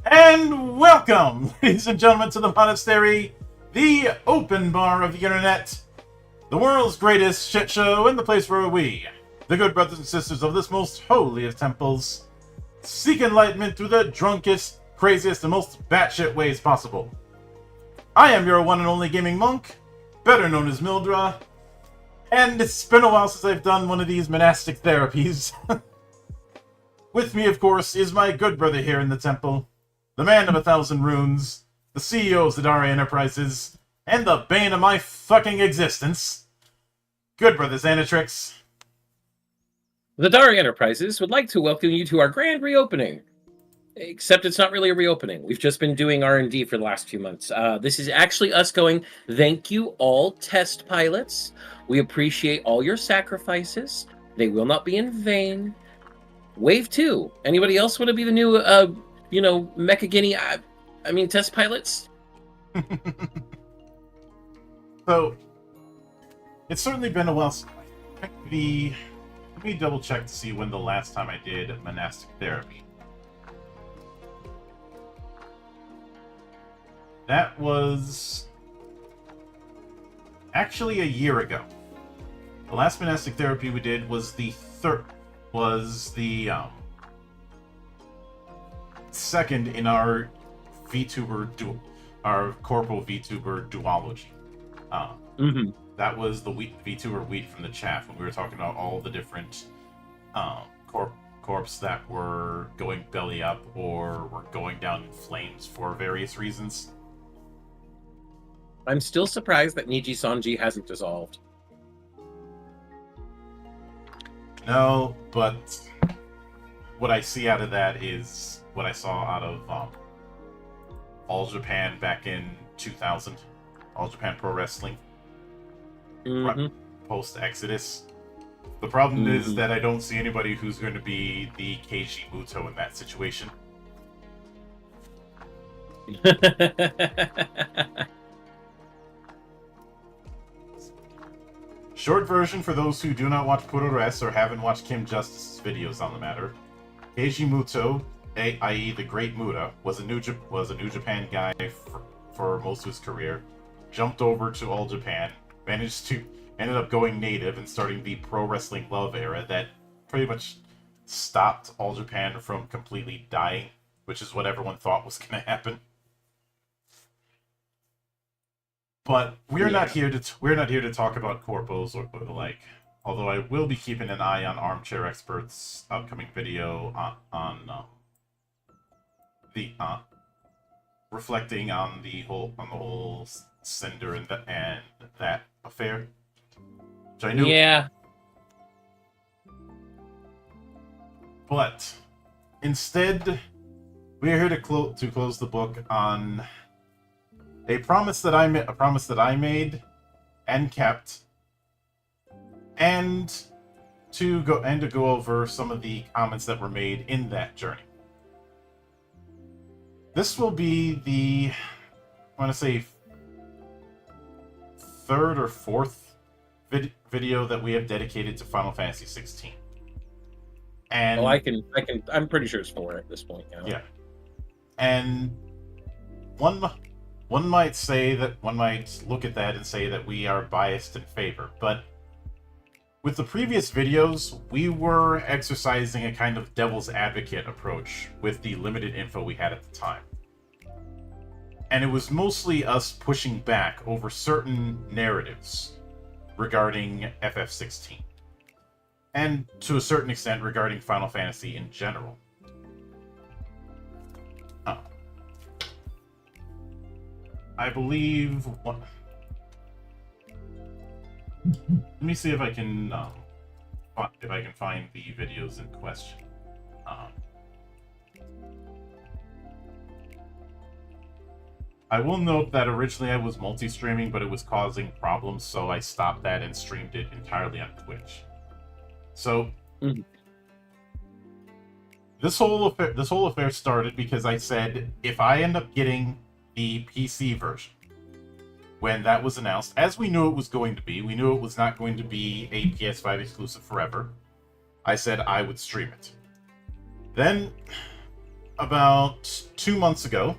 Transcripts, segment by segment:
And welcome, ladies and gentlemen, to the Monastery, the open bar of the internet, the world's greatest shit show, and the place where we, the good brothers and sisters of this most holy of temples, seek enlightenment through the drunkest, craziest, and most batshit ways possible. I am your one and only gaming monk, better known as Mildra, and it's been a while since I've done one of these monastic therapies. With me, of course, is my good brother here in the temple, the man of 1,000 runes, the CEO of Zidari Enterprises, and the bane of my fucking existence, good brother Xanatrix. The Dari Enterprises would like to welcome you to our grand reopening. Except it's not really a reopening. We've just been doing R&D for the last few months. This is actually us going, thank you all test pilots. We appreciate all your sacrifices. They will not be in vain. Wave 2. Anybody else want to be the new, Mecha Guinea, test pilots? So, it's certainly been a while. Let me double check to see when the last time I did monastic therapy. That was actually a year ago. The last monastic therapy we did was the second in our our corporal VTuber duology. That was the VTuber Wheat from the Chaff, when we were talking about all the different corps that were going belly up or were going down in flames for various reasons. I'm still surprised that Niji Sanji hasn't dissolved. No, but what I see out of that is what I saw out of All Japan back in 2000. All Japan Pro Wrestling. Post Exodus. The problem is that I don't see anybody who's going to be the Keiji Muto in that situation. Short version for those who do not watch Puroresu or haven't watched Kim Justice's videos on the matter. Keiji Muto, i.e. the Great Muta, was a New Japan guy for most of his career. Jumped over to All Japan, ended up going native and starting the Pro Wrestling Love era that pretty much stopped All Japan from completely dying, which is what everyone thought was going to happen. But we're not here to talk about corpos or the like. Although I will be keeping an eye on Armchair Expert's upcoming video on reflecting on the whole Cinder and that affair. Which I knew. Yeah. But instead, we are here to close the book on a promise that I made and kept, and to go over some of the comments that were made in that journey. This will be the, I want to say, third or fourth video that we have dedicated to Final Fantasy XVI. And I'm pretty sure it's 4 at this point. Yeah. And one might look at that and say that we are biased in favor, but with the previous videos, we were exercising a kind of devil's advocate approach with the limited info we had at the time. And it was mostly us pushing back over certain narratives regarding FF16. And to a certain extent regarding Final Fantasy in general. I believe... Let me see if I can find the videos in question. I will note that originally I was multi-streaming, but it was causing problems, so I stopped that and streamed it entirely on Twitch. So this whole affair started because I said if I end up getting the PC version, when that was announced, as we knew it was going to be, we knew it was not going to be a PS5 exclusive forever, I said I would stream it. Then, about 2 months ago,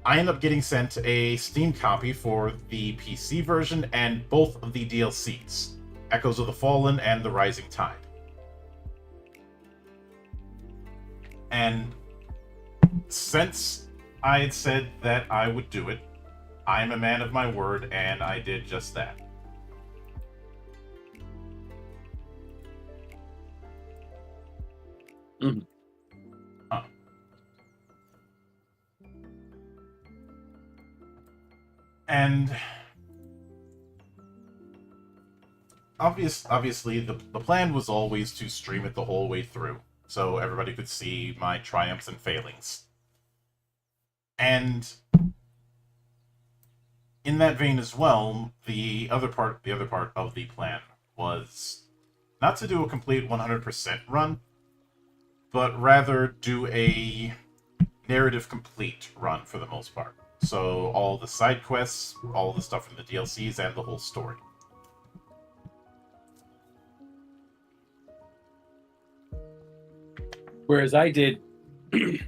I ended up getting sent a Steam copy for the PC version and both of the DLCs, Echoes of the Fallen and The Rising Tide. And since I had said that I would do it, I'm a man of my word, and I did just that. And obviously, the plan was always to stream it the whole way through, so everybody could see my triumphs and failings. And in that vein as well, the other part of the plan was not to do a complete 100% run, but rather do a narrative complete run for the most part. So all the side quests, all the stuff from the DLCs, and the whole story. Whereas I did the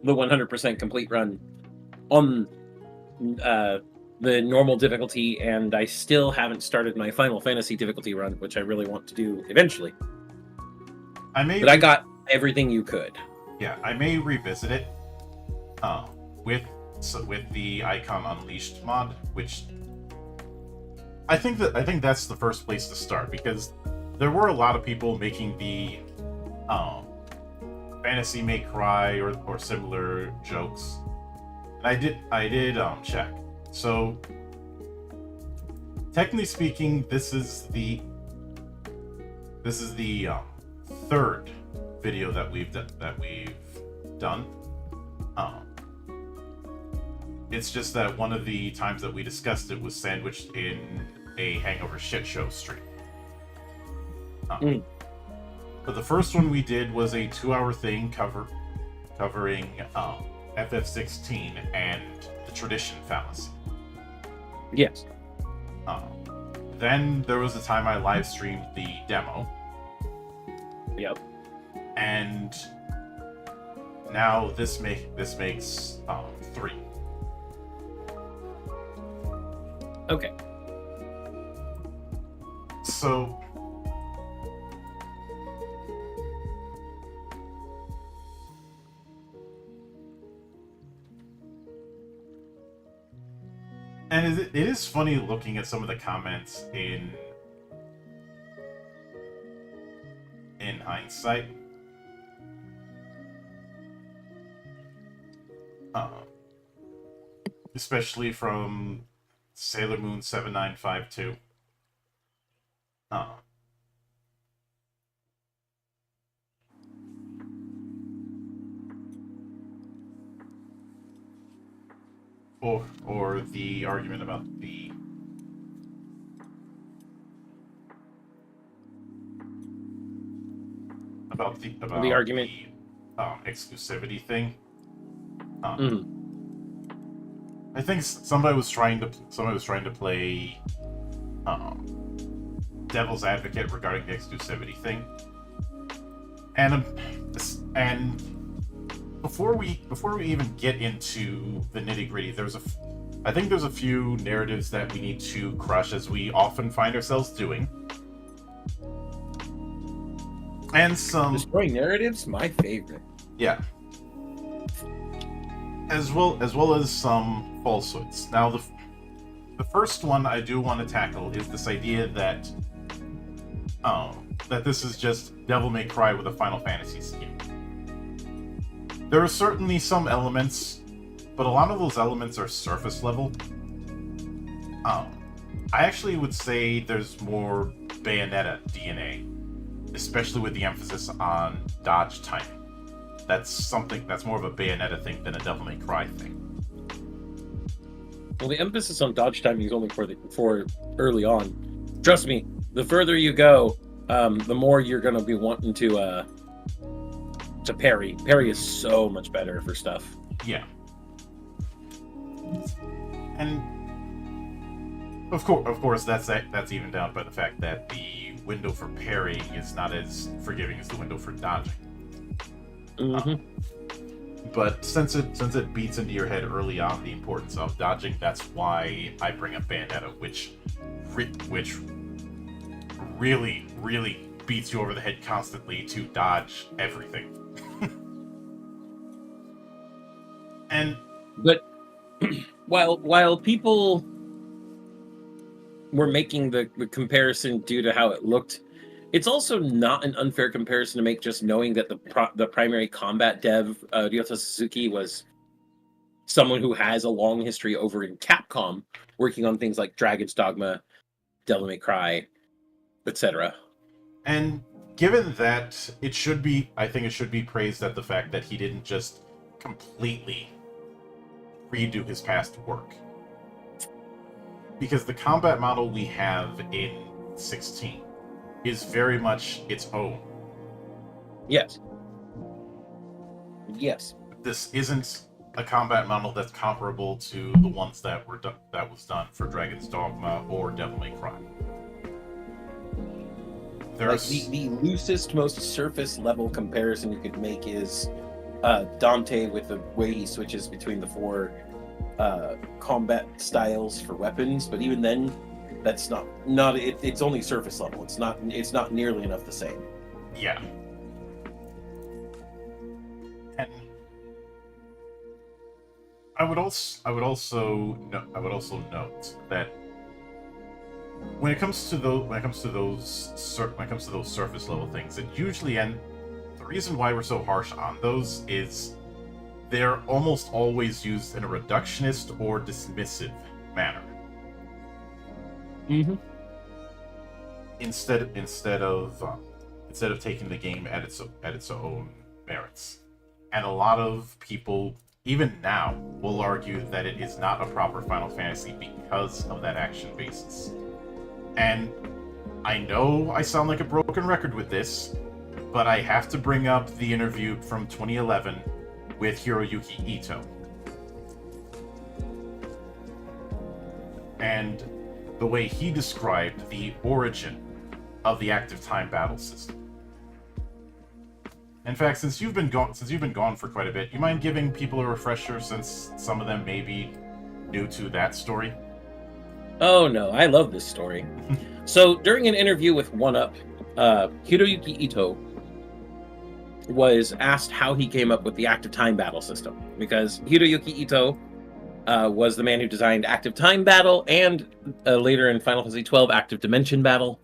100% complete run on the normal difficulty, and I still haven't started my Final Fantasy difficulty run, which I really want to do eventually. But I got everything you could. Yeah, I may revisit it with the Icon Unleashed mod, which I think that's the first place to start, because there were a lot of people making the Fantasy May Cry or similar jokes. And I did check. So technically speaking, this is the third video that we've done. It's just that one of the times that we discussed it was sandwiched in a Hangover shit show stream. But the first one we did was a 2-hour thing covering FF16 and the tradition fallacy. Yes. Then there was a time I live streamed the demo. Yep. And now this makes 3. Okay. So and it is funny looking at some of the comments in hindsight. Especially from Sailor Moon 7952. Or the argument about the argument, exclusivity thing. I think somebody was trying to play devil's advocate regarding the exclusivity thing, and before we even get into the nitty-gritty, I think there's a few narratives that we need to crush, as we often find ourselves doing. And some destroying narratives, my favorite. Yeah. As well as some falsehoods. Now, the first one I do want to tackle is this idea that this is just Devil May Cry with a Final Fantasy skin. There are certainly some elements, but a lot of those elements are surface level. I actually would say there's more Bayonetta DNA, especially with the emphasis on dodge timing. That's more of a Bayonetta thing than a Devil May Cry thing. Well, the emphasis on dodge timing is only for early on. Trust me, the further you go, the more you're going to be wanting to parry. Parry is so much better for stuff. Yeah. And of course, that's evened out by the fact that the window for parrying is not as forgiving as the window for dodging. But since it beats into your head early on the importance of dodging, that's why I bring up Bayonetta, which really beats you over the head constantly to dodge everything. But while people were making the comparison due to how it looked, it's also not an unfair comparison to make, just knowing that the primary combat dev, Ryota Suzuki, was someone who has a long history over in Capcom, working on things like Dragon's Dogma, Devil May Cry, etc. And given that it should be, I think it should be praised at the fact that he didn't just completely redo his past work. Because the combat model we have in 16 is very much its own. Yes. Yes. This isn't a combat model that's comparable to the ones that was done for Dragon's Dogma or Devil May Cry. Like the loosest, most surface level comparison you could make is Dante with the way he switches between the 4 combat styles for weapons, but even then, that's not it's only surface level. It's not nearly enough the same. Yeah. And I would also note that when it comes to those surface level things, it usually end. The reason why we're so harsh on those is they're almost always used in a reductionist or dismissive manner. Mm-hmm. Instead of taking the game at its own merits. And a lot of people, even now, will argue that it is not a proper Final Fantasy because of that action basis. And I know I sound like a broken record with this, but I have to bring up the interview from 2011 with Hiroyuki Ito. And the way he described the origin of the active time battle system. In fact, since you've been gone for quite a bit, you mind giving people a refresher, since some of them may be new to that story? Oh no, I love this story. So during an interview with 1UP, Hiroyuki Ito was asked how he came up with the active time battle system, because Hiroyuki Ito was the man who designed active time battle and later in Final Fantasy XII active dimension battle.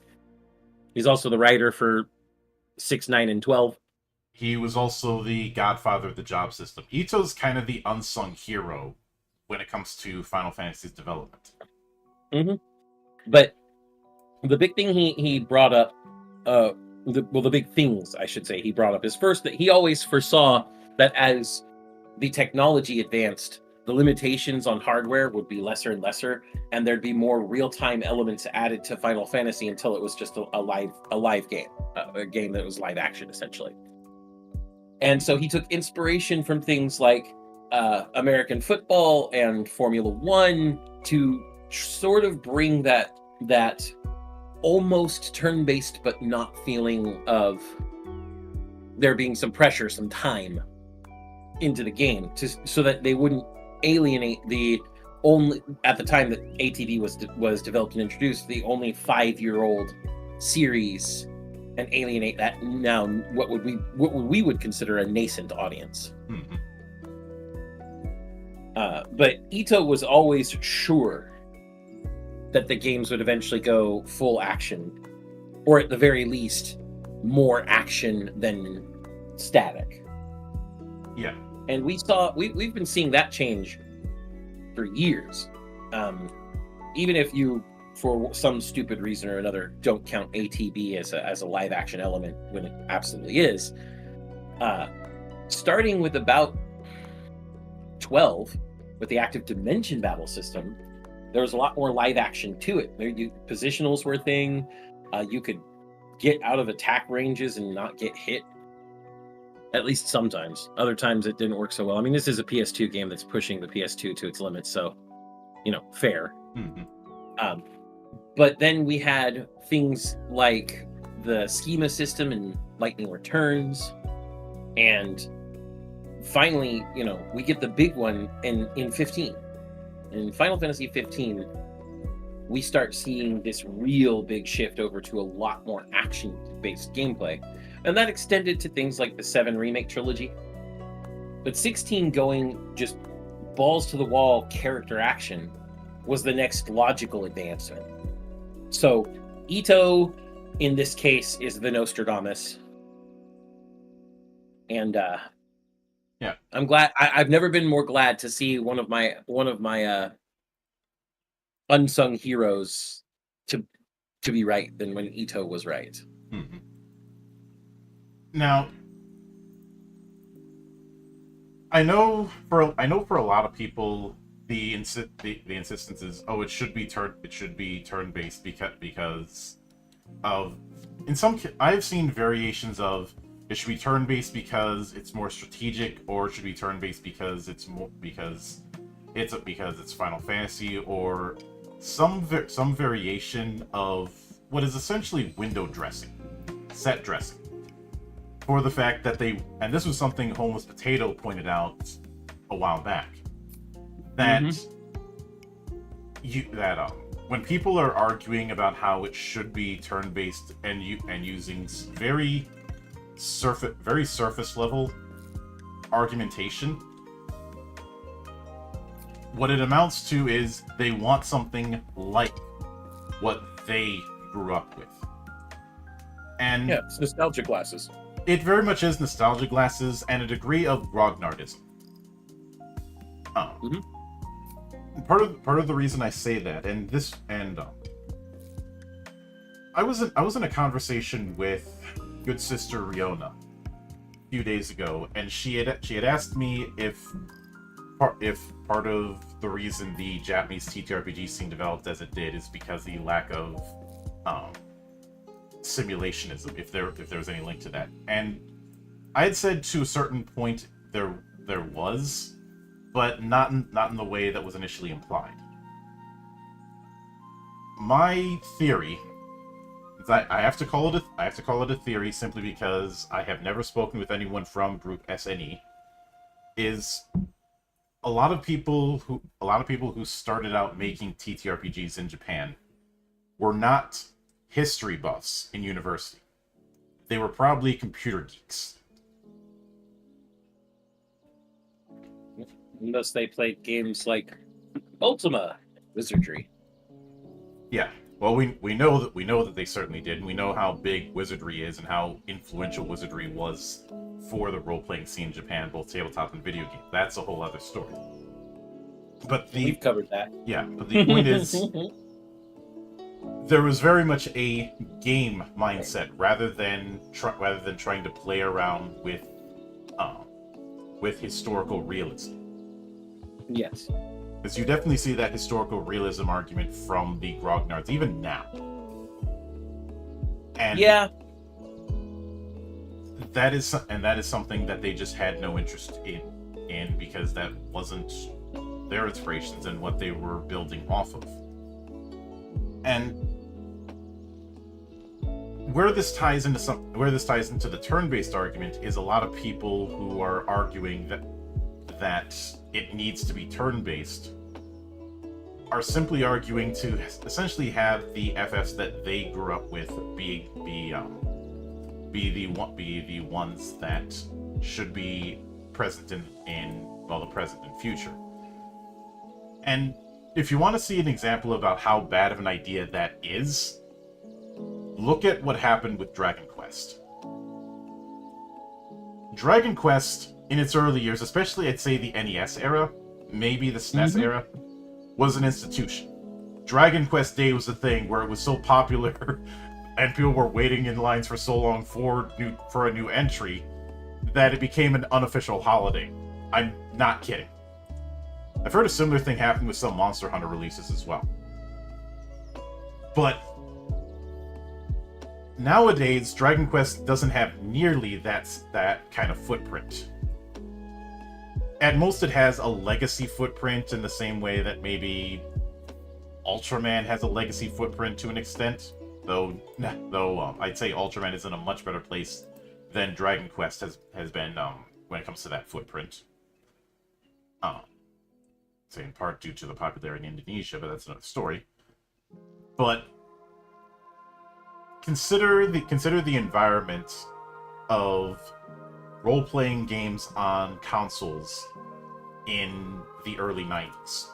He's also the writer for 6, 9, and 12. He was also the godfather of the job system. Ito's kind of the unsung hero when it comes to Final Fantasy's development. Mm-hmm. But the big thing he brought up, the big things I should say he brought up is first that he always foresaw that as the technology advanced, the limitations on hardware would be lesser and lesser, and there'd be more real-time elements added to Final Fantasy until it was just a live game, a game that was live action essentially. And so he took inspiration from things like American football and Formula One to sort of bring that almost turn-based but not feeling of there being some pressure, some time into the game, so that they wouldn't alienate the only, at the time that ATV was developed and introduced, the only 5-year-old series, and alienate that now what we would consider a nascent audience. Mm-hmm. But Ito was always sure that the games would eventually go full action, or at the very least, more action than static. Yeah. And we've been seeing that change for years. Even if you, for some stupid reason or another, don't count ATB as a live action element when it absolutely is. Starting with about 12, with the active dimension battle system, there was a lot more live action to it. Positionals were a thing. You could get out of attack ranges and not get hit. At least sometimes. Other times it didn't work so well. I mean, this is a PS2 game that's pushing the PS2 to its limits, so, fair. Mm-hmm. But then we had things like the schema system and Lightning Returns. And finally, we get the big one in 15. In Final Fantasy 15, we start seeing this real big shift over to a lot more action-based gameplay. And that extended to things like the 7 Remake trilogy. But 16 going just balls to the wall character action was the next logical advancement. So Ito, in this case, is the Nostradamus. And yeah, I'm glad. I've never been more glad to see one of my unsung heroes to be right than when Ito was right. Mm-hmm. Now, I know for a lot of people the insistence is, oh, it should be turn based because of I've seen variations of it should be turn based because it's more strategic, or it should be turn based because it's Final Fantasy, or some variation of what is essentially window dressing, set dressing, for the fact that and this was something Homeless Potato pointed out a while back, that when people are arguing about how it should be turn-based and using very surface level argumentation, what it amounts to is they want something like what they grew up with. And yeah, it's nostalgia glasses. It very much is nostalgia glasses and a degree of grognardism. Part of the reason I say that, I was in a conversation with good sister Riona a few days ago, and she had asked me if part of the reason the Japanese TTRPG scene developed as it did is because the lack of simulationism, if there was any link to that. And I had said to a certain point there was, but not in the way that was initially implied. My theory is I have to call it a theory simply because I have never spoken with anyone from Group SNE, is a lot of people who started out making TTRPGs in Japan were not history buffs in university. They were probably computer geeks. Unless they played games like Ultima Wizardry. Yeah. Well, we know that they certainly did, and we know how big Wizardry is and how influential Wizardry was for the role-playing scene in Japan, both tabletop and video game. That's a whole other story. But we've covered that. Yeah, but the point is, there was very much a game mindset rather than trying to play around with historical realism. Yes. Because you definitely see that historical realism argument from the grognards, even now. And yeah. That is something that they just had no interest in because that wasn't their inspirations and what they were building off of. And where this ties into the turn-based argument is a lot of people who are arguing that it needs to be turn-based are simply arguing to essentially have the FFs that they grew up with be the ones that should be present in the present and future. And if you want to see an example about how bad of an idea that is, look at what happened with Dragon Quest. Dragon Quest, in its early years, especially I'd say the NES era, maybe the SNES era, was an institution. Dragon Quest Day was a thing where it was so popular and people were waiting in lines for so long for a new entry that it became an unofficial holiday. I'm not kidding. I've heard a similar thing happen with some Monster Hunter releases as well. But nowadays, Dragon Quest doesn't have nearly that kind of footprint. At most, it has a legacy footprint in the same way that maybe Ultraman has a legacy footprint to an extent. Though I'd say Ultraman is in a much better place than Dragon Quest has been when it comes to that footprint. Say in part due to the popularity in Indonesia, but that's another story. But consider the environment of role-playing games on consoles in the early 90s.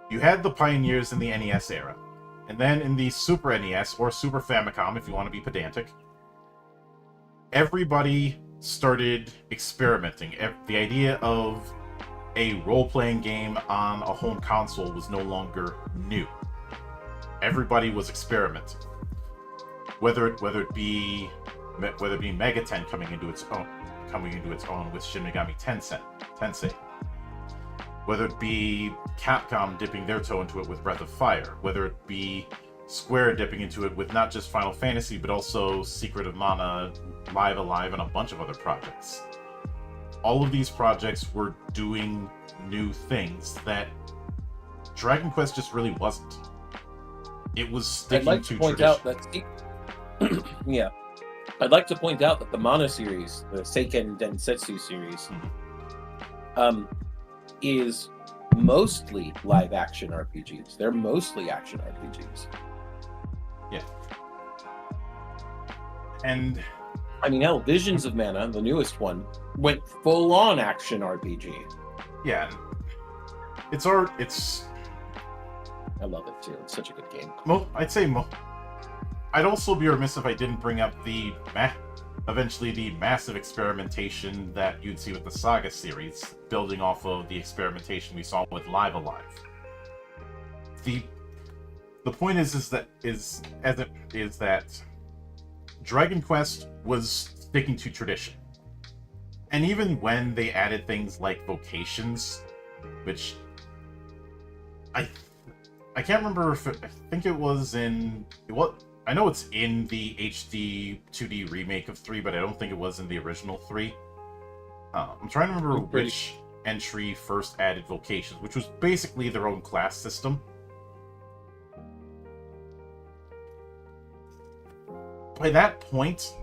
You had the pioneers in the NES era, and then in the Super NES, or Super Famicom if you want to be pedantic, everybody started experimenting. The idea of a role-playing game on a home console was no longer new. Everybody was experimenting. Whether it be whether it be Megaten coming into its own with Shin Megami Tensei, whether it be Capcom dipping their toe into it with Breath of Fire, whether it be Square dipping into it with not just Final Fantasy, but also Secret of Mana, Live Alive, and a bunch of other projects. All of these projects were doing new things that Dragon Quest just really wasn't. It was sticking to tradition. Yeah. I'd like to point out that the Mana series, the Seiken Densetsu series, is mostly live-action RPGs. They're mostly action RPGs. Yeah. And I mean, hell, Visions of Mana, the newest one, went full-on action RPG. Yeah. I love it too. It's such a good game. I'd also be remiss if I didn't bring up eventually the massive experimentation that you'd see with the Saga series, building off of the experimentation we saw with Live Alive. The point is that Dragon Quest was sticking to tradition. And even when they added things like vocations, which I can't remember I think it was I know it's in the HD 2D remake of 3, but I don't think it was in the original 3. I'm trying to remember which entry first added vocations, which was basically their own class system. By that point,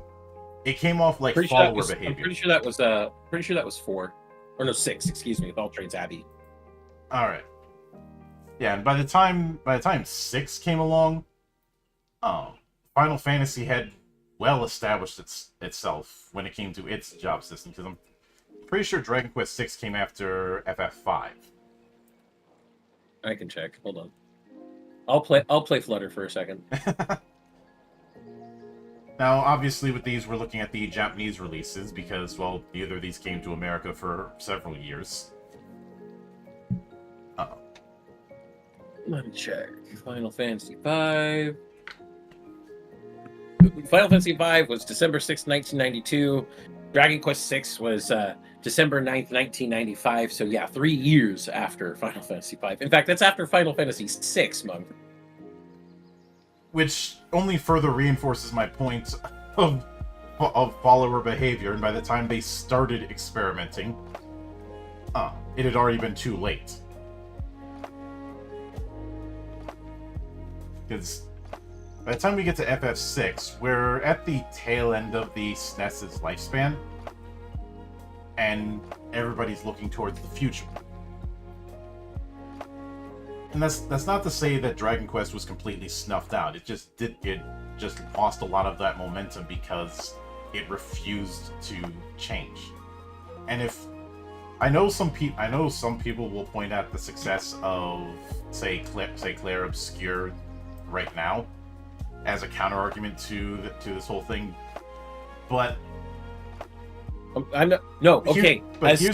it came off like follower behavior. I'm pretty sure that was 4. Or no, 6, excuse me, with All Trades Abbey. Alright. Yeah, and by the time 6 came along, Final Fantasy had well established itself when it came to its job system, because I'm pretty sure Dragon Quest 6 came after FF5. I can check. Hold on. I'll play Flutter for a second. Now, obviously, with these, we're looking at the Japanese releases because, well, neither of these came to America for several years. Let me check. Final Fantasy V. Final Fantasy V was December 6th, 1992. Dragon Quest VI was December 9th, 1995. So yeah, 3 years after Final Fantasy V. In fact, that's after Final Fantasy VI, month. Which only further reinforces my point of follower behavior, and by the time they started experimenting, it had already been too late. Because by the time we get to FF6, we're at the tail end of the SNES's lifespan, and everybody's looking towards the future. And that's not to say that Dragon Quest was completely snuffed out. It just lost a lot of that momentum because it refused to change. And I know some people will point out the success of say Claire Obscure right now as a counter argument to this whole thing, but as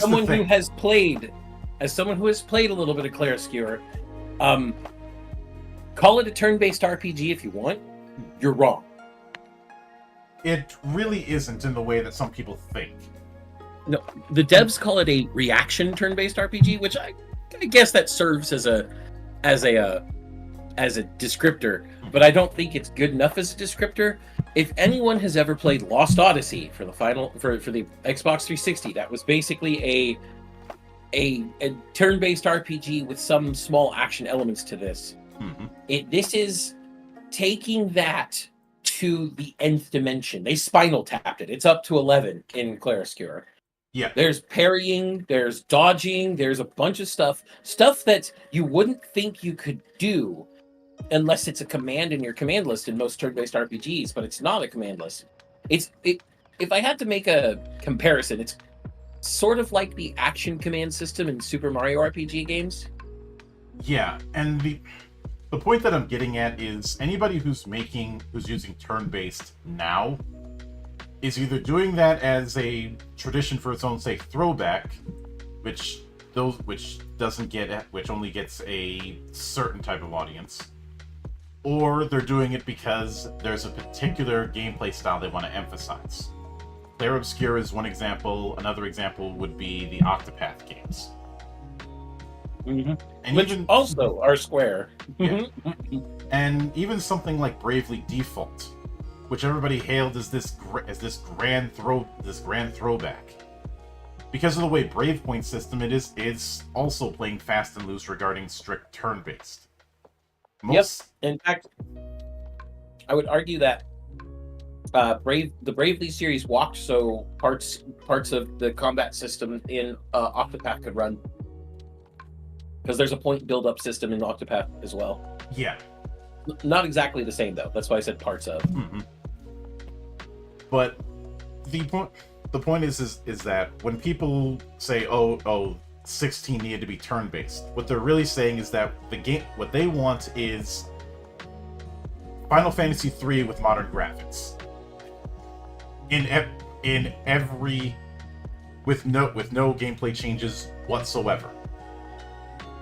someone who has played a little bit of Claire Obscure, call it a turn-based RPG if you want. You're wrong. It really isn't in the way that some people think. No, the devs call it a reaction turn-based RPG, which I guess that serves as a descriptor, but I don't think it's good enough as a descriptor. If anyone has ever played Lost Odyssey for the Xbox 360, that was basically a turn-based RPG with some small action elements to this. Mm-hmm. This is taking that to the nth dimension. They Spinal Tapped it. It's up to 11 in Claire Obscure. Yeah. There's parrying, there's dodging, there's a bunch of stuff that you wouldn't think you could do unless it's a command in your command list in most turn-based RPGs, but it's not a command list. If I had to make a comparison, it's sort of like the action command system in Super Mario RPG games. Yeah, and the point that I'm getting at is anybody who's using turn-based now is either doing that as a tradition for its own sake throwback, which only gets a certain type of audience, or they're doing it because there's a particular gameplay style they want to emphasize. Clair Obscur is one example. Another example would be the Octopath games. Mm-hmm. And Which even, also are Square. yeah. And even something like Bravely Default, which everybody hailed as this grand throwback. Because of the way Brave Point system it is also playing fast and loose regarding strict turn-based. Yes. In fact, I would argue that the Bravely series walked so parts of the combat system in Octopath could run. Because there's a point build-up system in Octopath as well. Yeah. Not exactly the same, though. That's why I said parts of. Mm-hmm. But the point is that when people say, oh, 16 needed to be turn-based, what they're really saying is that what they want is Final Fantasy III with modern graphics. In every with no gameplay changes whatsoever.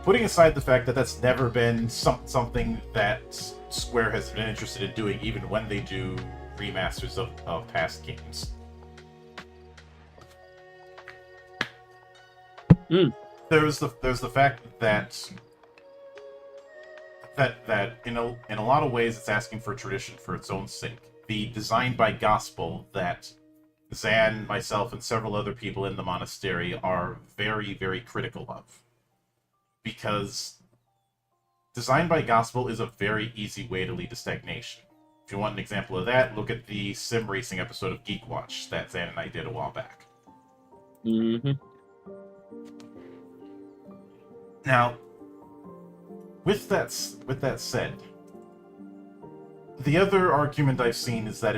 Putting aside the fact that that's never been something that Square has been interested in doing, even when they do remasters of past games. There's the fact that in a lot of ways it's asking for tradition for its own sake. The Design by Gospel that Zan, myself, and several other people in the monastery are very, very critical of. Because Design by Gospel is a very easy way to lead to stagnation. If you want an example of that, look at the sim racing episode of Geek Watch that Zan and I did a while back. Mm-hmm. Now, with that said, the other argument I've seen is that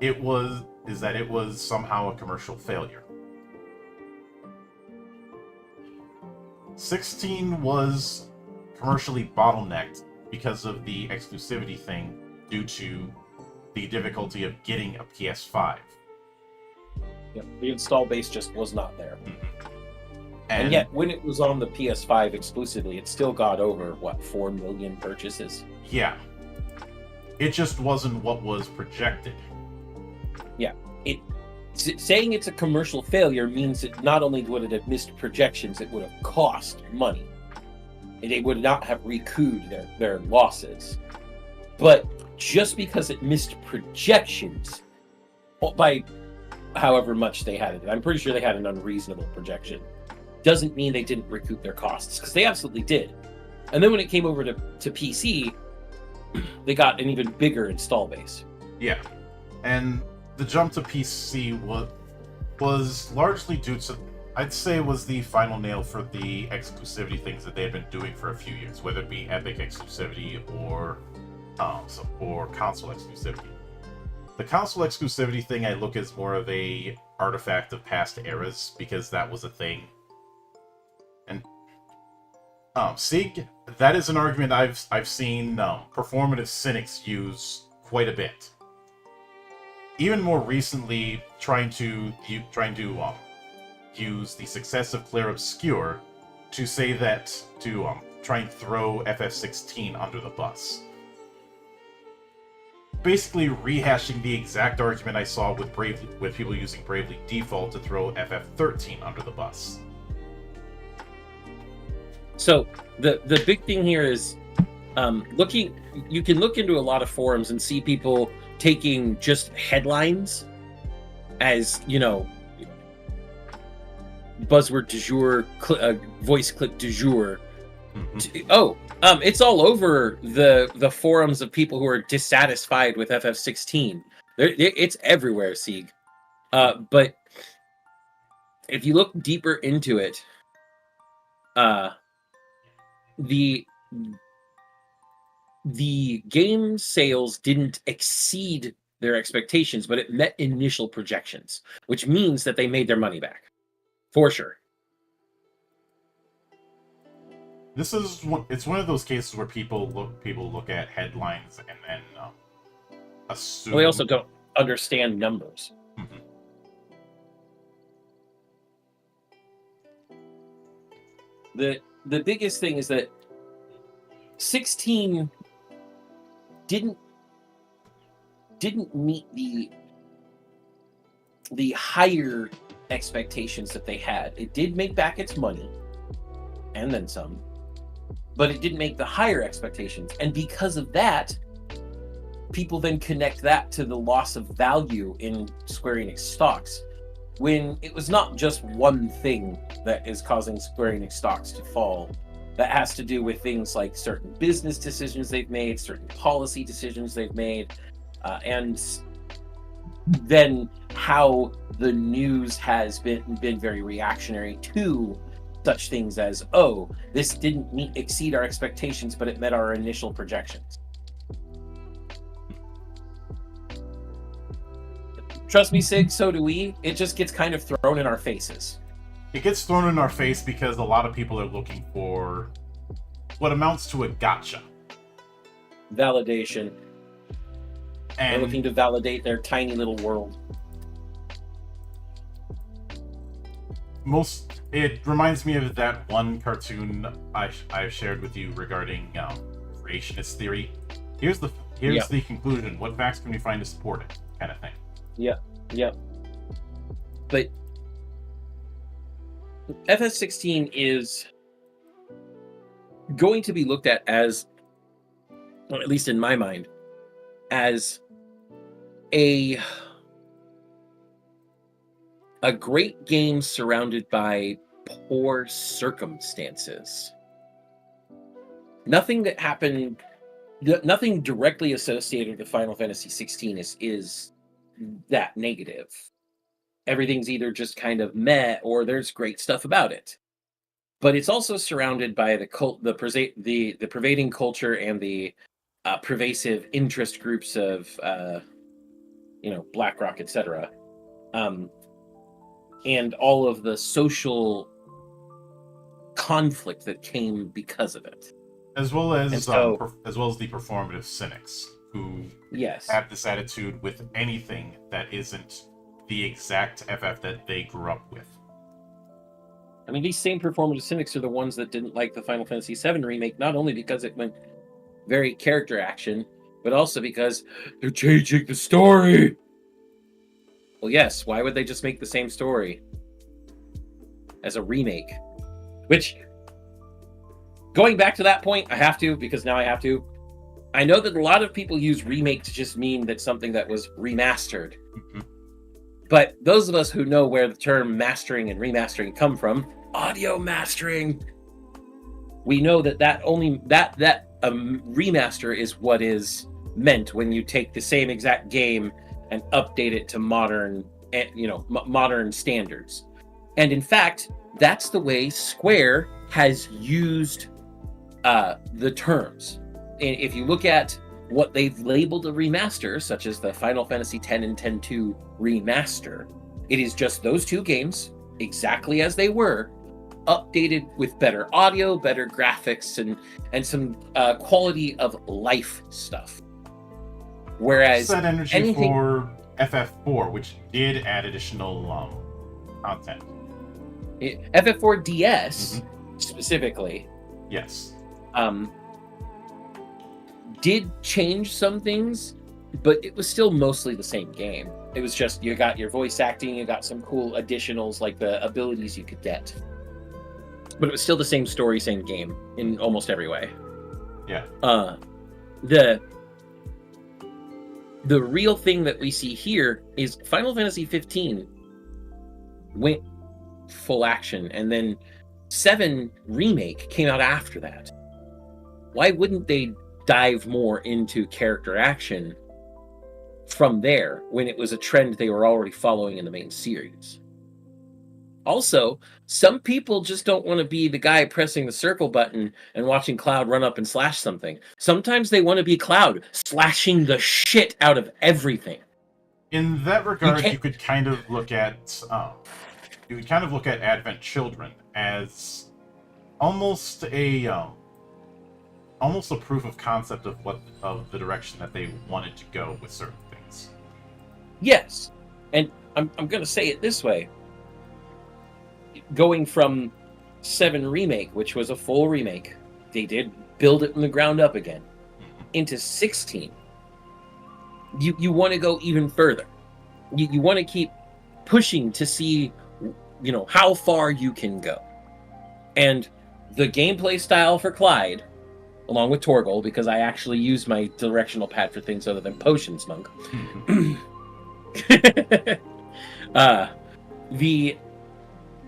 it was somehow a commercial failure. 16 was commercially bottlenecked because of the exclusivity thing due to the difficulty of getting a PS5. Yep, the install base just was not there. Mm-hmm. And yet, when it was on the PS5 exclusively, it still got over, 4 million purchases? Yeah. It just wasn't what was projected. Yeah. Saying it's a commercial failure means that not only would it have missed projections, it would have cost money. And they would not have recouped their losses. But just because it missed projections, by however much they had it, I'm pretty sure they had an unreasonable projection, doesn't mean they didn't recoup their costs, because they absolutely did. And then when it came over to PC, they got an even bigger install base. Yeah. And the jump to PC was largely due to, I'd say, was the final nail for the exclusivity things that they had been doing for a few years, whether it be Epic exclusivity or console exclusivity. The console exclusivity thing I look as more of a artifact of past eras, because that was a thing. And Sig, that is an argument I've seen performative cynics use quite a bit. Even more recently, trying to use the success of Clair Obscur to say that to try and throw FF16 under the bus. Basically rehashing the exact argument I saw with people using Bravely Default to throw FF13 under the bus. So the big thing here is you can look into a lot of forums and see people taking just headlines as, buzzword du jour, voice clip du jour. Mm-hmm. It's all over the forums of people who are dissatisfied with FF16. It's everywhere, Sieg. But if you look deeper into it, the game sales didn't exceed their expectations, but it met initial projections, which means that they made their money back, for sure. It's one of those cases where people look at headlines and then assume. Well, they also don't understand numbers. Mm-hmm. The biggest thing is that XVI didn't meet the higher expectations that they had. It did make back its money, and then some, but it didn't make the higher expectations. And because of that, people then connect that to the loss of value in Square Enix stocks, when it was not just one thing that is causing Square Enix stocks to fall. That has to do with things like certain business decisions they've made, certain policy decisions they've made, and then how the news has been very reactionary to such things as, oh, this didn't exceed our expectations, but it met our initial projections. Trust me, Sig, so do we. It just gets kind of thrown in our faces. It gets thrown in our face because a lot of people are looking for what amounts to a gotcha. Validation. And they're looking to validate their tiny little world. It reminds me of that one cartoon I shared with you regarding creationist theory. Here's the conclusion. What facts can we find to support it? Kind of thing. Yeah. But FF16 is going to be looked at as, or at least in my mind, as a great game surrounded by poor circumstances. Nothing that happened, nothing directly associated with Final Fantasy 16 is that negative. Everything's either just kind of meh or there's great stuff about it. But it's also surrounded by the pervading culture and the pervasive interest groups of BlackRock, etc. And all of the social conflict that came because of it, as well as the performative cynics who have this attitude with anything that isn't the exact FF that they grew up with. I mean, these same performative cynics are the ones that didn't like the Final Fantasy VII remake, not only because it went very character action, but also because they're changing the story. Well, yes, why would they just make the same story as a remake? Which, going back to that point, I have to, because now I have to. I know that a lot of people use remake to just mean that something that was remastered. Mm-hmm. But those of us who know where the term mastering and remastering come from, audio mastering, we know that remaster is what is meant when you take the same exact game and update it to modern standards. And in fact, that's the way Square has used the terms. And if you look at what they've labeled a remaster, such as the Final Fantasy X and X-2 remaster, it is just those two games, exactly as they were, updated with better audio, better graphics, and some quality of life stuff. Whereas that energy for FF4, which did add additional content. FF4 DS specifically, yes, did change some things, but it was still mostly the same game. It was just you got your voice acting, you got some cool additionals like the abilities you could get, but it was still the same story, same game in almost every way. Yeah. The real thing that we see here is Final Fantasy 15 went full action, and then 7 Remake came out after that. Why wouldn't they dive more into character action from there when it was a trend they were already following in the main series? Also, some people just don't want to be the guy pressing the circle button and watching Cloud run up and slash something. Sometimes they want to be Cloud, slashing the shit out of everything. In that regard, you could kind of look at Advent Children as almost a proof of concept of the direction that they wanted to go with certain things. Yes, and I'm going to say it this way. Going from 7 Remake, which was a full remake, they did build it from the ground up again. Into 16, you want to go even further. You want to keep pushing to see, how far you can go. And the gameplay style for Clyde, along with Torgal, because I actually use my directional pad for things other than potions, monk.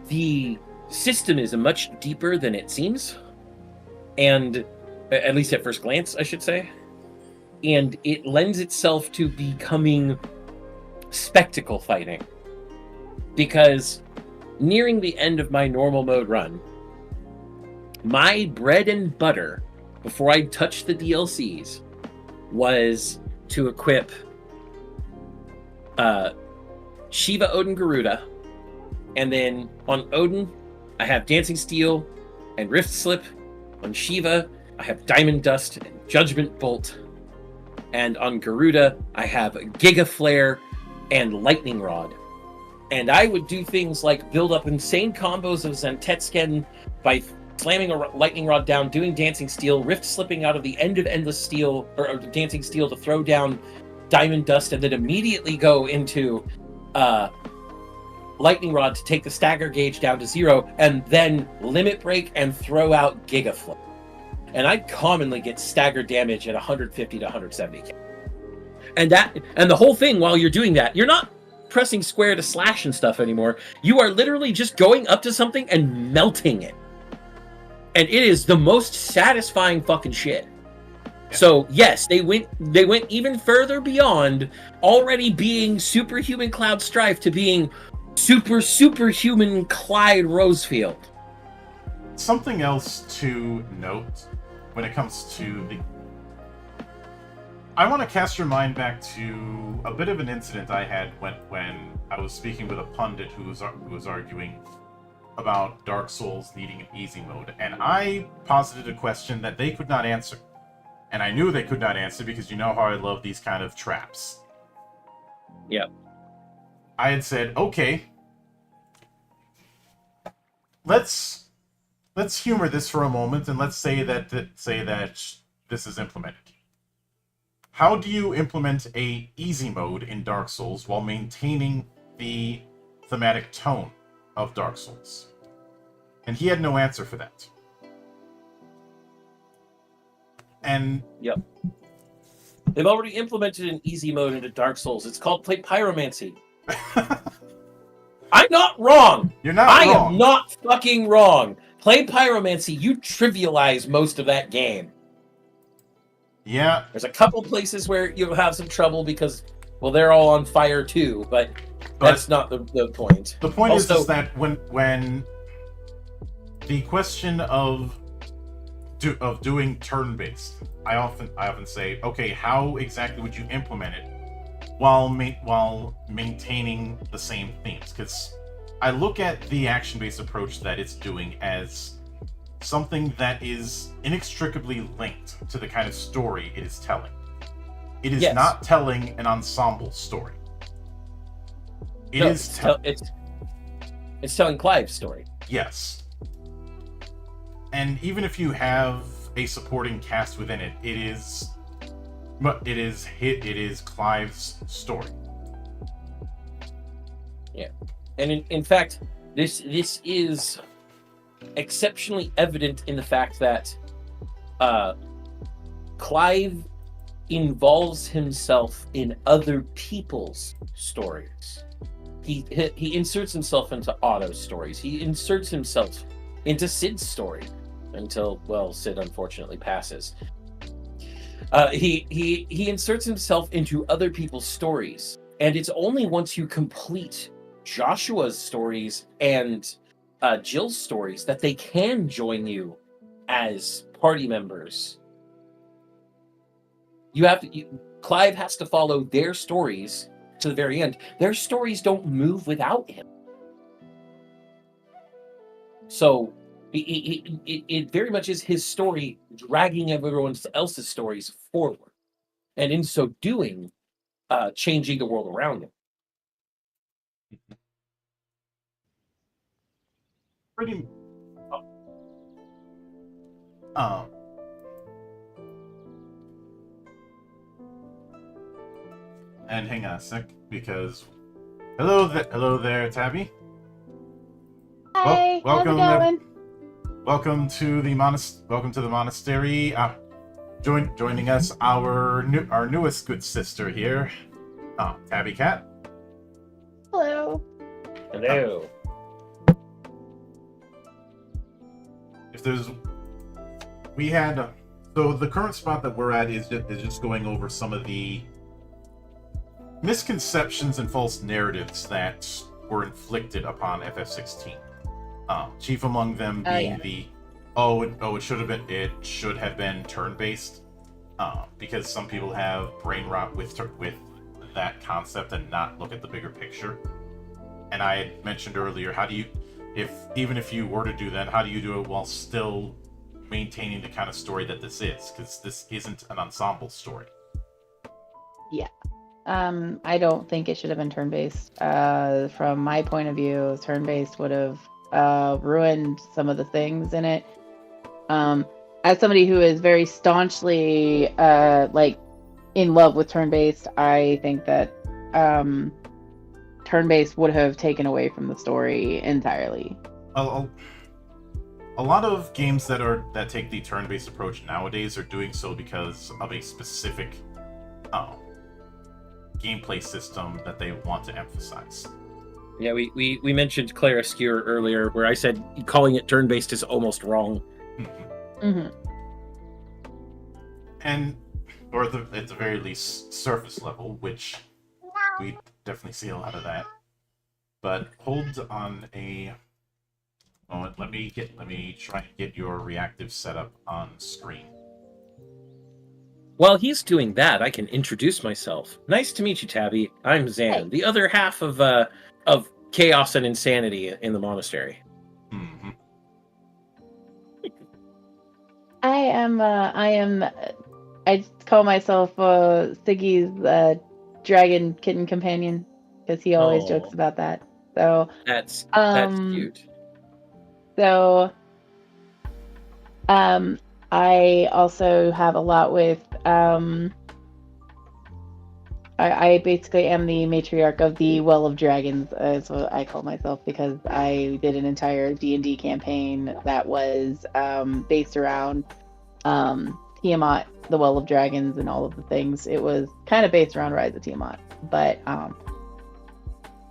The system is much deeper than it seems, and at least at first glance, I should say. And it lends itself to becoming spectacle fighting. Because nearing the end of my normal mode run, my bread and butter, before I touched the DLCs, was to equip Shiva, Odin, Garuda, and then on Odin, I have Dancing Steel and Rift Slip. On Shiva, I have Diamond Dust and Judgment Bolt. And on Garuda, I have Giga Flare and Lightning Rod. And I would do things like build up insane combos of Zantetsken by slamming a Lightning Rod down, doing Dancing Steel, Rift Slipping out of the end of Endless Steel, or Dancing Steel to throw down Diamond Dust, and then immediately go into Lightning Rod to take the stagger gauge down to 0, and then Limit Break and throw out Giga Flare. And I'd commonly get stagger damage at 150 to 170k. And the whole thing, while you're doing that, you're not pressing square to slash and stuff anymore. You are literally just going up to something and melting it. And it is the most satisfying fucking shit. So yes, they went even further beyond already being superhuman Cloud Strife to being superhuman Clyde Rosefield. Something else to note when it comes to the... I want to cast your mind back to a bit of an incident I had when I was speaking with a pundit who was arguing about Dark Souls needing an easy mode, and I posited a question that they could not answer. And I knew they could not answer because you know how I love these kind of traps. Yep. I had said, okay, let's humor this for a moment, and let's say that this is implemented. How do you implement a easy mode in Dark Souls while maintaining the thematic tone of Dark Souls? And he had no answer for that. And yep, they've already implemented an easy mode into Dark Souls. It's called Play Pyromancy. I'm not wrong. You're not wrong. I am not fucking wrong. Play Pyromancy. You trivialize most of that game. Yeah. There's a couple places where you'll have some trouble because, well, they're all on fire too, but that's not the point. The point also, is that when the question of doing turn-based, I often say, okay, how exactly would you implement it while maintaining the same themes? Because I look at the action-based approach that it's doing as something that is inextricably linked to the kind of story it is telling. It is not telling an ensemble story. It's telling Clive's story. Yes. And even if you have a supporting cast within it, it is Clive's story. Yeah. And in fact, this is exceptionally evident in the fact that Clive involves himself in other people's stories. He inserts himself into Otto's stories. He inserts himself into Sid's story until, well, Sid unfortunately passes. He inserts himself into other people's stories, and it's only once you complete Joshua's stories and Jill's stories that they can join you as party members. Clive has to follow their stories to the very end. Their stories don't move without him. So it very much is his story dragging everyone else's stories forward, and in so doing, changing the world around him. And hang on a sec, because hello there, Tabby. Hi, how's it going? Welcome to the monastery. Joining us, our newest good sister here, Tabby Cat. Hello. Hello. So the current spot that we're at is just going over some of the misconceptions and false narratives that were inflicted upon FF16. Chief among them being it should have been turn-based, because some people have brain rot with that concept and not look at the bigger picture. And I had mentioned earlier, even if you were to do that, how do you do it while still maintaining the kind of story that this is? Because this isn't an ensemble story. Yeah. I don't think it should have been turn-based. From my point of view, turn-based would have ruined some of the things in it. As somebody who is very staunchly in love with turn-based, I think that turn-based would have taken away from the story entirely. A lot of games that take the turn-based approach nowadays are doing so because of a specific gameplay system that they want to emphasize. Yeah, we mentioned Clara Skewer earlier, where I said calling it turn-based is almost wrong. Mm-hmm. Or at the very least, surface level, which we definitely see a lot of that. But hold on a moment. Let me try and get your reactive setup on screen. While he's doing that, I can introduce myself. Nice to meet you, Tabby. I'm Zan, Hey. the other half of chaos and insanity in the monastery. Mm-hmm. I call myself Siggy's dragon kitten companion, because he always jokes about that. So that's cute. So I also have a lot with I basically am the matriarch of the Well of Dragons, is what I call myself, because I did an entire D&D campaign that was based around Tiamat, the Well of Dragons, and all of the things. It was kind of based around Rise of Tiamat, but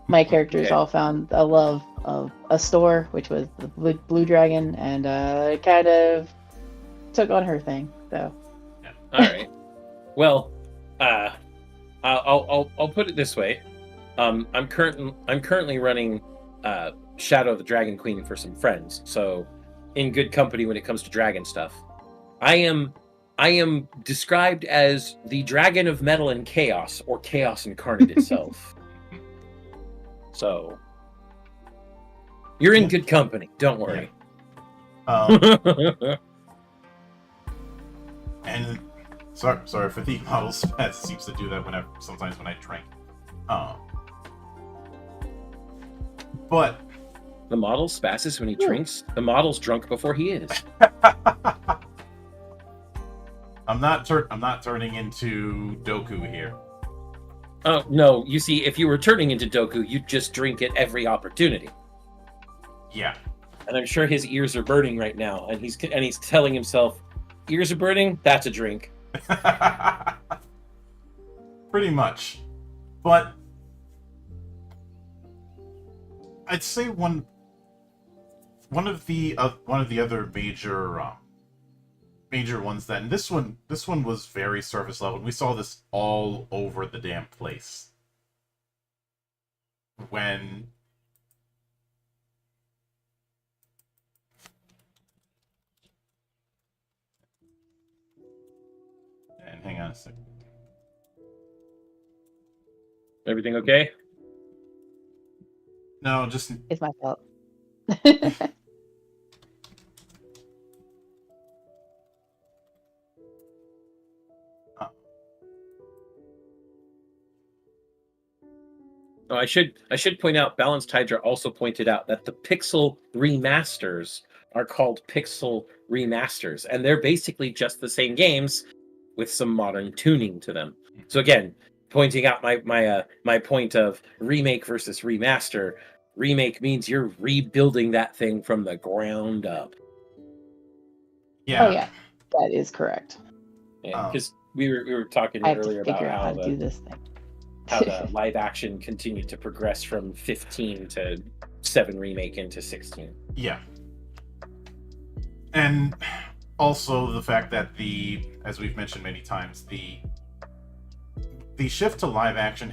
my characters all found a love of a store, which was the Blue Dragon, and kind of took on her thing. So, yeah. All right. Well, I'll put it this way. I'm currently running Shadow of the Dragon Queen for some friends, so in good company when it comes to dragon stuff. I am described as the dragon of metal and chaos, or chaos incarnate itself. So you're in good company. Don't worry. And sorry for the model spaz. It seems to do that sometimes when I drink. But the model spasses when he drinks. The model's drunk before he is. I'm not turning into Doku here. Oh no! You see, if you were turning into Doku, you'd just drink at every opportunity. Yeah. And I'm sure his ears are burning right now, and he's telling himself, "Ears are burning. That's a drink." Pretty much, but I'd say one of the other major ones that, and this one was very surface level. We saw this all over the damn place when and hang on a second. Everything okay? No, just it's my fault. Oh, I should point out, Balanced Hydra also pointed out that the Pixel remasters are called Pixel remasters, and they're basically just the same games with some modern tuning to them. So again, pointing out my point of remake versus remaster. Remake means you're rebuilding that thing from the ground up. Yeah. Oh yeah, that is correct. Because we were talking I have to earlier about figure out how to how do this thing. the live action continued to progress from 15 to 7 remake into 16. Yeah. And also the fact that as we've mentioned many times, the shift to live action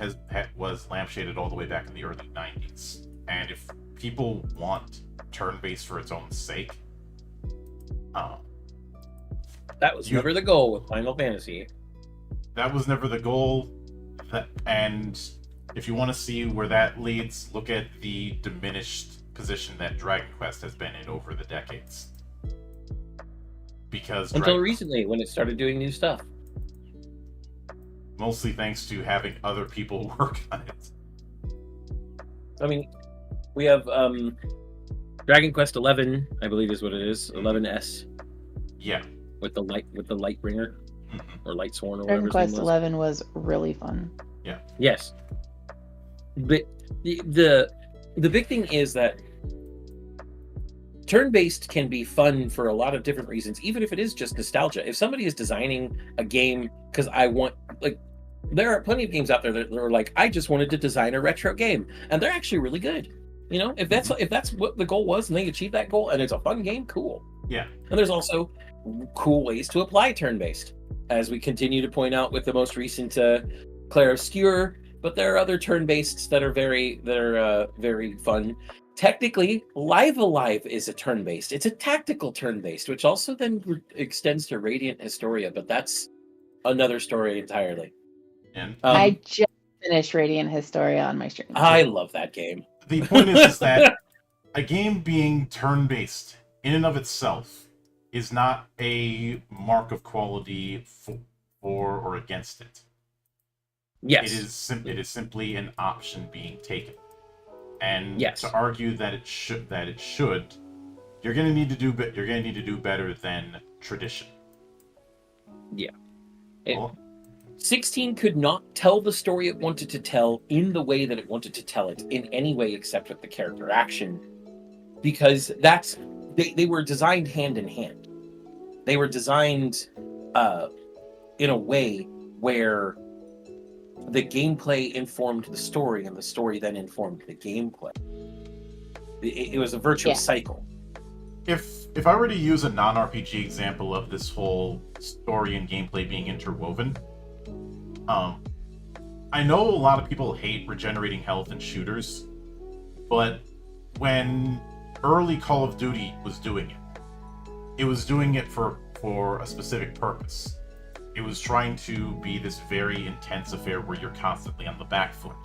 was lampshaded all the way back in the early 90s. And if people want turn-based for its own sake, that was never the goal with Final Fantasy. That was never the goal. And if you want to see where that leads, look at the diminished position that Dragon Quest has been in over the decades. Because until recently, when it started doing new stuff. Mostly thanks to having other people work on it. I mean, we have Dragon Quest 11, I believe is what it is, 11S. Yeah. With the Lightbringer, or Lightsworn, or Dragon whatever. Quest 11 was really fun. Yeah. Yes. But the big thing is that turn-based can be fun for a lot of different reasons, even if it is just nostalgia. If somebody is designing a game because there are plenty of games out there that are like, I just wanted to design a retro game, and they're actually really good. You know, if that's what the goal was and they achieve that goal and it's a fun game, cool. Yeah. And there's also cool ways to apply turn-based, as we continue to point out with the most recent Clair Obscur. But there are other turn-based that are very fun. Technically, Live Alive is a turn-based. It's a tactical turn-based, which also then extends to Radiant Historia, but that's another story entirely. And I just finished Radiant Historia on my stream. I love that game. The point is that a game being turn-based in and of itself is not a mark of quality for or against it. Yes. It is simply an option being taken. And yes. to argue that it should, you're going to need to do better than tradition. Yeah. 16 could not tell the story it wanted to tell in the way that it wanted to tell it in any way except with the character action, because they were designed hand in hand. They were designed in a way where the gameplay informed the story and the story then informed the gameplay. It was a virtuous cycle. If I were to use a non-RPG example of this whole story and gameplay being interwoven, I know a lot of people hate regenerating health in shooters, but when early Call of Duty was doing it, it was doing it for a specific purpose. It was trying to be this very intense affair where you're constantly on the back foot.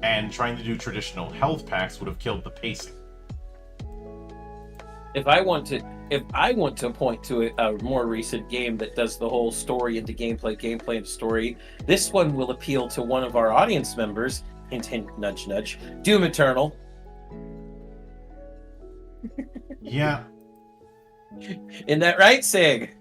And trying to do traditional health packs would have killed the pacing. If I want to point to a more recent game that does the whole story into gameplay into story, this one will appeal to one of our audience members. Hint, hint, nudge, nudge. Doom Eternal. Yeah. Isn't that right, Sig?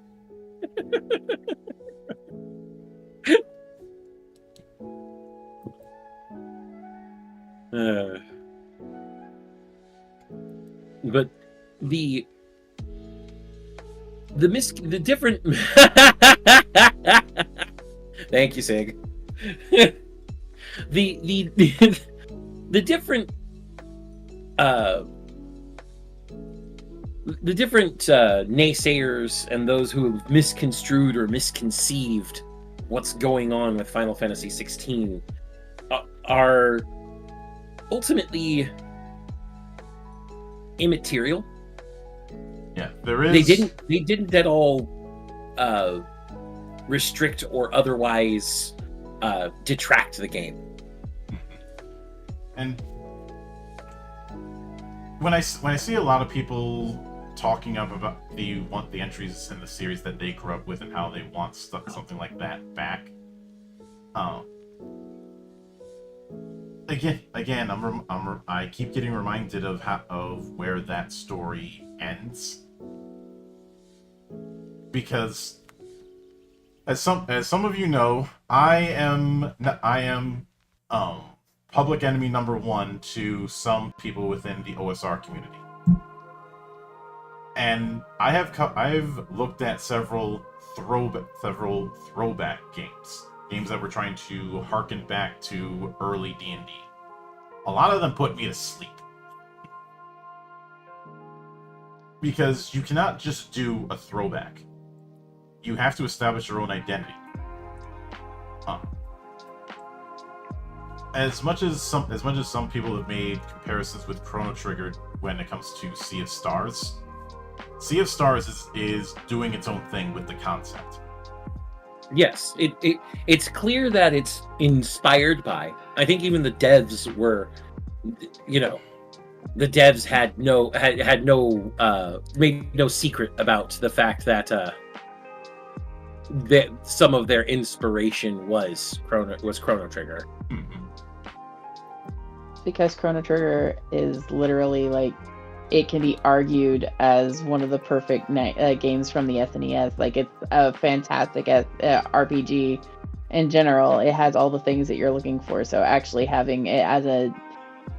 But the different thank you, Sig. the different naysayers and those who have misconstrued or misconceived what's going on with Final Fantasy XVI are ultimately immaterial. Yeah, there is. They didn't at all restrict or otherwise detract the game. And when I see a lot of people talking about the entries in the series that they grew up with and how they want something like that back, again, I keep getting reminded of where that story ends, because As some of you know, I am public enemy number one to some people within the OSR community, and I've looked at several throwback games that were trying to harken back to early D&D. A lot of them put me to sleep because you cannot just do a throwback. You have to establish your own identity. As much as some people have made comparisons with Chrono Trigger when it comes to Sea of Stars, Sea of Stars is doing its own thing with the concept. Yes, it's clear that it's inspired by. I think even the devs were, the devs had made no secret about the fact that that some of their inspiration was Chrono Trigger. Mm-hmm. Because Chrono Trigger is literally like, it can be argued as one of the perfect games from the SNES. Like, it's a fantastic RPG in general. It has all the things that you're looking for. So actually having it as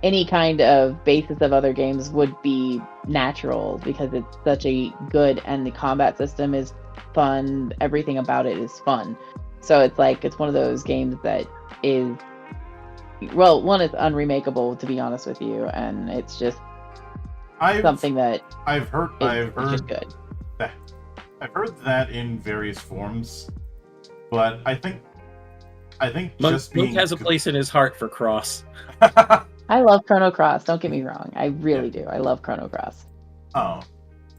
any kind of basis of other games would be natural because it's such a good, and the combat system is fun. Everything about it is fun. So it's like, it's one of those games that is, well, one, is unremakeable, to be honest with you, and it's just something that I've heard just good. I've heard that in various forms, but I think Monk just being has a place in his heart for Cross. I love Chrono Cross, don't get me wrong. I really do. I love Chrono Cross. Oh.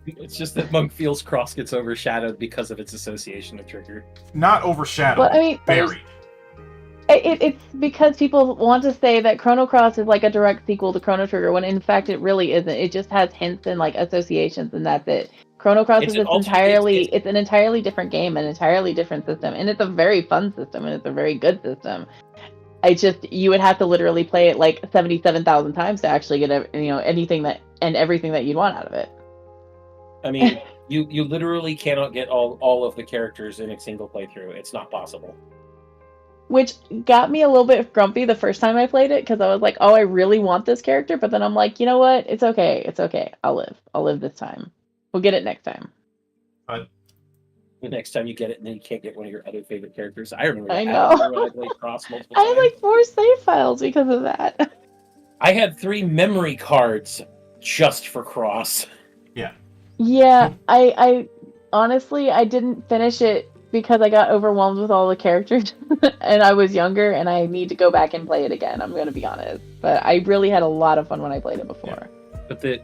It's just that Monk feels Cross gets overshadowed because of its association with Trigger. Not overshadowed, well, I mean, buried. It's because people want to say that Chrono Cross is like a direct sequel to Chrono Trigger, when in fact it really isn't. It just has hints and like associations, and that's it. Chrono Cross is an entirely different game, an entirely different system, and it's a very fun system, and it's a very good system. You would have to literally play it like 77,000 times to actually get anything that and everything that you'd want out of it. I mean, you literally cannot get all of the characters in a single playthrough. It's not possible. Which got me a little bit grumpy the first time I played it, because I was like, oh, I really want this character, but then I'm like, you know what? It's okay. I'll live this time. We'll get it next time. But the next time you get it, and then you can't get one of your other favorite characters. I remember I that. know. I remember when I played Cross multiple times. I had like 4 save files because of that. I had 3 memory cards just for Cross. Yeah, I honestly, I didn't finish it because I got overwhelmed with all the characters and I was younger, and I need to go back and play it again, I'm going to be honest. But I really had a lot of fun when I played it before. But the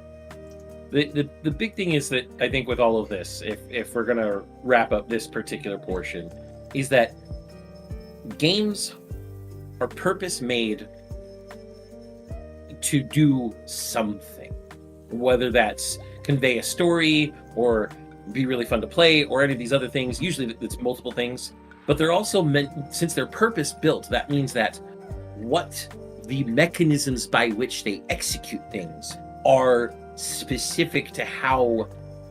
big thing is that I think with all of this, if we're going to wrap up this particular portion, is that games are purpose-made to do something. Whether that's convey a story or be really fun to play or any of these other things. Usually it's multiple things, but they're also meant, since they're purpose built, that means that what the mechanisms by which they execute things are specific to how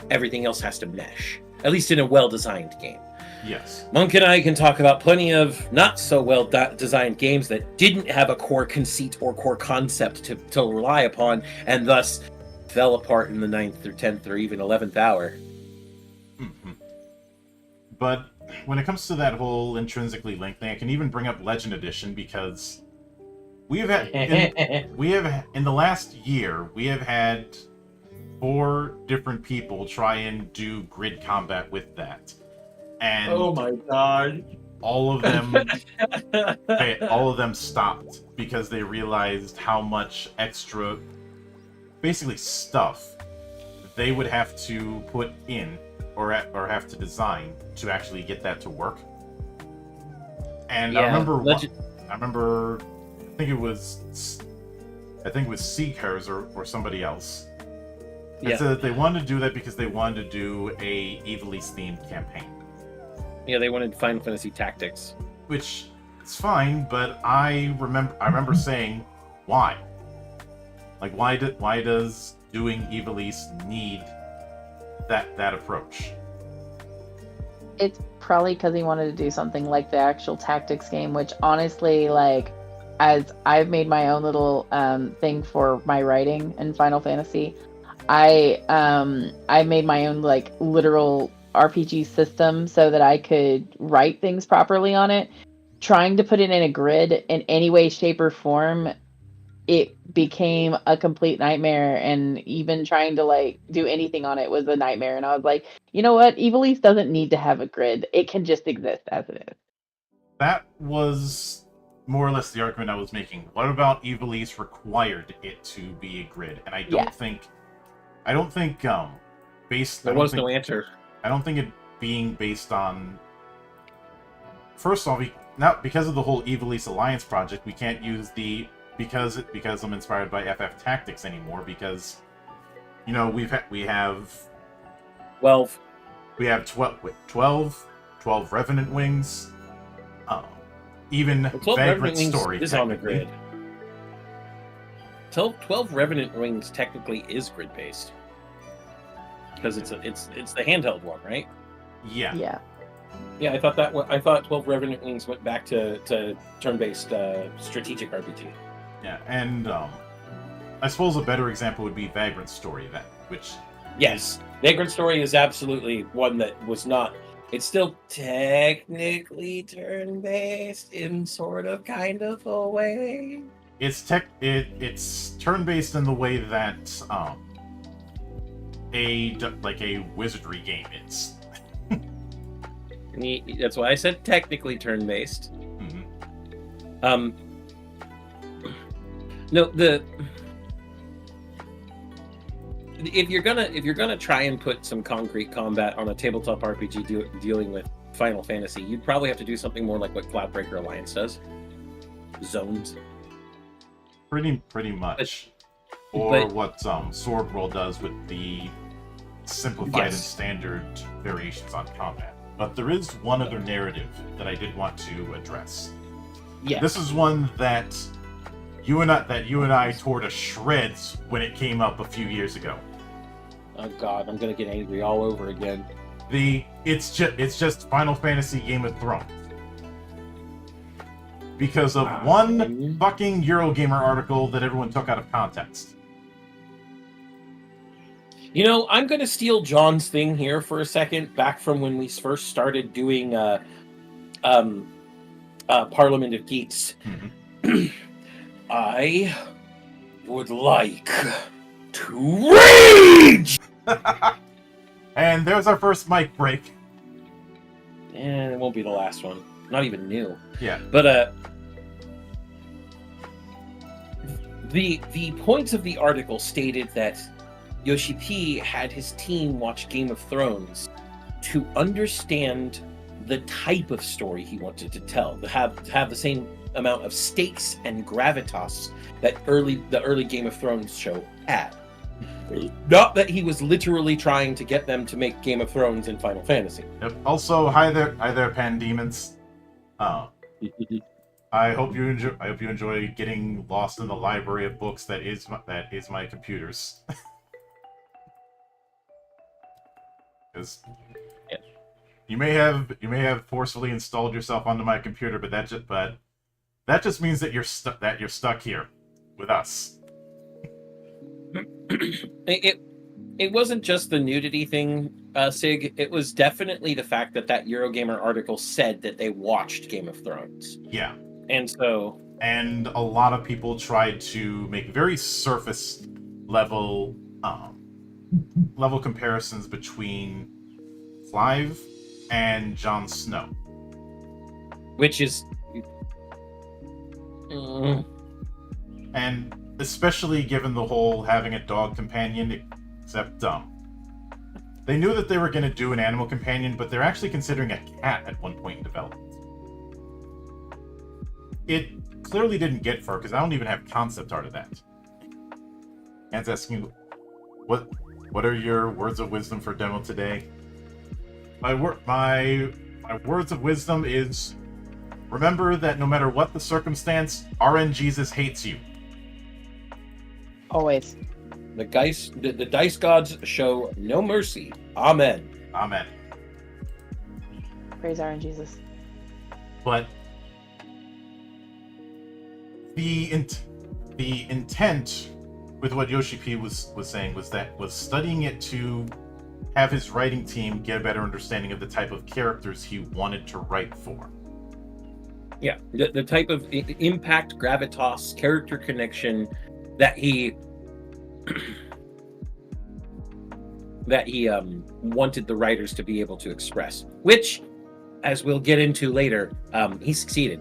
everything else has to mesh, at least in a well-designed game. Yes. Monk and I can talk about plenty of not so well designed games that didn't have a core conceit or core concept to rely upon, and thus fell apart in the 9th or 10th or even 11th hour. Mm-hmm. But when it comes to that whole intrinsically linked thing, I can even bring up Legend Edition, because in the last year we have had 4 different people try and do grid combat with that, and oh my god, all of them stopped because they realized how much extra basically stuff they would have to put in or have to design to actually get that to work. And yeah, I think it was Seekers or somebody else. It said that they wanted to do that because they wanted to do a Evilise themed campaign. Yeah, they wanted Final Fantasy Tactics, which is fine, but I remember saying, why? Like, why does doing Evilise need that approach? It's probably because he wanted to do something like the actual tactics game, which honestly, like, as I've made my own little thing for my writing in Final Fantasy, I made my own like literal RPG system so that I could write things properly on it. Trying to put it in a grid in any way, shape, or form, it became a complete nightmare, and even trying to like do anything on it was a nightmare. And I was like, you know what? Evil East doesn't need to have a grid. It can just exist as it is. That was more or less the argument I was making. What about Evil East required it to be a grid? And I don't think based There was no answer. I don't think it being based on, first of all, not because of the whole Evil East Alliance project, we can't use the because I'm inspired by FF Tactics anymore, because you know we have 12 Revenant Wings, even 12 Vagrant Revenant Story Wings is on the grid. 12 Revenant Wings technically is grid based because it's the handheld one, right? Yeah. Yeah, I thought 12 Revenant Wings went back to turn-based strategic RPG. Yeah, and I suppose a better example would be Vagrant Story, Yes, Vagrant Story is absolutely one that was not. It's still technically turn-based in sort of kind of a way. It's turn-based in the way that a wizardry game is. That's why I said technically turn-based. Mm-hmm. No, if you're gonna try and put some concrete combat on a tabletop RPG dealing with Final Fantasy, you'd probably have to do something more like what Cloudbreaker Alliance does. Zones. Pretty much. Or what Sword World does with the simplified and standard variations on combat. But there is one other narrative that I did want to address. Yeah. This is one that you and I tore to shreds when it came up a few years ago. Oh God, I'm gonna get angry all over again. It's just Final Fantasy Game of Thrones. Because of one fucking Eurogamer article that everyone took out of context. You know, I'm going to steal John's thing here for a second, back from when we first started doing Parliament of Geeks. Mm-hmm. I would like to rage! And there's our first mic break. And it won't be the last one. Not even new. Yeah. But the points of the article stated that Yoshi P had his team watch Game of Thrones to understand the type of story he wanted to tell, to have the same amount of stakes and gravitas that the early Game of Thrones show had. Not that he was literally trying to get them to make Game of Thrones in Final Fantasy. Yep. Also, hi there, Pandemons. I hope you enjoy getting lost in the library of books that is my computers. Because you may have forcefully installed yourself onto my computer, but that just means that you're stuck here with us. It wasn't just the nudity thing, Sig. It was definitely the fact that Eurogamer article said that they watched Game of Thrones. Yeah. And a lot of people tried to make very surface level comparisons between Clive and Jon Snow, which is and especially given the whole having a dog companion, except they knew that they were going to do an animal companion, but they're actually considering a cat at one point in development. It clearly didn't get far because I don't even have concept art of that. Anne's asking, what are your words of wisdom for demo today? My words of wisdom is, remember that no matter what the circumstance, RN Jesus hates you. Always. The dice gods show no mercy. Amen. Amen. Praise our in Jesus. But the intent with what Yoshi P was saying was studying it to have his writing team get a better understanding of the type of characters he wanted to write for. Yeah, the type of impact, gravitas, character connection that he wanted the writers to be able to express, which, as we'll get into later, he succeeded.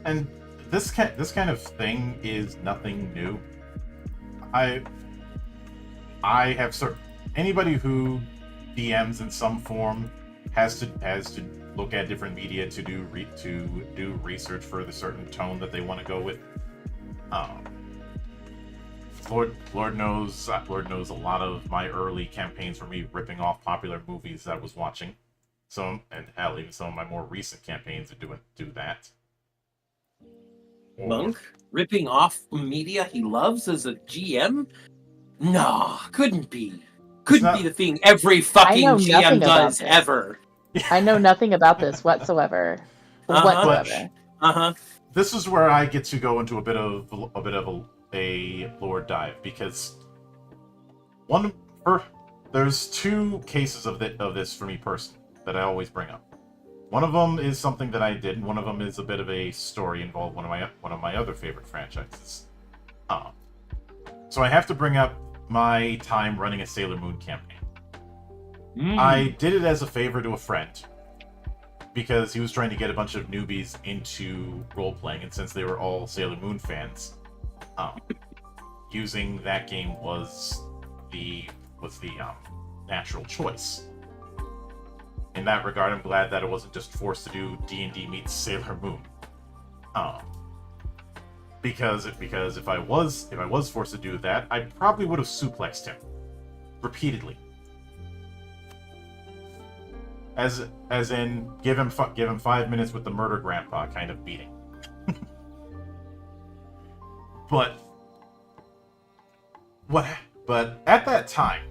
And this kind of thing is nothing new. I have anybody who DMs in some form has to look at different media to do research for the certain tone that they want to go with. Lord knows a lot of my early campaigns were me ripping off popular movies that I was watching. And hell, even some of my more recent campaigns do that. Monk ripping off media he loves as a GM? No, couldn't be. Couldn't be the thing every fucking GM does ever. I know nothing about this whatsoever. Whatsoever. This is where I get to go into a bit of a lore dive, because there's two cases of this for me personally that I always bring up. One of them is something that I did, and one of them is a bit of a story involved one of my other favorite franchises. So I have to bring up my time running a Sailor Moon campaign. I did it as a favor to a friend because he was trying to get a bunch of newbies into role-playing, and since they were all Sailor Moon fans, using that game was the natural choice. In that regard, I'm glad that I wasn't just forced to do D&D meets Sailor Moon. Because if I was forced to do that, I probably would have suplexed him repeatedly. As in, give him 5 minutes with the murder grandpa kind of beating. But at that time,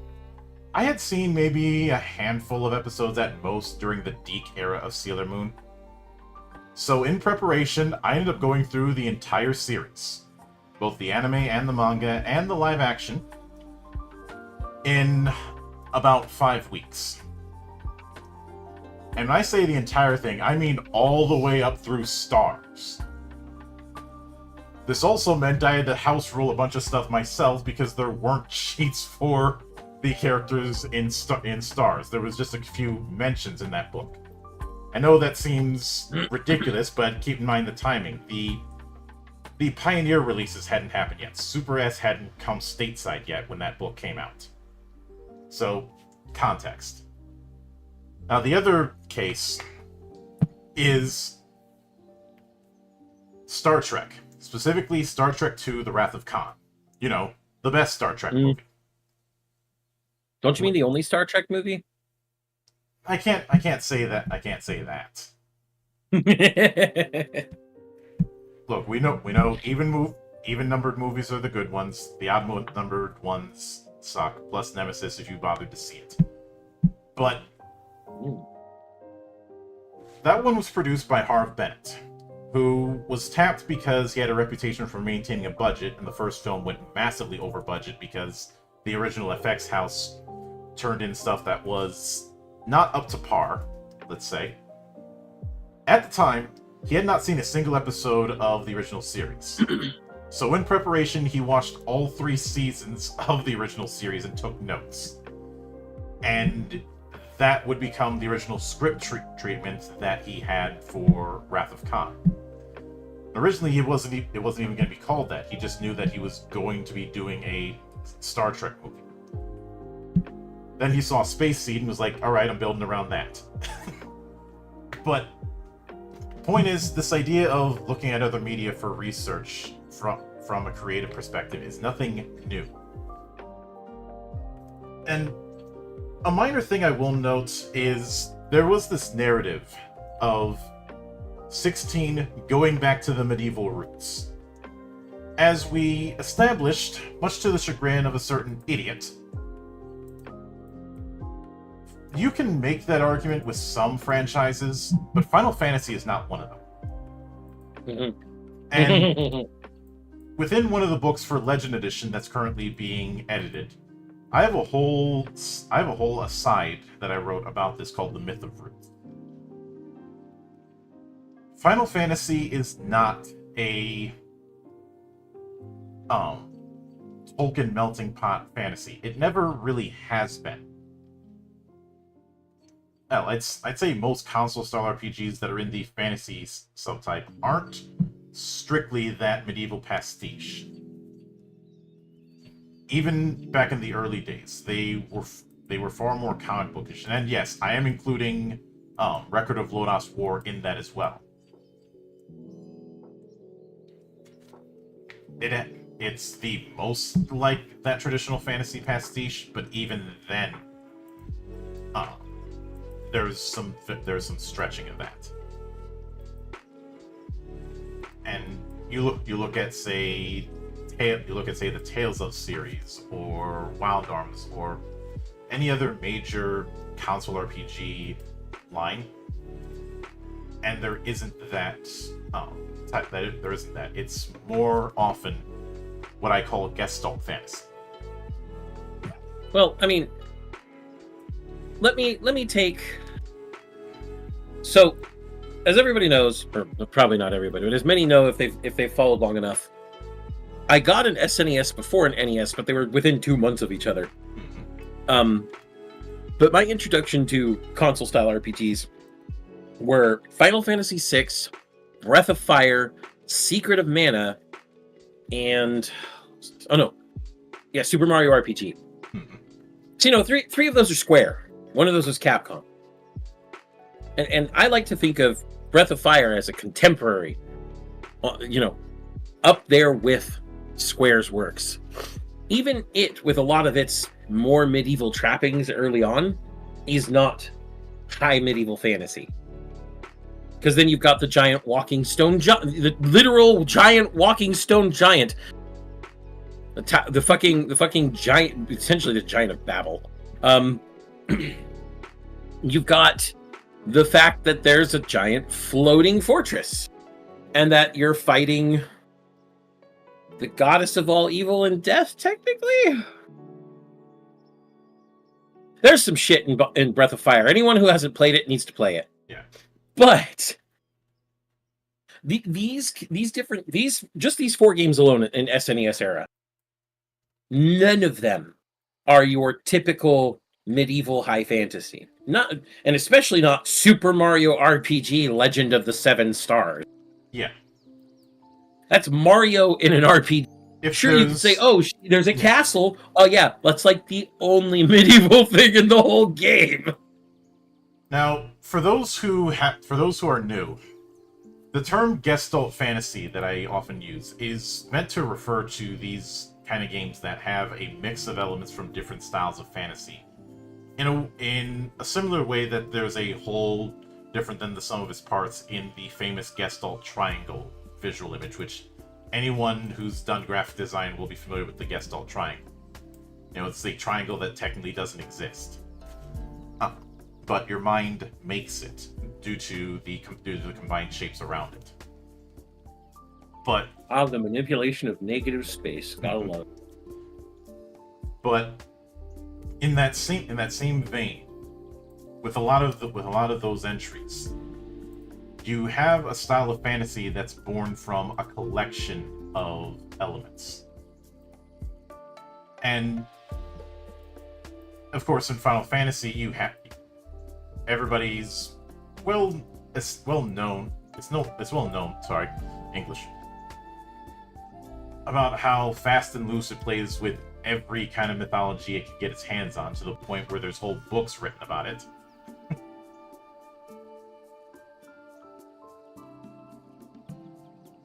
I had seen maybe a handful of episodes at most during the Deke era of Sailor Moon. So in preparation, I ended up going through the entire series, both the anime and the manga and the live action, in about 5 weeks. And when I say the entire thing, I mean all the way up through Stars. This also meant I had to house rule a bunch of stuff myself because there weren't sheets for the characters in Stars. There was just a few mentions in that book. I know that seems ridiculous, but keep in mind the timing. The Pioneer releases hadn't happened yet. Super S hadn't come stateside yet when that book came out. So, context. Now, the other case is Star Trek. Specifically, Star Trek II, The Wrath of Khan. You know, the best Star Trek movie. Don't you mean the only Star Trek movie? I can't say that. I can't say that. Look, we know even numbered movies are the good ones. The odd numbered ones suck. Plus Nemesis if you bothered to see it. But that one was produced by Harve Bennett, who was tapped because he had a reputation for maintaining a budget, and the first film went massively over budget because the original effects house turned in stuff that was not up to par, let's say. At the time, he had not seen a single episode of the original series. So in preparation, he watched all 3 seasons of the original series and took notes. And that would become the original script treatment that he had for Wrath of Khan. Originally, it wasn't even going to be called that. He just knew that he was going to be doing a Star Trek movie. Then he saw Space Seed and was like, alright, I'm building around that. But the point is, this idea of looking at other media for research from a creative perspective is nothing new. And a minor thing I will note is there was this narrative of 16 going back to the medieval roots. As we established, much to the chagrin of a certain idiot, You can make that argument with some franchises, but Final Fantasy is not one of them. And within one of the books for Legend Edition that's currently being edited, I have a whole aside that I wrote about this called The Myth of Ruth. Final Fantasy is not a Tolkien melting pot fantasy. It never really has been. Well, I'd say most console-style RPGs that are in the fantasy subtype aren't strictly that medieval pastiche. Even back in the early days, they were far more comic bookish. And yes, I am including Record of Lodoss War in that as well. It's the most like that traditional fantasy pastiche, but even then, there's some stretching of that. And you look at say the Tales of series or Wild Arms or any other major console RPG line, and there isn't that. There isn't that. It's more often what I call Gestalt fantasy. Well, I mean, let me take. So, as everybody knows, or probably not everybody, but as many know if they've followed long enough, I got an SNES before an NES, but they were within 2 months of each other. But my introduction to console-style RPGs were Final Fantasy VI, Breath of Fire, Secret of Mana, and Super Mario RPG. So three of those are Square. One of those was Capcom. And I like to think of Breath of Fire as a contemporary, up there with Square's works. Even it, with a lot of its more medieval trappings early on, is not high medieval fantasy. Because then you've got the giant walking stone the literal giant walking stone giant. The fucking giant, essentially the giant of Babel. You've got the fact that there's a giant floating fortress, and that you're fighting the goddess of all evil and death, technically. There's some shit in Breath of Fire. Anyone who hasn't played it needs to play it. Yeah. But these 4 games alone in SNES era, none of them are your typical medieval high fantasy. And especially not Super Mario RPG Legend of the Seven Stars. Yeah. That's Mario in an RPG. Sure, you can say, there's a castle. Oh yeah, that's like the only medieval thing in the whole game. Now, for those who are new, the term Gestalt fantasy that I often use is meant to refer to these kind of games that have a mix of elements from different styles of fantasy. In a similar way that there's a whole different than the sum of its parts in the famous Gestalt triangle visual image, which anyone who's done graphic design will be familiar with the Gestalt triangle. It's the triangle that technically doesn't exist. But your mind makes it due to the combined shapes around it. But the manipulation of negative space, gotta love it. But in that same vein, with a lot of those entries, you have a style of fantasy that's born from a collection of elements. And of course, in Final Fantasy, you have everybody's well known about how fast and loose it plays with every kind of mythology it can get its hands on, to the point where there's whole books written about it.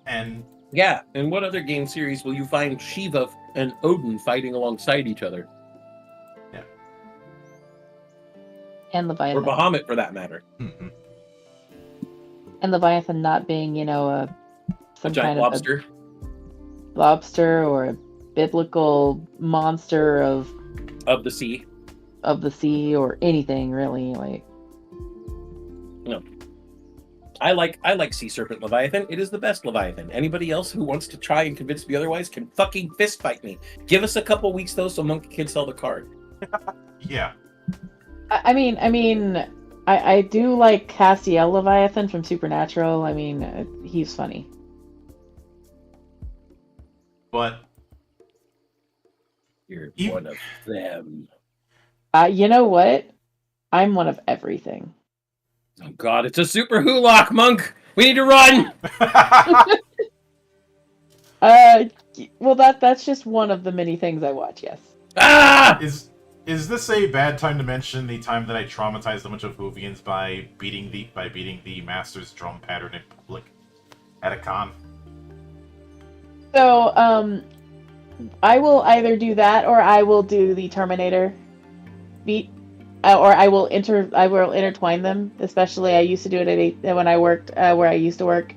And what other game series will you find Shiva and Odin fighting alongside each other? Yeah. And Leviathan. Or Bahamut, for that matter. Mm-hmm. And Leviathan not being, A giant lobster. Lobster or a biblical monster of the sea. of the sea or anything really. Like, No. I like Sea Serpent Leviathan. It is the best Leviathan. Anybody else who wants to try and convince me otherwise can fucking fist fight me. Give us a couple weeks though, so Monkey can sell the card. Yeah. I mean, I do like Castiel Leviathan from Supernatural. I mean, he's funny. But You're one of them. You know what? I'm one of everything. Oh god, it's a super Hulock, Monk! We need to run! Well, that's just one of the many things I watch. Yes. Ah! Is this a bad time to mention the time that I traumatized a bunch of Whovians by beating the Master's drum pattern in public at a con? So, I will either do that or I will do the Terminator beat, or I will intertwine them. Especially, I used to do it when I worked where I used to work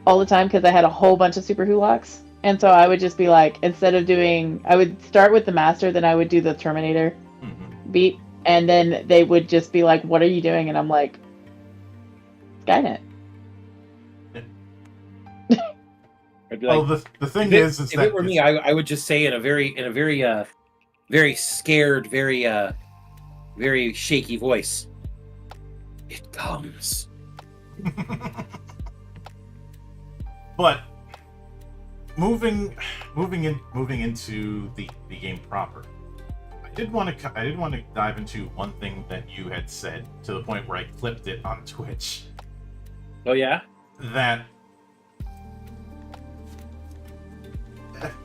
all the time because I had a whole bunch of super Hulocks, and so I would just be like, I would start with the Master, then I would do the Terminator beat, and then they would just be like, "What are you doing?" And I'm like, "Skynet." I'd be like, Well, the thing is if that it were me, I would just say in a very scared, very shaky voice, "It comes." But moving into the game proper, I did want to dive into one thing that you had said to the point where I clipped it on Twitch. Oh yeah?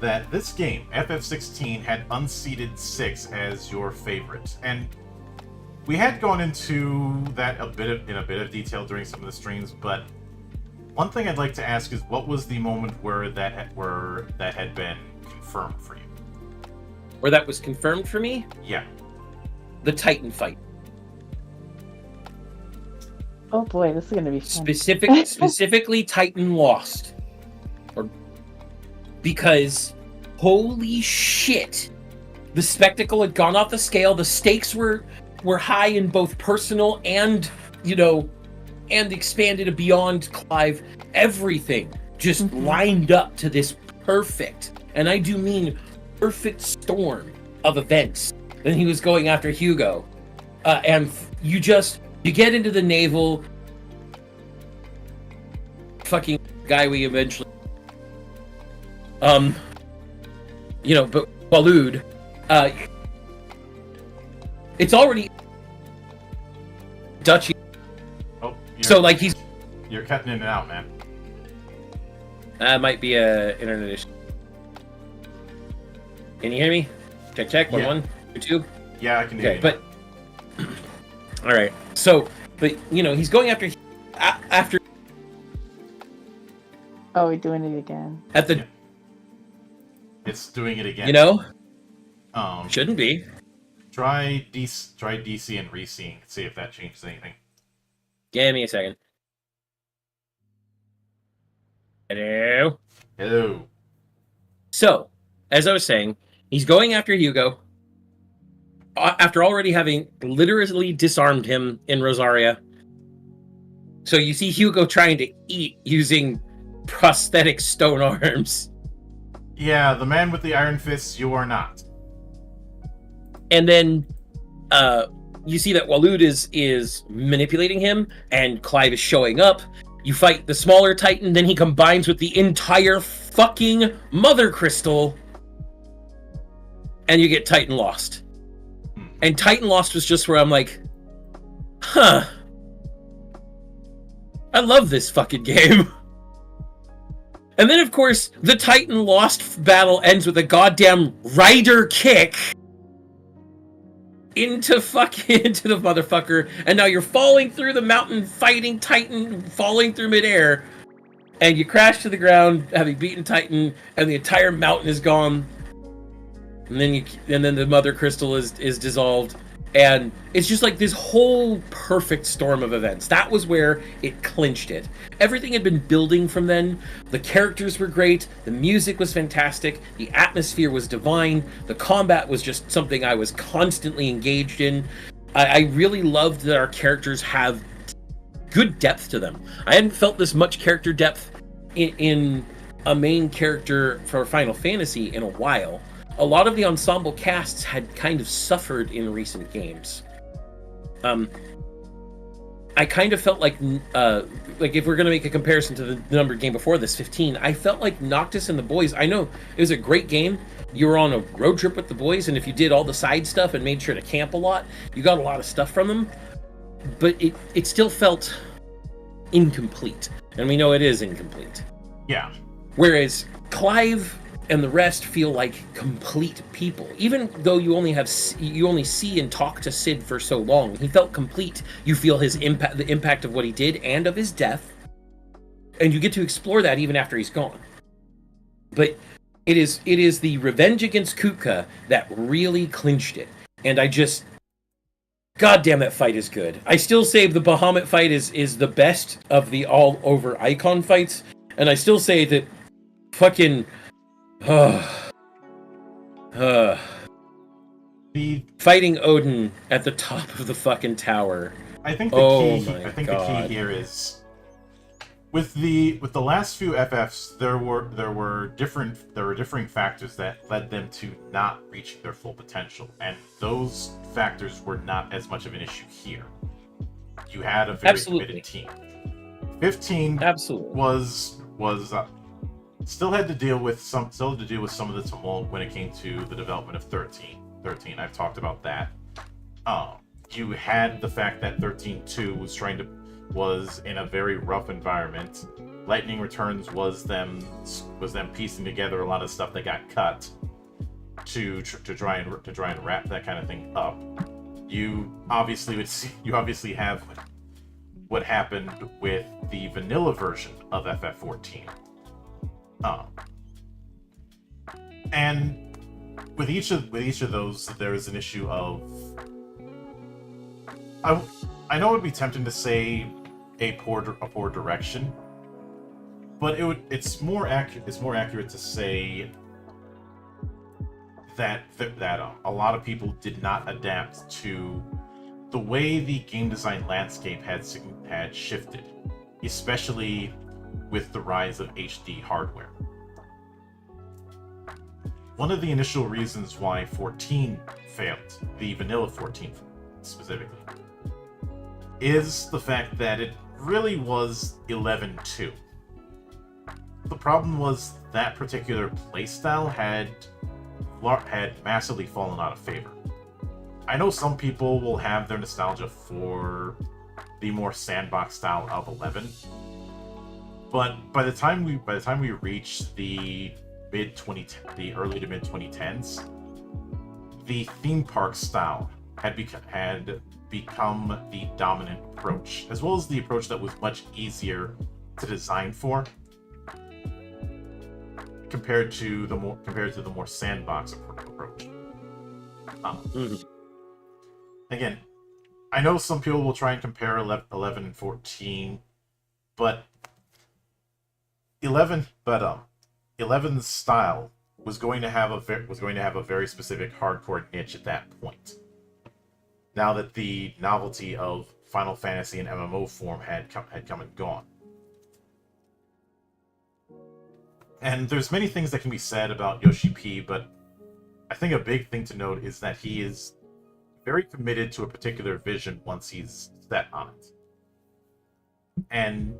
That this game, FF16, had unseated 6 as your favorite, and we had gone into that in a bit of detail during some of the streams. But one thing I'd like to ask is, what was the moment where that had been confirmed for you? Where that was confirmed for me? Yeah. The Titan fight. Oh boy, this is gonna be fun. Specifically, Titan lost. Because, holy shit, the spectacle had gone off the scale. The stakes were high in both personal and, and expanded beyond Clive. Everything just lined up to this perfect, and I do mean perfect storm of events. Then he was going after Hugo. And you get into the naval fucking guy we eventually but Walud, it's already Dutchy. Oh, so you're cutting in and out, man. That might be a internet issue. Can you hear me? Check. Yeah. 1 YouTube. Yeah, I can hear you. But all right. So, but he's going after. Oh, we're doing it again. At the. Yeah. It's doing it again. Shouldn't be. Try DC and reseeing. See if that changes anything. Give me a second. Hello. So, as I was saying, he's going after Hugo. After already having literally disarmed him in Rosaria. So you see Hugo trying to eat using prosthetic stone arms. Yeah, the man with the iron fists, you are not. And then you see that Walud is manipulating him, and Clive is showing up. You fight the smaller Titan, then he combines with the entire fucking Mother Crystal, and you get Titan Lost. And Titan Lost was just where I'm like, huh. I love this fucking game. And then, of course, the Titan Lost battle ends with a goddamn rider kick into the motherfucker, and now you're falling through the mountain, fighting Titan, falling through midair, and you crash to the ground, having beaten Titan, and the entire mountain is gone. And then the Mother Crystal is dissolved, And it's just like this whole perfect storm of events. That was where it clinched it. Everything had been building from then. The characters were great. The music was fantastic. The atmosphere was divine. The combat was just something I was constantly engaged in. I really loved that our characters have good depth to them. I hadn't felt this much character depth in a main character for Final Fantasy in a while. A lot of the ensemble casts had kind of suffered in recent games. I kind of felt like if we're going to make a comparison to the numbered game before this, 15, I felt like Noctis and the boys, I know it was a great game. You were on a road trip with the boys, and if you did all the side stuff and made sure to camp a lot, you got a lot of stuff from them. But it still felt incomplete. And we know it is incomplete. Yeah. Whereas Clive and the rest feel like complete people. Even though you only see and talk to Sid for so long, he felt complete. You feel his impact, the impact of what he did and of his death, and you get to explore that even after he's gone. But it is the revenge against Kutka that really clinched it. And God damn, that fight is good. I still say the Bahamut fight is the best of the all-over icon fights, and I still say that fucking The fighting Odin at the top of the fucking tower. I think my the God. key here is with the last few FFs there were differing factors that led them to not reaching their full potential, and those factors were not as much of an issue here. You had a very committed team. 15 Absolutely was still had to deal with some of the tumult when it came to the development of 13. I've talked about that. You had the fact that 13.2 was in a very rough environment. Lightning Returns was them piecing together a lot of stuff that got cut to try and wrap that kind of thing up. You obviously have what happened with the vanilla version of FF14. And with each of those, there is an issue of I know it would be tempting to say a poor direction, but it's more accurate to say that a lot of people did not adapt to the way the game design landscape had shifted, especially with the rise of HD hardware. One of the initial reasons why 14 failed, the vanilla 14 specifically, is the fact that it really was 11.2. The problem was that particular playstyle had massively fallen out of favor. I know some people will have their nostalgia for the more sandbox style of 11, but by the time we reach the early to mid 2010s, the theme park style had become the dominant approach, as well as the approach that was much easier to design for compared to the more sandbox approach. Again, I know some people will try and compare 11 and 14, but 11's style was going to have a very specific hardcore niche at that point. Now that the novelty of Final Fantasy and MMO form had come and gone. And there's many things that can be said about Yoshi P, but I think a big thing to note is that he is very committed to a particular vision once he's set on it. And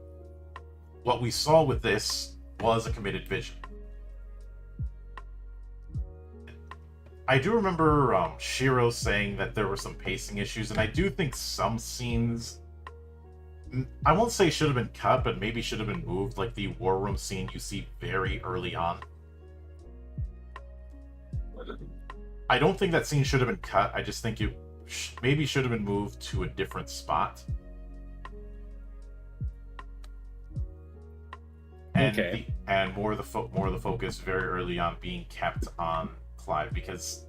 what we saw with this was a committed vision. I do remember Shiro saying that there were some pacing issues, and I do think some scenes, I won't say should have been cut, but maybe should have been moved, like the war room scene you see very early on. I don't think that scene should have been cut. I just think it maybe should have been moved to a different spot. And and more of the focus very early on being kept on Clive, because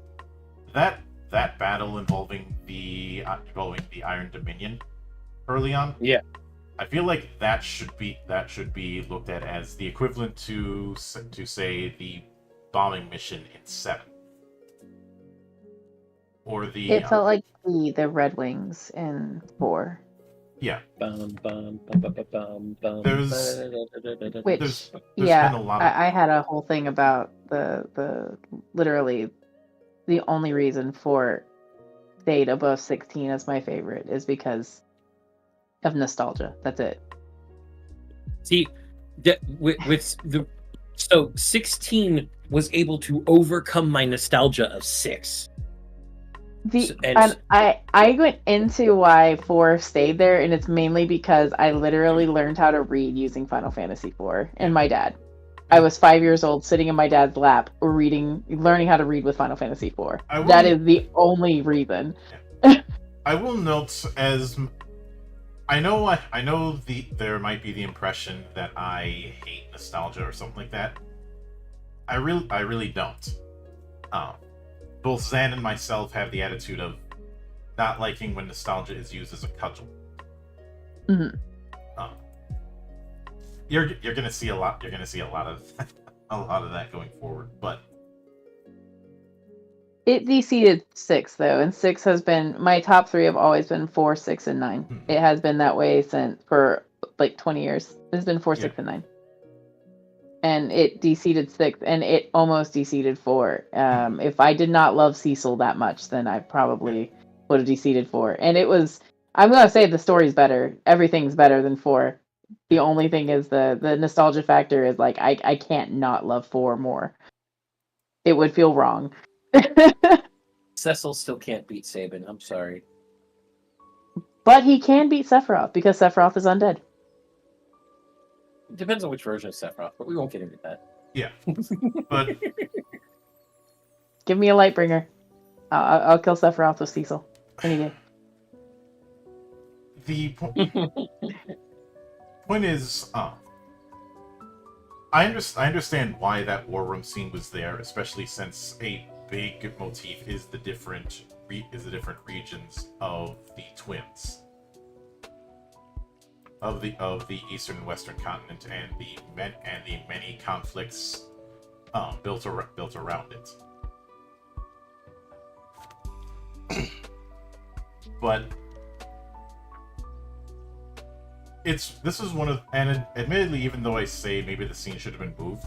that that battle involving the Iron Dominion early on. Yeah. I feel like that should be looked at as the equivalent to say the bombing mission in 7, or the It felt like the Red Wings in 4. yeah. Bum, bum, bum, bum, bum, bum, There's Which, there's yeah, been a lot of I had a whole thing about the literally the only reason for Fate above 16 as my favorite is because of nostalgia. That's it. See, with the so 16 was able to overcome my nostalgia of 6. And I went into why 4 stayed there, and it's mainly because I literally learned how to read using Final Fantasy IV and my dad. I was 5 years old, sitting in my dad's lap, learning how to read with Final Fantasy IV. That is the only reason. I will note, as I know there might be the impression that I hate nostalgia or something like that. I really don't. Both Zan and myself have the attitude of not liking when nostalgia is used as a cudgel. Mm-hmm. You're gonna see a lot. You're gonna see a lot of that going forward. But it DC'd 6 though, and 6 has been my top 3 have always been 4, 6, and 9. Mm-hmm. It has been that way for like 20 years. It's been 4, 6, and 9. And it DC'd 6, and it almost DC'd 4. If I did not love Cecil that much, then I probably would have DC'd 4. And it was, I'm gonna say the story's better. Everything's better than 4. The only thing is the nostalgia factor is like I can't not love 4 more. It would feel wrong. Cecil still can't beat Sabin. I'm sorry. But he can beat Sephiroth because Sephiroth is undead. It depends on which version of Sephiroth, but we won't get into that. Yeah. But give me a Lightbringer. I'll kill Sephiroth with Cecil any day. The point is, I understand why that war room scene was there, especially since a big motif is the different regions of the twins, of the eastern and western continent, and the many conflicts built around it. But this is one of, and admittedly, even though I say maybe the scene should have been moved,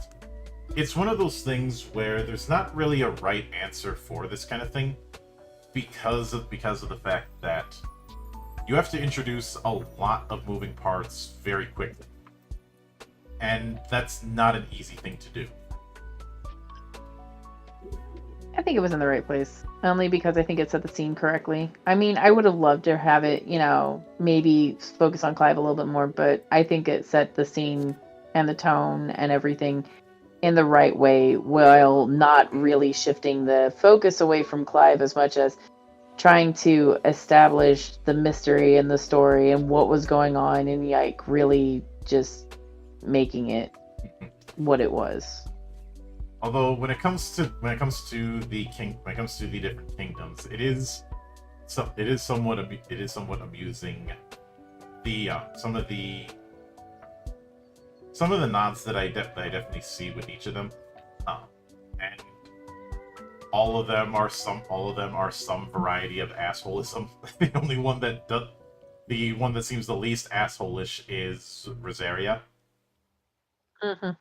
it's one of those things where there's not really a right answer for this kind of thing, because of the fact that you have to introduce a lot of moving parts very quickly, and that's not an easy thing to do. I think it was in the right place, only because I think it set the scene correctly. I mean, I would have loved to have it, maybe focus on Clive a little bit more, but I think it set the scene and the tone and everything in the right way, while not really shifting the focus away from Clive as much as trying to establish the mystery and the story and what was going on, and like really just making it what it was. Although when it comes to the different kingdoms, it is somewhat amusing. Some of the nods that I definitely see with each of them, and all of them are some variety of assholism. The one that seems the least assholish is Rosaria. Mm-hmm.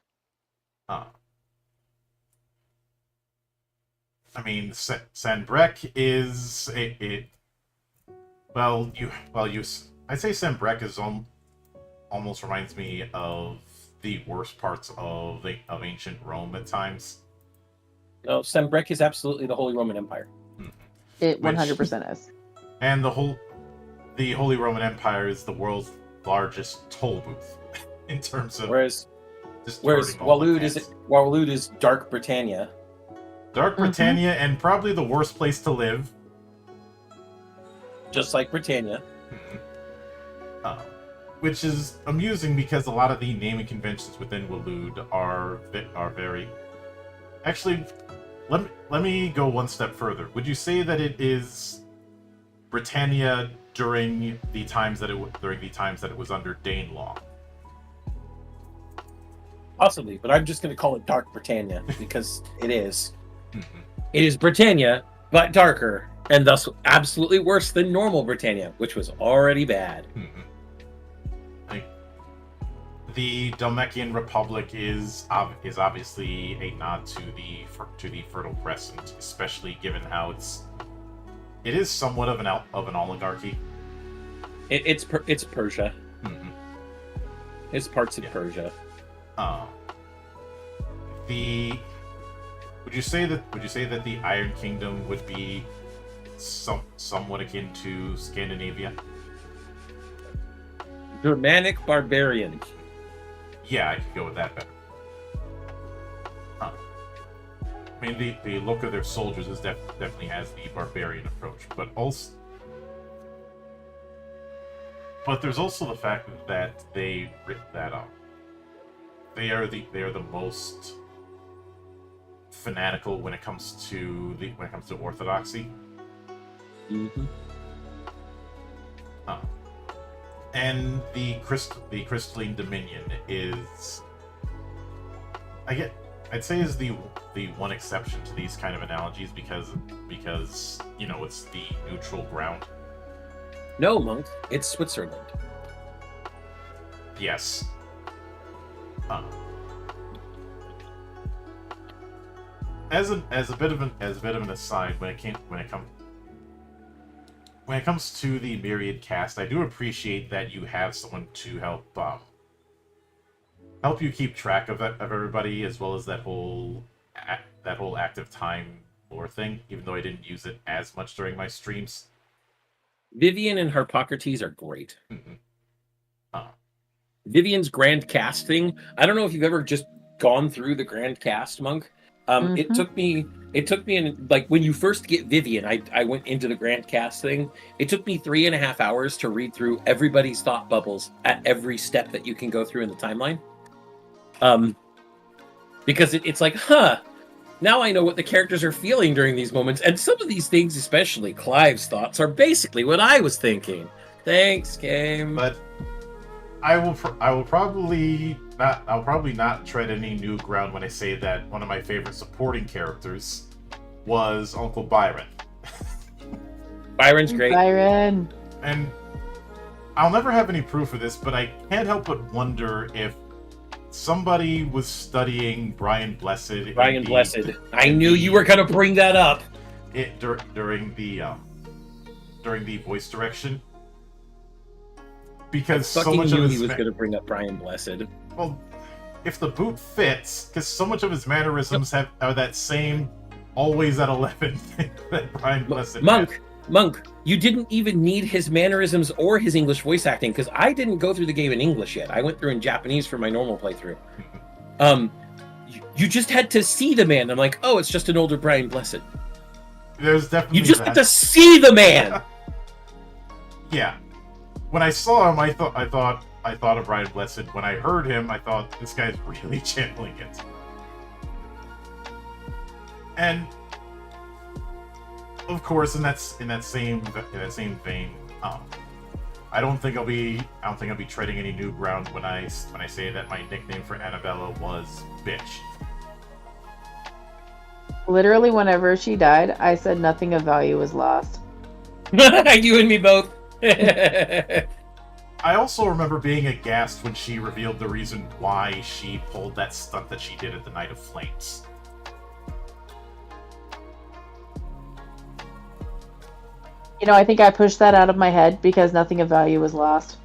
I mean, Sanbrek is I'd say Sanbrek is almost reminds me of the worst parts of ancient Rome at times. No, Sanbrek is absolutely the Holy Roman Empire. It 100% is. And the Holy Roman Empire is the world's largest toll booth in terms of whereas Walud is Dark Britannia. Dark Britannia, and probably the worst place to live. Just like Britannia. Which is amusing because a lot of the naming conventions within Walud are very... Actually, let me go one step further. Would you say that it is Britannia during the times that it was under Danelaw? Possibly, but I'm just going to call it Dark Britannia because it is. It is Britannia, but darker, and thus absolutely worse than normal Britannia, which was already bad. Like, the Dalmekian Republic is obviously a nod to the Fertile Crescent, especially given how it is somewhat of an oligarchy. It's Persia. It's parts of Persia. Would you say that the Iron Kingdom would be somewhat akin to Scandinavia? Germanic barbarian. Yeah, I could go with that better. I mean, the look of their soldiers definitely has the barbarian approach, but there's also the fact that they are the most fanatical when it comes to orthodoxy. And the Crystalline Dominion is, I'd say, is the one exception to these kind of analogies because it's the neutral ground. No, Monk, it's Switzerland. Yes. As a bit of an aside, when it comes to the Myriad cast, I do appreciate that you have someone to help you keep track of everybody, as well as that whole active time lore thing. Even though I didn't use it as much during my streams, Vivian and Harpocrates are great. Vivian's grand cast thing. I don't know if you've ever just gone through the grand cast, Monk. It took me in, like, when you first get Vivian, I went into the grand cast thing. It took me 3.5 hours to read through everybody's thought bubbles at every step that you can go through in the timeline. Because it's like, now I know what the characters are feeling during these moments, and some of these things, especially Clive's thoughts, are basically what I was thinking. Thanks, game. But I'll probably not tread any new ground when I say that one of my favorite supporting characters was Uncle Byron. Byron's great. Byron. And I'll never have any proof of this, but I can't help but wonder if somebody was studying Brian Blessed. I knew you were going to bring that up. During the voice direction. Because so much of he was going to bring up Brian Blessed. Well, if the boot fits, because so much of his mannerisms are that same always at 11 thing that Brian Blessed had. Monk, you didn't even need his mannerisms or his English voice acting, because I didn't go through the game in English yet. I went through in Japanese for my normal playthrough. You just had to see the man. I'm like, oh, it's just an older Brian Blessed. There's definitely You just had to see the man. Yeah. When I saw him, I thought of Brian Blessed. When I heard him, I thought, this guy's really channeling it. And of course, in that same vein, I don't think I'll be treading any new ground when I say that my nickname for Annabella was Bitch. Literally, whenever she died, I said nothing of value was lost. You and me both. I also remember being aghast when she revealed the reason why she pulled that stunt that she did at the Night of Flames. You know, I think I pushed that out of my head because nothing of value was lost.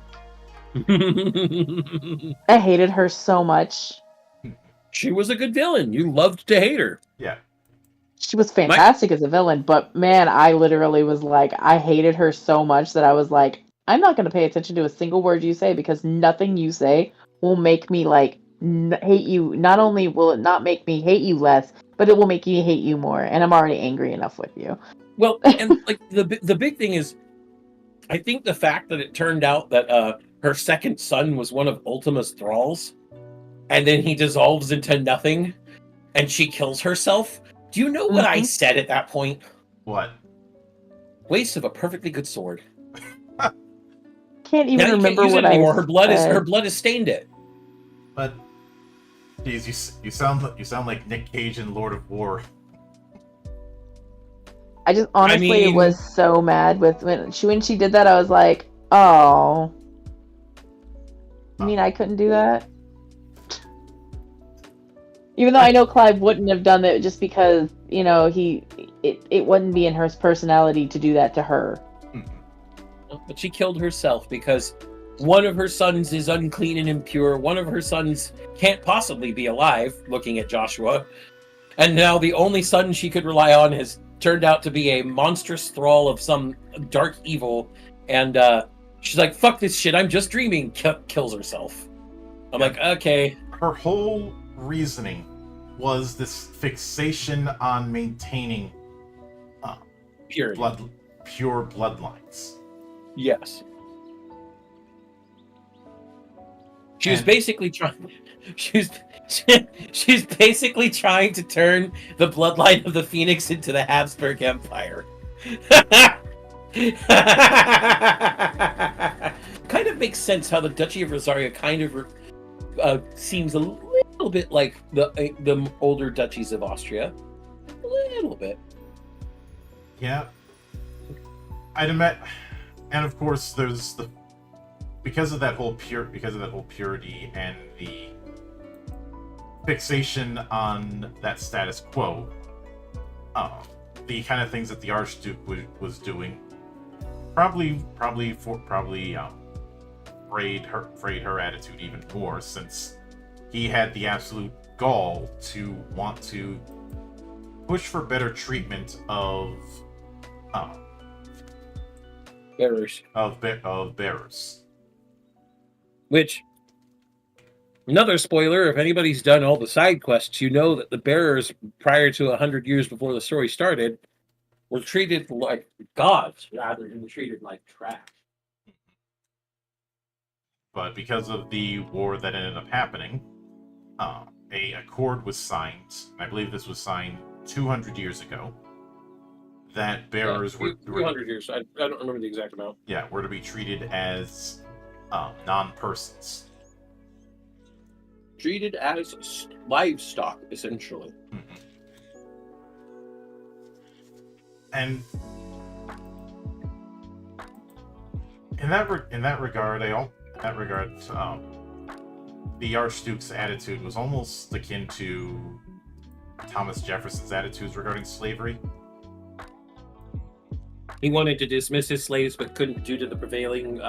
I hated her so much. She was a good villain. You loved to hate her. Yeah. She was fantastic as a villain, but man, I literally was like, I hated her so much that I was like, I'm not going to pay attention to a single word you say because nothing you say will make me like hate you. Not only will it not make me hate you less, but it will make me hate you more. And I'm already angry enough with you. Well, and like the big thing is, I think the fact that it turned out that her second son was one of Ultima's thralls, and then he dissolves into nothing, and she kills herself. Do you know what I said at that point? What? Waste of a perfectly good sword. Can't even Now you can't remember use it what I anymore. Her blood said. has stained it. But, geez, you sound like Nick Cage in Lord of War. I just honestly mean- was so mad with when she did that. I was like, oh. You mean I couldn't do that? Even though I know Clive wouldn't have done it just because, you know, it wouldn't be in her personality to do that to her. But she killed herself because one of her sons is unclean and impure. One of her sons can't possibly be alive, looking at Joshua. And now the only son she could rely on has turned out to be a monstrous thrall of some dark evil. And she's like, fuck this shit, I'm just dreaming. Kills herself. I'm like, okay. Her whole reasoning was this fixation on maintaining Purity. pure bloodlines. Yes. She was basically trying. She's basically trying to turn the bloodline of the Phoenix into the Habsburg Empire. Kind of makes sense how the Duchy of Rosario kind of seems a little bit like the older duchies of Austria. A little bit. Yeah. I'd admit, and of course, there's because of that whole purity and the fixation on that status quo, the kind of things that the Archduke was doing, probably frayed her attitude even more, since he had the absolute gall to want to push for better treatment of bearers. Which, another spoiler, if anybody's done all the side quests, you know that the bearers, prior to 100 years before the story started, were treated like gods rather than treated like trash. But because of the war that ended up happening, a accord was signed. I believe this was signed 200 years ago. That bearers were 200 years. I don't remember the exact amount. Yeah, were to be treated as non-persons. Treated as livestock, essentially. Mm-hmm. And in that regard, the Archduke's attitude was almost akin to Thomas Jefferson's attitudes regarding slavery. He wanted to dismiss his slaves, but couldn't due to the prevailing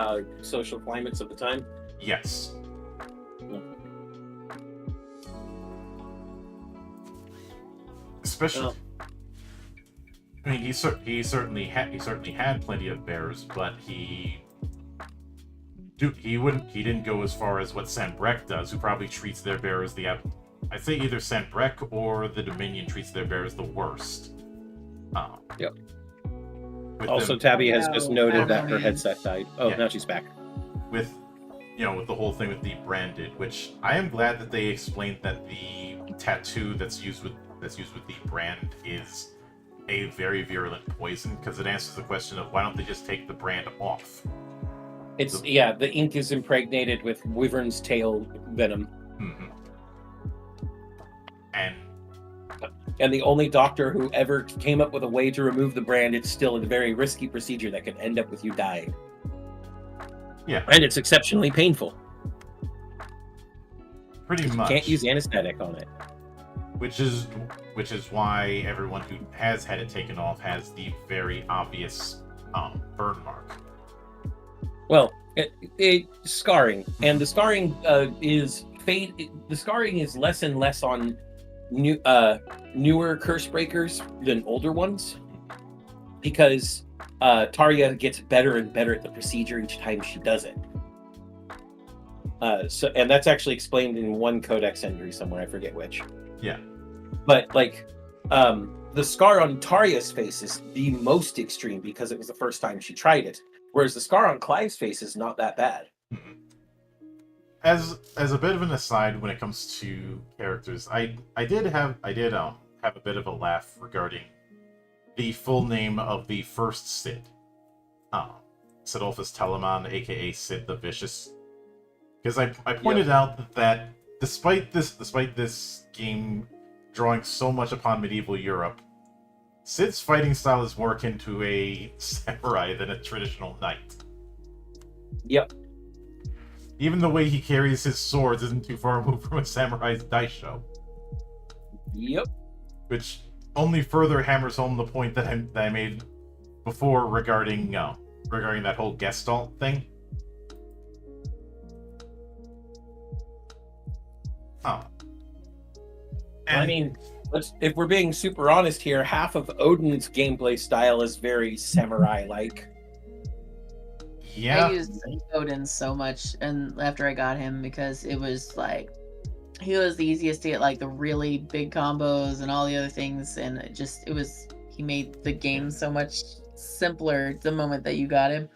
social climates of the time. Yes. Yeah. Especially, Well, I mean, he certainly had plenty of bears, but he didn't go as far as what Saint-Brec does, who probably treats their bearers I'd say either Saint-Brec or the Dominion treats their bearers the worst. Yep. Also, Tabby has just noted that her Absolutely. headset died. Oh, Yeah. now she's back. With the whole thing with the branded, which I am glad that they explained that the tattoo that's used with the brand is a very virulent poison, because it answers the question of why don't they just take the brand off? It's the ink is impregnated with wyvern's tail venom. Mm-hmm. And the only doctor who ever came up with a way to remove the brand, it's still a very risky procedure that could end up with you dying. Yeah. And it's exceptionally painful. Pretty much. You can't use anesthetic on it. Which is why everyone who has had it taken off has the very obvious burn mark. Well, scarring, and the scarring is fade. The scarring is less and less on newer curse breakers than older ones, because Tarja gets better and better at the procedure each time she does it. And that's actually explained in one codex entry somewhere, I forget which. Yeah. But the scar on Tarja's face is the most extreme because it was the first time she tried it, whereas the scar on Clive's face is not that bad. Mm-hmm. As a bit of an aside, when it comes to characters, I did have have a bit of a laugh regarding the full name of the first Cid. Sidolphus Telamon, aka Cid the Vicious. Because I pointed out that despite this game drawing so much upon medieval Europe, Cid's fighting style is more akin to a samurai than a traditional knight. Yep. Even the way he carries his swords isn't too far removed from a samurai's daisho. Yep. Which only further hammers home the point that I made before regarding that whole Gestalt thing. I mean, if we're being super honest here, half of Odin's gameplay style is very samurai-like. Yeah. I used Odin so much, and after I got him, because it was like he was the easiest to get, like the really big combos and all the other things, and he made the game so much simpler the moment that you got him.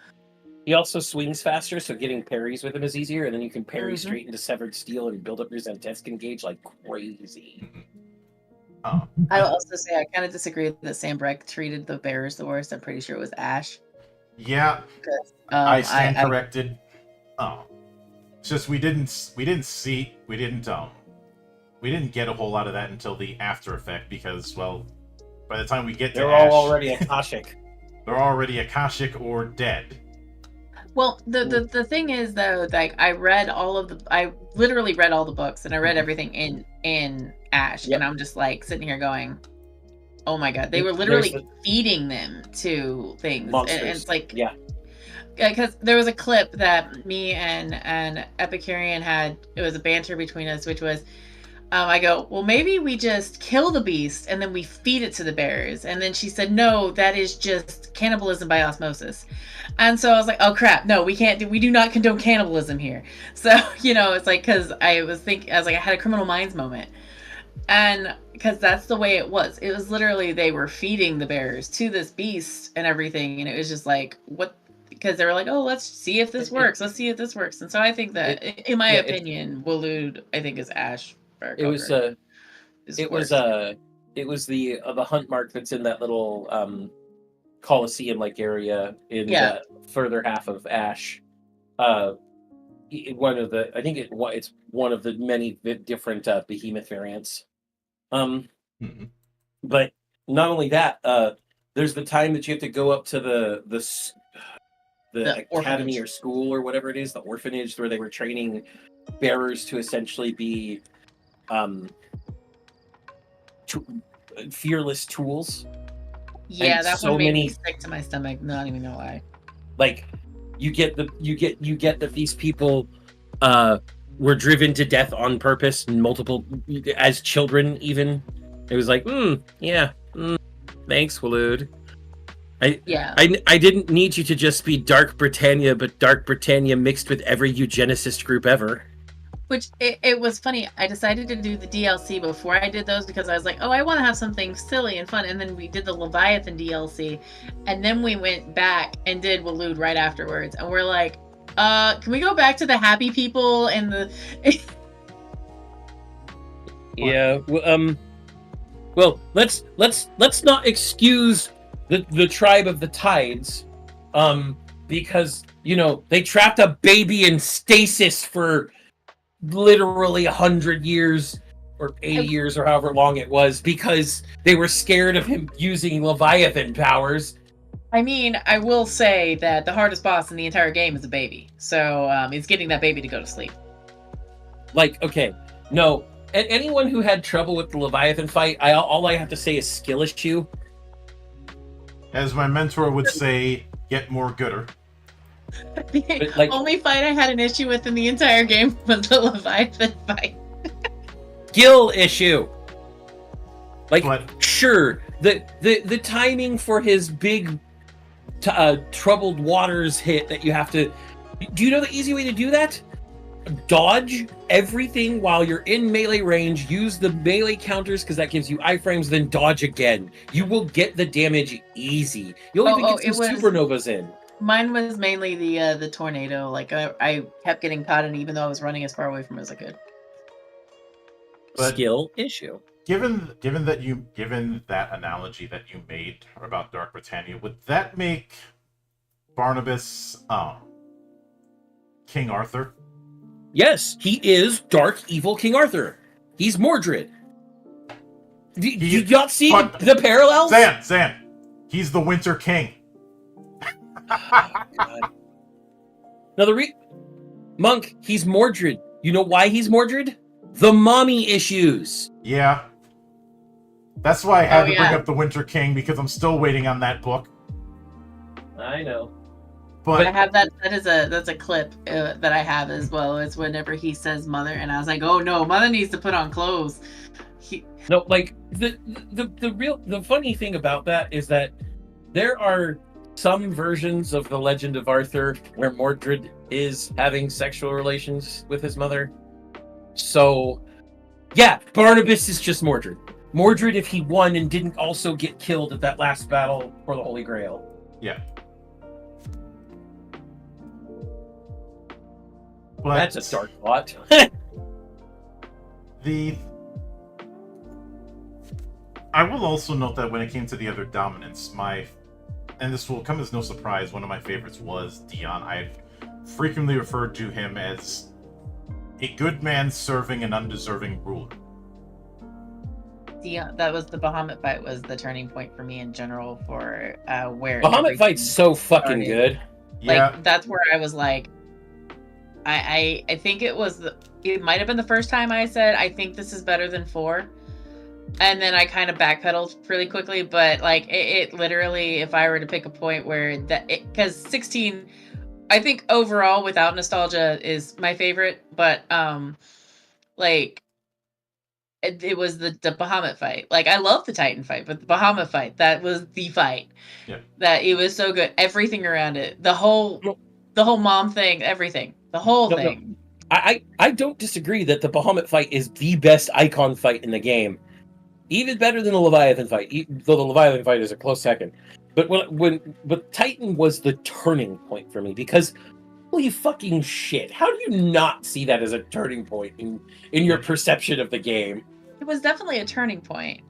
He also swings faster, so getting parries with him is easier, and then you can parry straight into Severed Steel and build up your Zenteskin gauge like crazy. I'll also say I kind of disagree that Sam Breck treated the bearers the worst. I'm pretty sure it was Ash. Yeah, I stand corrected. It's just we didn't get a whole lot of that until the after effect because, well, by the time we get to they're Ash, all already Akashic. They're already Akashic or dead. Well, the thing is though, like I literally read all the books and I read everything in Ash, and I'm just like sitting here going, oh my god, they were literally feeding them to things, and it's like, yeah, because there was a clip that me and Epicurean had. It was a banter between us, which was, I go, well, maybe we just kill the beast and then we feed it to the bears. And then she said, no, that is just cannibalism by osmosis. And so I was like, oh crap, no, we do not condone cannibalism here. So, it's like, because I was like, I had a Criminal Minds moment. And because that's the way it was. It was literally, they were feeding the bears to this beast and everything. And it was just like, what? Because they were like, oh, let's see if this works. Let's see if this works. And so I think that, in my opinion, Waloed, I think, is Ash. It was the hunt mark that's in that little Colosseum-like area in the further half of Ash. It's one of the many different behemoth variants. But not only that, there's the time that you have to go up to the academy or school or whatever it is, the orphanage, where they were training bearers to essentially be fearless tools. Yeah, and that one made me sick to my stomach. Not even know why. Like, you get that these people were driven to death on purpose, multiple as children. Even it was like, thanks, Waloed. I didn't need you to just be Dark Britannia, but Dark Britannia mixed with every eugenicist group ever. Which, it was funny. I decided to do the DLC before I did those because I was like, oh, I want to have something silly and fun. And then we did the Leviathan DLC. And then we went back and did Waloed right afterwards. And we're like, can we go back to the happy people and the... Yeah, well, let's not excuse the tribe of the tides, because, they trapped a baby in stasis for literally 100 years or 80 years or however long it was because they were scared of him using Leviathan powers. I mean, I will say that the hardest boss in the entire game is a baby. So it's getting that baby to go to sleep. Like, okay, no. Anyone who had trouble with the Leviathan fight, all I have to say is skill issue. As my mentor would say, get more gooder. The only fight I had an issue with in the entire game was the Leviathan fight. Skill issue. Sure, the timing for his big troubled waters hit that you have to... Do you know the easy way to do that? Dodge everything while you're in melee range, use the melee counters because that gives you iframes, then dodge again. You will get the damage easy. You'll even get some supernovas in. Mine was mainly the tornado. Like I kept getting caught in, even though I was running as far away from it as I could. But skill issue. given that analogy that you made about Dark Britannia, would that make Barnabas King Arthur? Yes, he is dark evil King Arthur. He's Mordred. Do you not see the parallels? Zan, he's the Winter King. God. Now Monk, he's Mordred. You know why he's Mordred? The mommy issues. Yeah. That's why I had to bring up the Winter King, because I'm still waiting on that book. I know. But I have that's a clip that I have as well. It's whenever he says mother, and I was like, oh no, mother needs to put on clothes. No, like the funny thing about that is that there are some versions of the Legend of Arthur where Mordred is having sexual relations with his mother. So, yeah, Barnabas is just Mordred. Mordred if he won and didn't also get killed at that last battle for the Holy Grail. Yeah. But that's a dark plot. I will also note that when it came to the other dominants, and this will come as no surprise, one of my favorites was Dion. I've frequently referred to him as a good man serving an undeserving ruler. Dion, that was the Bahamut fight was the turning point for me in general for where Bahamut fight's so fucking good. Like that's where I was like, I think it might have been the first time I said I think this is better than 4. And then I kind of backpedaled really quickly, but like it literally, if I were to pick a point where because 16, I think overall without nostalgia is my favorite, but like it was the Bahamut fight. Like I love the Titan fight, but the Bahamut fight, that was the fight. Yeah. That it was so good. Everything around it, the whole mom thing, everything, the whole thing. No. I don't disagree that the Bahamut fight is the best icon fight in the game. Even better than the Leviathan fight, though the Leviathan fight is a close second. But but Titan was the turning point for me, because holy fucking shit, how do you not see that as a turning point in your perception of the game? It was definitely a turning point.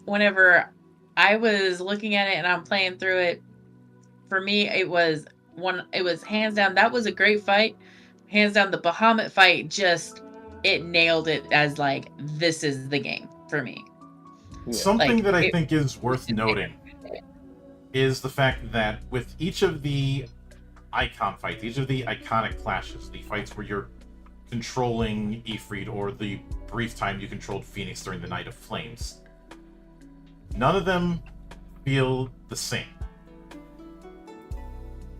Whenever I was looking at it and I'm playing through it, for me it was hands down, that was a great fight. Hands down, the Bahamut fight it nailed it as like, this is the game for me. Something that I think is worth noting is the fact that with each of the icon fights, each of the iconic clashes, the fights where you're controlling Ifrit, or the brief time you controlled Phoenix during the Night of Flames, none of them feel the same.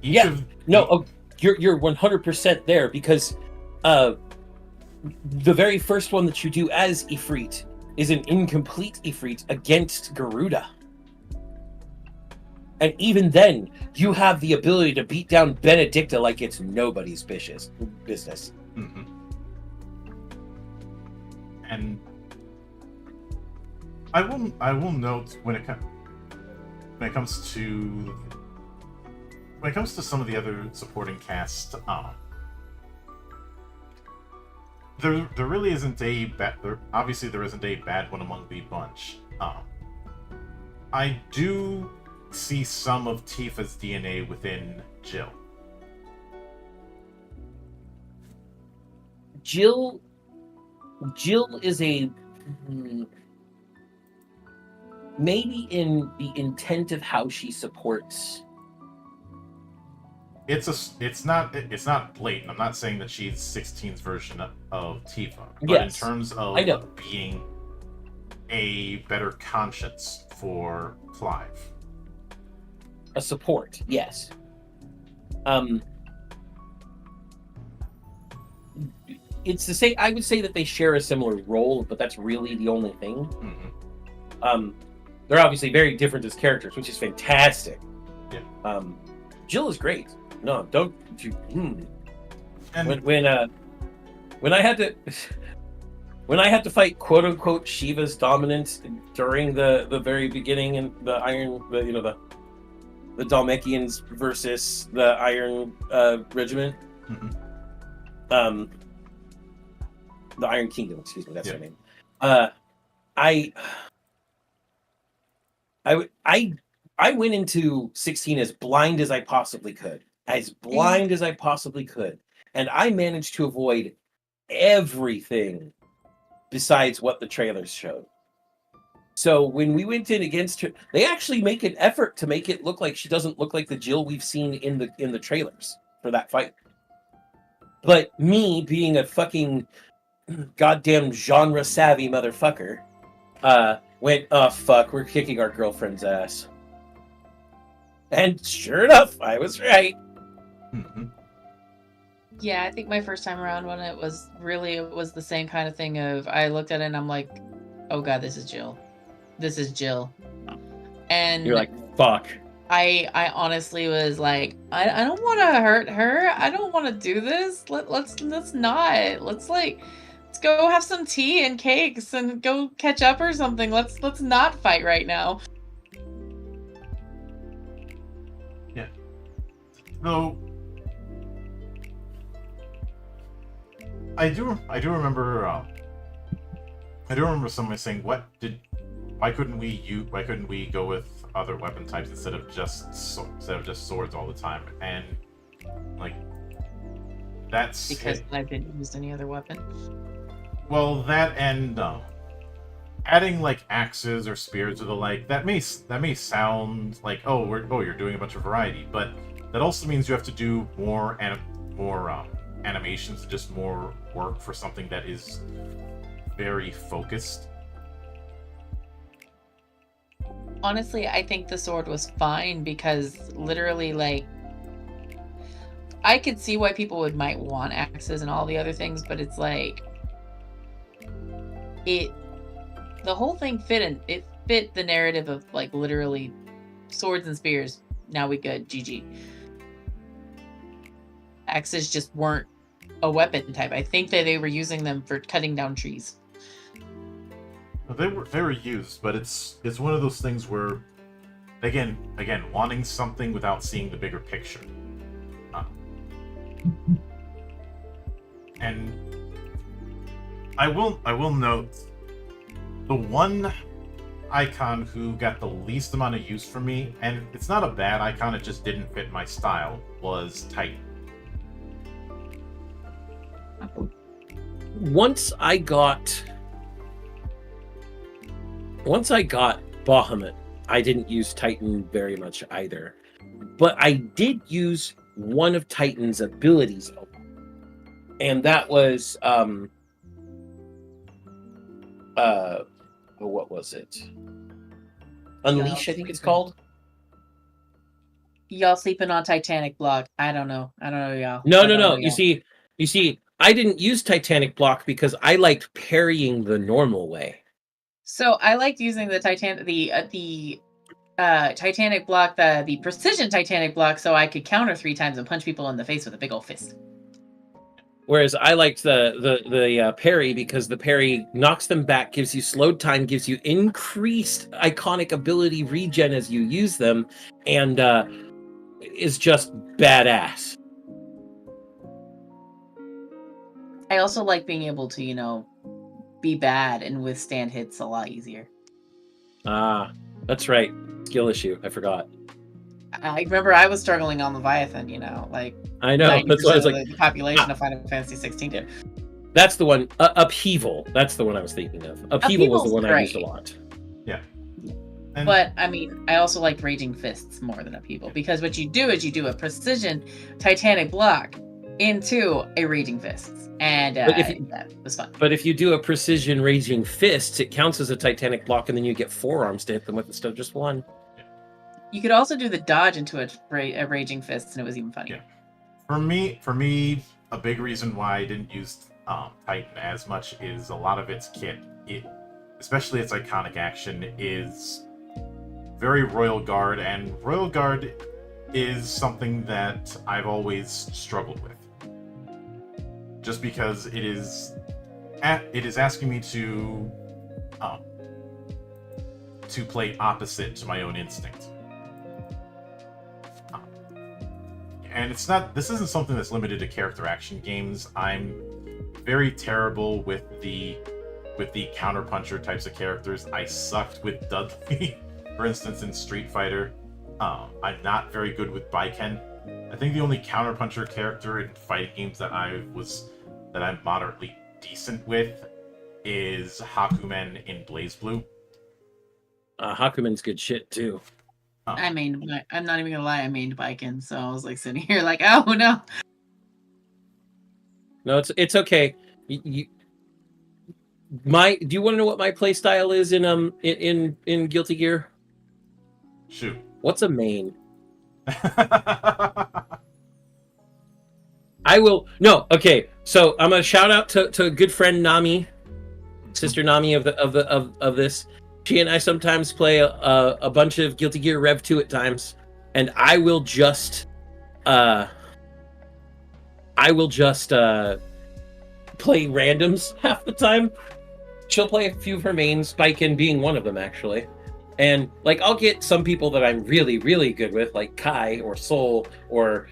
You're 100% there, because the very first one that you do as Ifrit is an incomplete Ifrit against Garuda. And even then, you have the ability to beat down Benedicta like it's nobody's business. Mm-hmm. And I will note when it comes to some of the other supporting cast, there really isn't a bad. Obviously, there isn't a bad one among the bunch. I do see some of Tifa's DNA within Jill. Jill is maybe in the intent of how she supports. It's not blatant. I'm not saying that she's 16's version of Tifa, but in terms of being a better conscience for Clive. A support, yes. It's the same. I would say that they share a similar role, but that's really the only thing. Mm-hmm. They're obviously very different as characters, which is fantastic. Yeah. Jill is great. No, don't you? And when I had to fight quote unquote Shiva's dominance during the very beginning and the Dhalmekians versus the Iron Regiment, mm-hmm. The Iron Kingdom, excuse me, that's their name. I went into 16 as blind as I possibly could, and I managed to avoid everything besides what the trailers showed. So when we went in against her, they actually make an effort to make it look like she doesn't look like the Jill we've seen in the trailers for that fight. But me being a fucking goddamn genre savvy motherfucker, went, oh fuck, we're kicking our girlfriend's ass. And sure enough, I was right. Mhm. Yeah, I think my first time around when it was the same kind of thing of I looked at it and I'm like, oh god, this is Jill. This is Jill. And You're like, fuck. I honestly was like, I don't want to hurt her. I don't want to do this. Let's not. Let's go have some tea and cakes and go catch up or something. Let's not fight right now. Yeah. Though I do remember someone saying, why couldn't we go with other weapon types instead of just swords all the time? And like, that's Because I didn't use any other weapon. well, that and adding like axes or spears or the like, that may sound like, you're doing a bunch of variety, but that also means you have to do more animations, just more work for something that is very focused. Honestly, I think the sword was fine because literally, like, I could see why people might want axes and all the other things, but it's like the whole thing fit the narrative of like literally swords and spears. Now we good, GG. Axes just weren't a weapon type. I think that they were using them for cutting down trees. They were used, but it's one of those things where, again, wanting something without seeing the bigger picture. And I will note, the one icon who got the least amount of use from me, and it's not a bad icon, it just didn't fit my style, was Titan. Once I got Bahamut, I didn't use Titan very much either. But I did use one of Titan's abilities, and that was what was it? Unleash, I think it's called. Y'all sleeping on Titanic block. I don't know, y'all. No. You see, I didn't use Titanic block because I liked parrying the normal way. So I liked using the Titanic block, the precision Titanic block, so I could counter 3 times and punch people in the face with a big old fist. Whereas I liked the parry because the parry knocks them back, gives you slowed time, gives you increased iconic ability regen as you use them, and is just badass. I also like being able to, be bad and withstand hits a lot easier. Ah, that's right. Skill issue. I forgot. I remember I was struggling on Leviathan, like I know. That's why I was like, the population of Final Fantasy 16 did. That's the one. Upheaval. That's the one I was thinking of. Upheaval was the one I used a lot. Yeah. But I mean, I also like Raging Fists more than Upheaval because what you do is you do a precision Titanic block into a Raging Fists, and that was fun. But if you do a precision Raging Fists, it counts as a Titanic block, and then you get forearms to hit them with instead of just one. You could also do the dodge into a Raging Fists, and it was even funnier. Yeah. For me, a big reason why I didn't use Titan as much is a lot of its kit, especially its iconic action, is very Royal Guard, and Royal Guard is something that I've always struggled with. Just because it is asking me to play opposite to my own instinct. And this isn't something that's limited to character action games. I'm very terrible with the with the counterpuncher types of characters. I sucked with Dudley, for instance, in Street Fighter. I'm not very good with Baiken. I think the only counterpuncher character in fighting games that I'm moderately decent with is Hakumen in BlazBlue. Hakumen's good shit too. I'm not even gonna lie, I mained Baiken, so I was like sitting here like, oh no. No, it's okay. Do you want to know what my play style is in Guilty Gear? Shoot. What's a main? I will no. Okay, so I'm gonna shout out to a good friend Nami, sister Nami of this. She and I sometimes play a bunch of Guilty Gear Rev 2 at times, and I will just play randoms half the time. She'll play a few of her mains, Baiken being one of them actually. And like I'll get some people that I'm really, really good with, like Kai or Soul or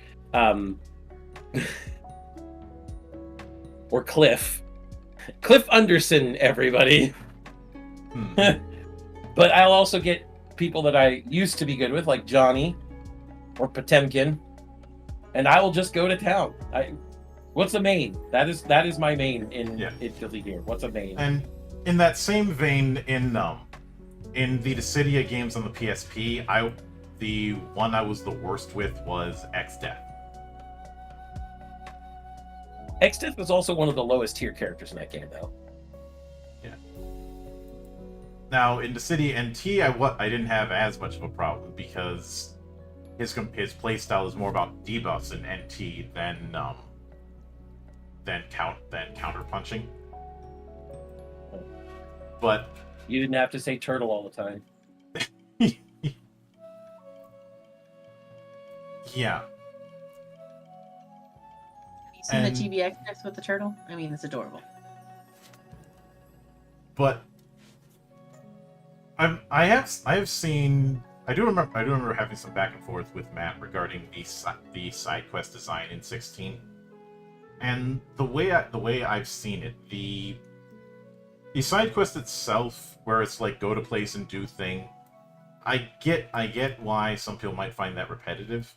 or Cliff Anderson, everybody. But I'll also get people that I used to be good with, like Johnny or Potemkin, and I will just go to town. What's a main? That is my main in Guilty Gear. What's a main? And in that same vein, in the Dissidia games on the PSP, the one I was the worst with was X-Death. X-Death was also one of the lowest tier characters in that game, though. Yeah. Now in Dissidia NT, I didn't have as much of a problem because his playstyle is more about debuffs in NT than counter punching. But you didn't have to say turtle all the time. Yeah. You seen the GBX next with the turtle? I mean, it's adorable. But I do remember having some back and forth with Matt regarding the side quest design in 16. And the way I've seen it, the side quest itself, where it's like go to place and do thing, I get why some people might find that repetitive,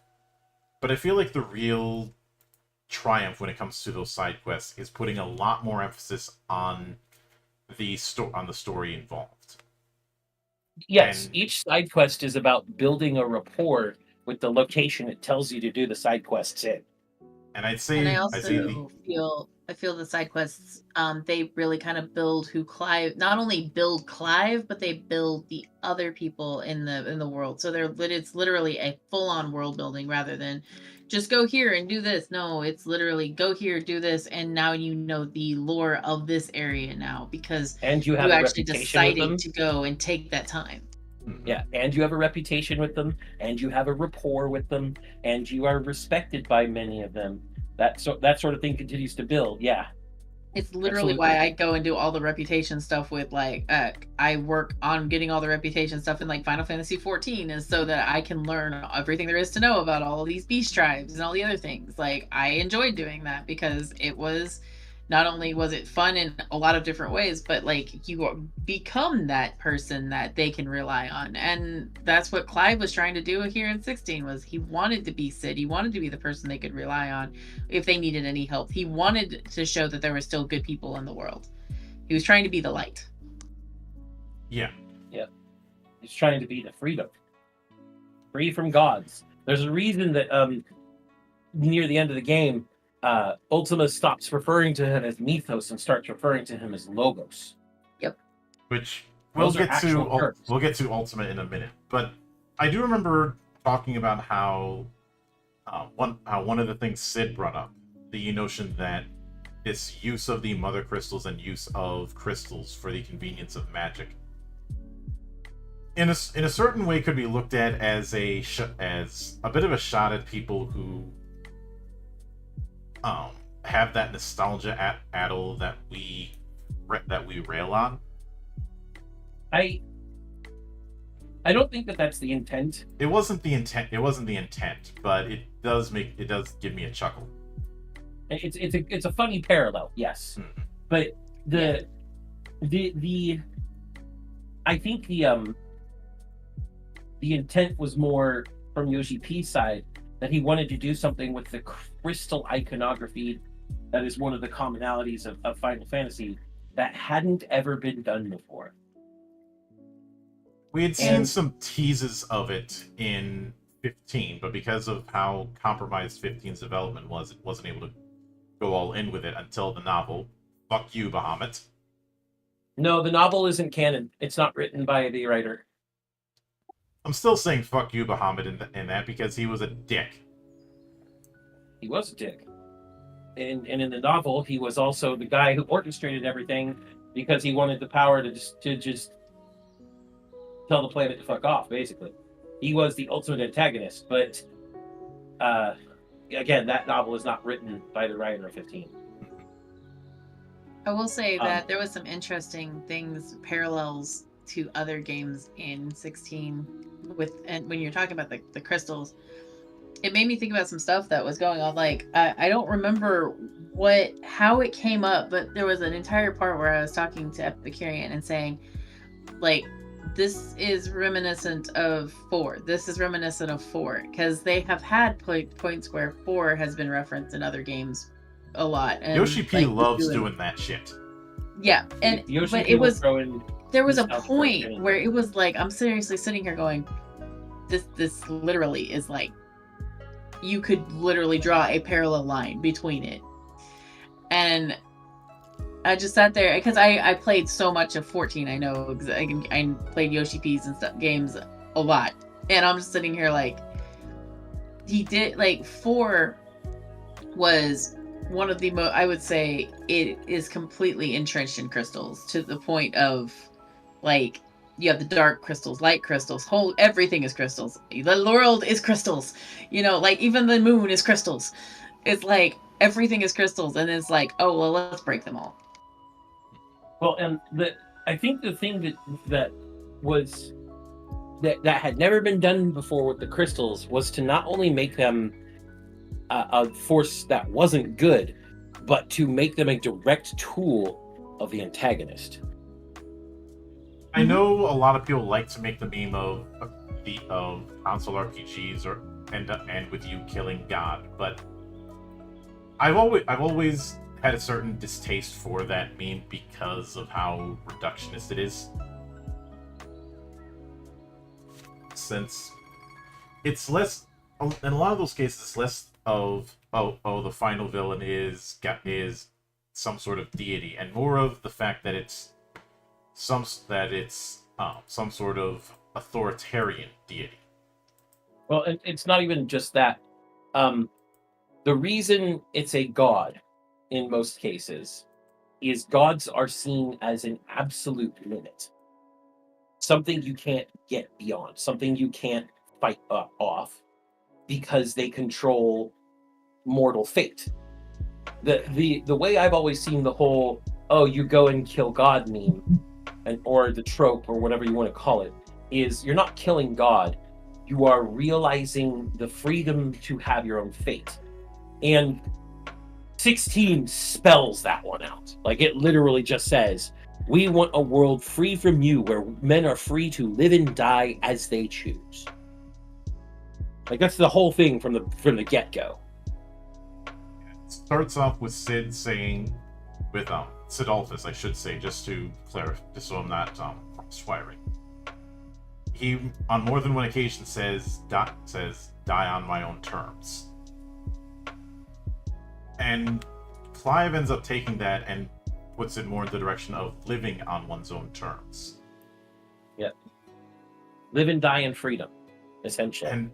but I feel like the real triumph when it comes to those side quests is putting a lot more emphasis on the story involved. Yes, each side quest is about building a rapport with the location it tells you to do the side quests in. And I feel the side quests, they really kind of build who Clive, not only build Clive, but they build the other people in the world. So it's literally a full-on world building rather than just go here and do this. No, it's literally go here, do this, and now you know the lore of this area now because you actually decided to go and take that time. Yeah, and you have a reputation with them, and you have a rapport with them, and you are respected by many of them. That sort of thing continues to build. Yeah, it's literally why I go and do all the reputation stuff with I work on getting all the reputation stuff in like Final Fantasy 14 is so that I can learn everything there is to know about all of these beast tribes and all the other things. Like I enjoyed doing that because it was not only was it fun in a lot of different ways, but like you become that person that they can rely on. And that's what Clive was trying to do here in 16 was he wanted to be Sid. He wanted to be the person they could rely on if they needed any help. He wanted to show that there were still good people in the world. He was trying to be the light. Yeah. Yeah. He's trying to be the freedom. Free from gods. There's a reason that near the end of the game, Ultima stops referring to him as Mythos and starts referring to him as Logos. Yep. Which we'll get to Ultima in a minute. But I do remember talking about how one of the things Sid brought up, the notion that this use of the mother crystals and use of crystals for the convenience of magic, in a certain way, could be looked at as a bit of a shot at people who have that nostalgia addle that we rail on. I don't think that that's the intent. It wasn't the intent, but it does give me a chuckle. It's a funny parallel, yes. But I think the intent was more from Yoshi P's side that he wanted to do something with the crystal iconography that is one of the commonalities of Final Fantasy that hadn't ever been done before. We had seen some teases of it in 15, but because of how compromised 15's development was, it wasn't able to go all in with it until the novel. Fuck you, Bahamut. No, the novel isn't canon. It's not written by the writer. I'm still saying fuck you, Bahamut, in that because he was a dick. He was a dick. And in the novel, he was also the guy who orchestrated everything because he wanted the power to just tell the planet to fuck off, basically. He was the ultimate antagonist, but again, that novel is not written by the writer of 15. I will say that there was some interesting things, parallels to other games in 16 and when you're talking about the crystals, it made me think about some stuff that was going on. Like, I don't remember how it came up, but there was an entire part where I was talking to Epicurean and saying, like, this is reminiscent of 4. This is reminiscent of 4 because they have had points where 4 has been referenced in other games a lot. And Yoshi P loves doing that shit. Yeah, and Yoshi but P it was there was a out point where it was like I'm seriously sitting here going, this literally is like you could literally draw a parallel line between it, and I just sat there because I played so much of 14. I know I played Yoshi P's and stuff games a lot, and I'm just sitting here like he did. Like 4 was one of the I would say it is completely entrenched in crystals to the point of like you have the dark crystals, light crystals, everything is crystals. The world is crystals, like even the moon is crystals. It's like everything is crystals, and it's like, oh well, let's break them all. Well, and I think the thing that had never been done before with the crystals was to not only make them a force that wasn't good, but to make them a direct tool of the antagonist. I know a lot of people like to make the meme of console RPGs and with you killing God, but I've always had a certain distaste for that meme because of how reductionist it is. Since it's less, in a lot of those cases, it's less of the final villain is some sort of deity, and more of the fact that it's some sort of authoritarian deity. Well, it's not even just that. The reason it's a god in most cases is gods are seen as an absolute limit. Something you can't get beyond, something you can't fight off because they control mortal fate. The way I've always seen the whole, oh, you go and kill God meme, or the trope, or whatever you want to call it, is you're not killing God, you are realizing the freedom to have your own fate. And 16 spells that one out. Like, it literally just says, we want a world free from you, where men are free to live and die as they choose. Like, that's the whole thing from the get-go. It starts off with Sid saying, with Sidolphus, I should say, just to clarify, just so I'm not swearing. He, on more than one occasion, says, die on my own terms. And Clive ends up taking that and puts it more in the direction of living on one's own terms. Yeah. Live and die in freedom, essentially. And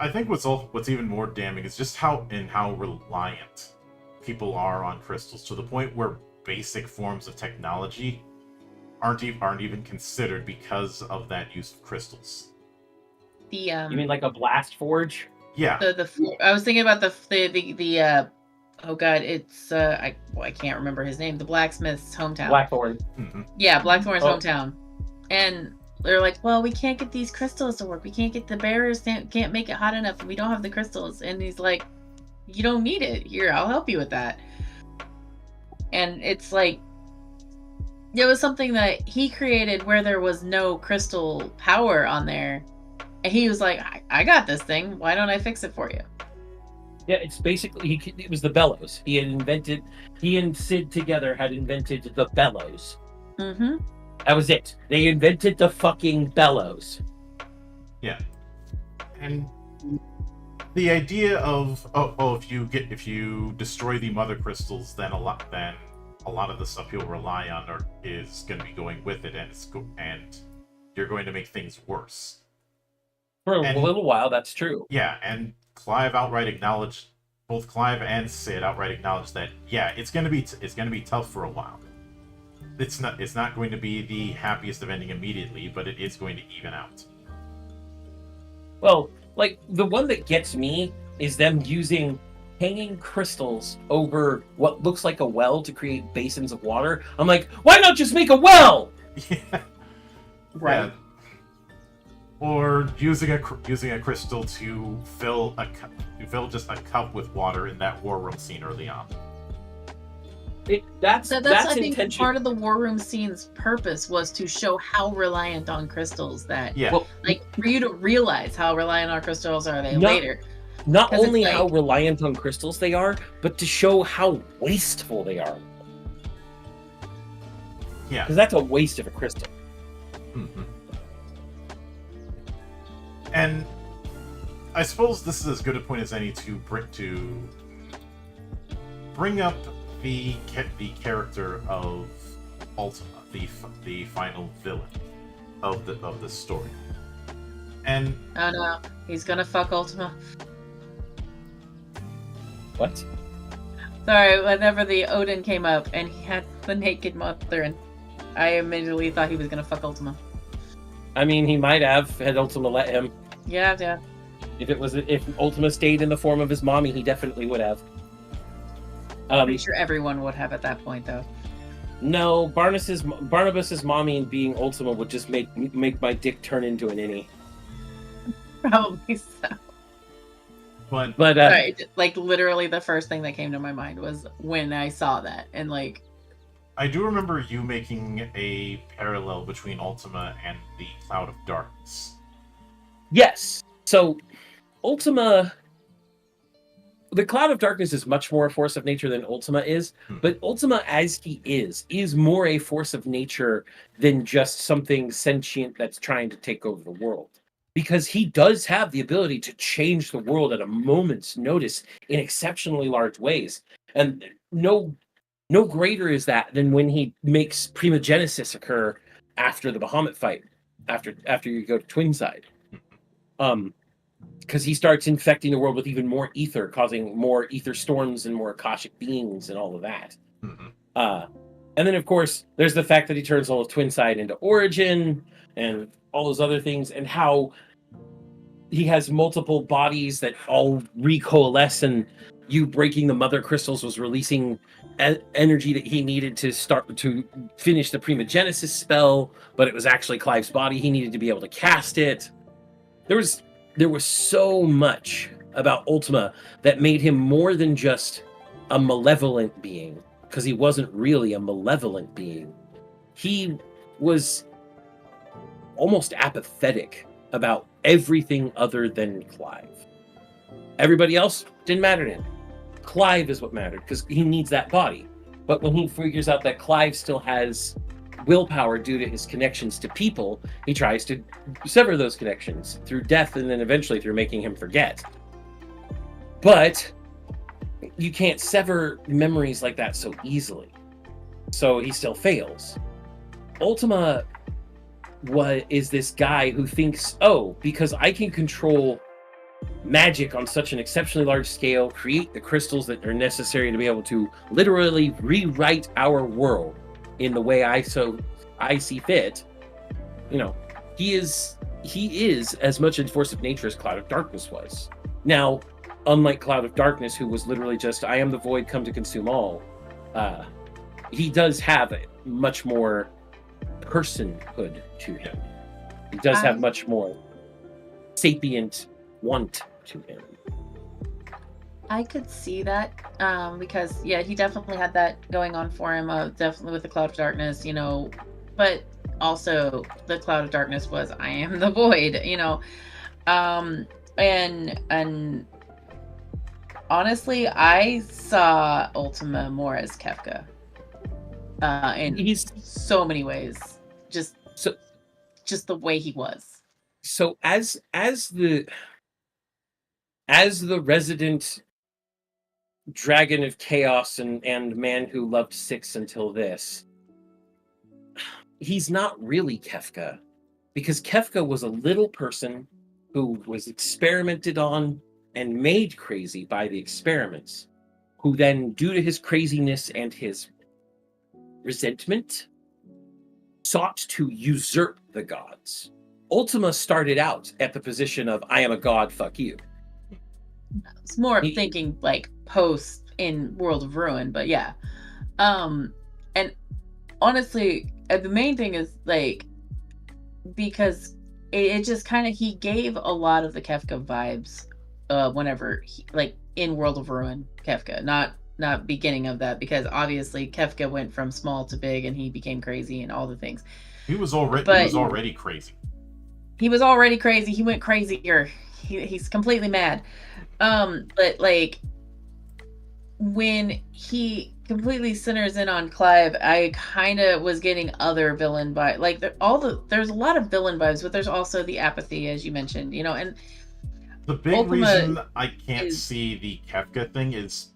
I think what's even more damning is just how reliant people are on crystals, to the point where basic forms of technology aren't even considered because of that use of crystals. You mean like a blast forge? Yeah. I was thinking about the oh god, it's I can't remember his name. The blacksmith's hometown. Blackthorn. Mm-hmm. Yeah, Blackthorn's hometown. And they're like, well, we can't get these crystals to work. We can't get the barriers, can't make it hot enough, and we don't have the crystals. And he's like, you don't need it. Here, I'll help you with that. And it's like, It was something that he created where there was no crystal power on there. And he was like, I got this thing. Why don't I fix it for you? Yeah, it's basically it was the bellows. He and Sid together had invented the bellows. Mm-hmm. That was it. They invented the fucking bellows. Yeah. And the idea of if you destroy the mother crystals, then a lot of the stuff you'll rely on is going to be going with it, and you're going to make things worse. For a little while, that's true. Yeah, and both Clive and Sid outright acknowledged that it's going to be tough for a while. It's not going to be the happiest of ending immediately, but it is going to even out. Well, like the one that gets me is them using hanging crystals over what looks like a well to create basins of water. I'm like, why not just make a well? Yeah. Right. Yeah. Or using a crystal to fill just a cup with water in that war room scene early on. That's I think intention. part of the war room scene's purpose was to show how reliant on crystals that, Well, like, for you to realize how reliant on crystals are they No. later. not 'Cause it's only like- how reliant on crystals they are, but to show how wasteful they are. Yeah. Because that's a waste of a crystal. Mm-hmm. And I suppose this is as good a point as any to bring up the character of Ultima, the final villain of the story. And Oh no, he's gonna fuck Ultima. What? Sorry, whenever the Odin came up and he had the naked mother, and I immediately thought he was gonna fuck Ultima. I mean, he might have had Ultima let him. Yeah. If Ultima stayed in the form of his mommy, he definitely would have. Pretty sure everyone would have at that point, though. No, Barnabas's mommy being Ultima would just make my dick turn into an innie. Probably so. but Sorry, like literally the first thing that came to my mind was when I saw that, and like, I do remember you making a parallel between Ultima and the Cloud of Darkness. Yes. So, Ultima, the Cloud of Darkness is much more a force of nature than Ultima is, but Ultima, as he is more a force of nature than just something sentient that's trying to take over the world. Because he does have the ability to change the world at a moment's notice in exceptionally large ways. And no greater is that than when he makes primogenesis occur after the Bahamut fight, after you go to Twinside. Because he starts infecting the world with even more ether, causing more ether storms and more Akashic beings and all of that. Mm-hmm. And then, of course, there's the fact that he turns all of Twinside into Origin and all those other things, and how he has multiple bodies that all recoalesce, and you breaking the mother crystals was releasing energy that he needed to finish the primogenesis spell, but it was actually Clive's body. He needed to be able to cast it. There was so much about Ultima that made him more than just a malevolent being, because he wasn't really a malevolent being. He was almost apathetic about everything other than Clive. Everybody else didn't matter to him. Clive is what mattered, because he needs that body. But when he figures out that Clive still has willpower due to his connections to people, he tries to sever those connections through death, and then eventually through making him forget. But you can't sever memories like that so easily. So he still fails. Ultima is this guy who thinks, because I can control magic on such an exceptionally large scale, create the crystals that are necessary to be able to literally rewrite our world in the way I see fit. He is as much a force of nature as Cloud of Darkness was. Now, unlike Cloud of Darkness, who was literally just, I am the void, come to consume all, he does have a much more personhood to him. He does have much more sapient want to him. I could see that because yeah, he definitely had that going on for him. Definitely with the Cloud of Darkness, but also the Cloud of Darkness was I am the void, and honestly, I saw Ultima more as Kefka in He's so many ways. Just so the way he was. so as the resident dragon of chaos and man who loved six until this, he's not really Kefka, because Kefka was a little person who was experimented on and made crazy by the experiments, who then, due to his craziness and his resentment, sought to usurp the gods. Ultima started out at the position of, I am a god, fuck you. It's more thinking like post in World of Ruin, but yeah. And honestly, the main thing is like, because it just kind of, he gave a lot of the Kefka vibes whenever he, like in World of Ruin Kefka, not beginning of that, because obviously Kefka went from small to big and he became crazy and all the things. He was already crazy. He was already crazy. He went crazier. He's completely mad. But like when he completely centers in on Clive, I kind of was getting other villain vibes. Like there's a lot of villain vibes, but there's also the apathy, as you mentioned, and the big Ultima reason I can't see the Kefka thing is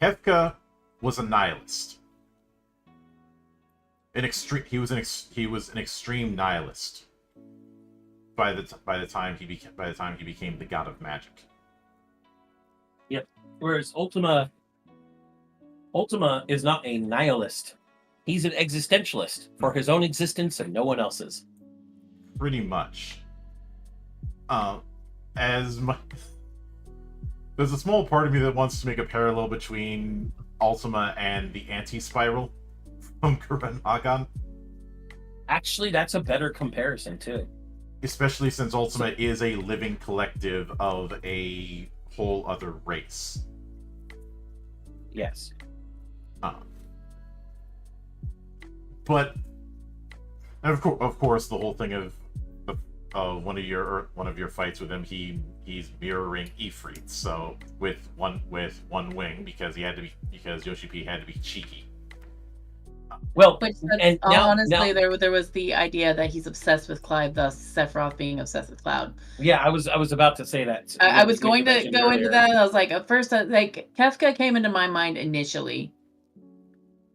Kefka was a nihilist. He was an extreme nihilist by the time he became the god of magic. Yep. Whereas Ultima is not a nihilist. He's an existentialist for his own existence and no one else's. Pretty much. There's a small part of me that wants to make a parallel between Ultima and the anti-spiral from Gurren Lagann. Actually, that's a better comparison too. Especially since Ultima is a living collective of a whole other race. Yes. But of course, the whole thing of one of your fights with him, he's mirroring Ifrit, so with one wing because Yoshi P had to be cheeky. Well, which and honestly, there was the idea that he's obsessed with Clive, thus Sephiroth being obsessed with Cloud. Yeah, I was about to say that. I was going to go into that. I was like, at first, like Kefka came into my mind initially.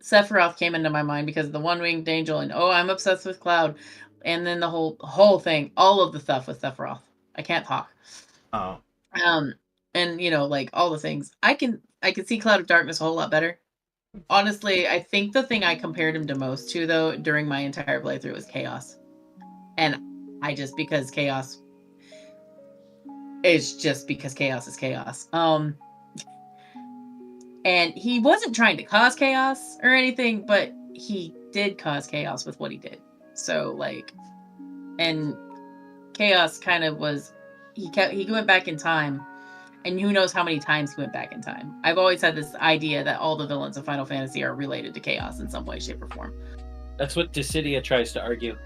Sephiroth came into my mind because of the one-winged angel and I'm obsessed with Cloud, and then the whole thing, all of the stuff with Sephiroth. I can't talk. Oh. And like all the things. I can see Cloud of Darkness a whole lot better. Honestly, I think the thing I compared him to most to, though, during my entire playthrough was Chaos. And because Chaos is Chaos. And he wasn't trying to cause chaos or anything, but he did cause chaos with what he did. So, like, and Chaos kind of was, he went back in time, and who knows how many times he went back in time. I've always had this idea that all the villains of Final Fantasy are related to Chaos in some way, shape, or form. That's what Dissidia tries to argue.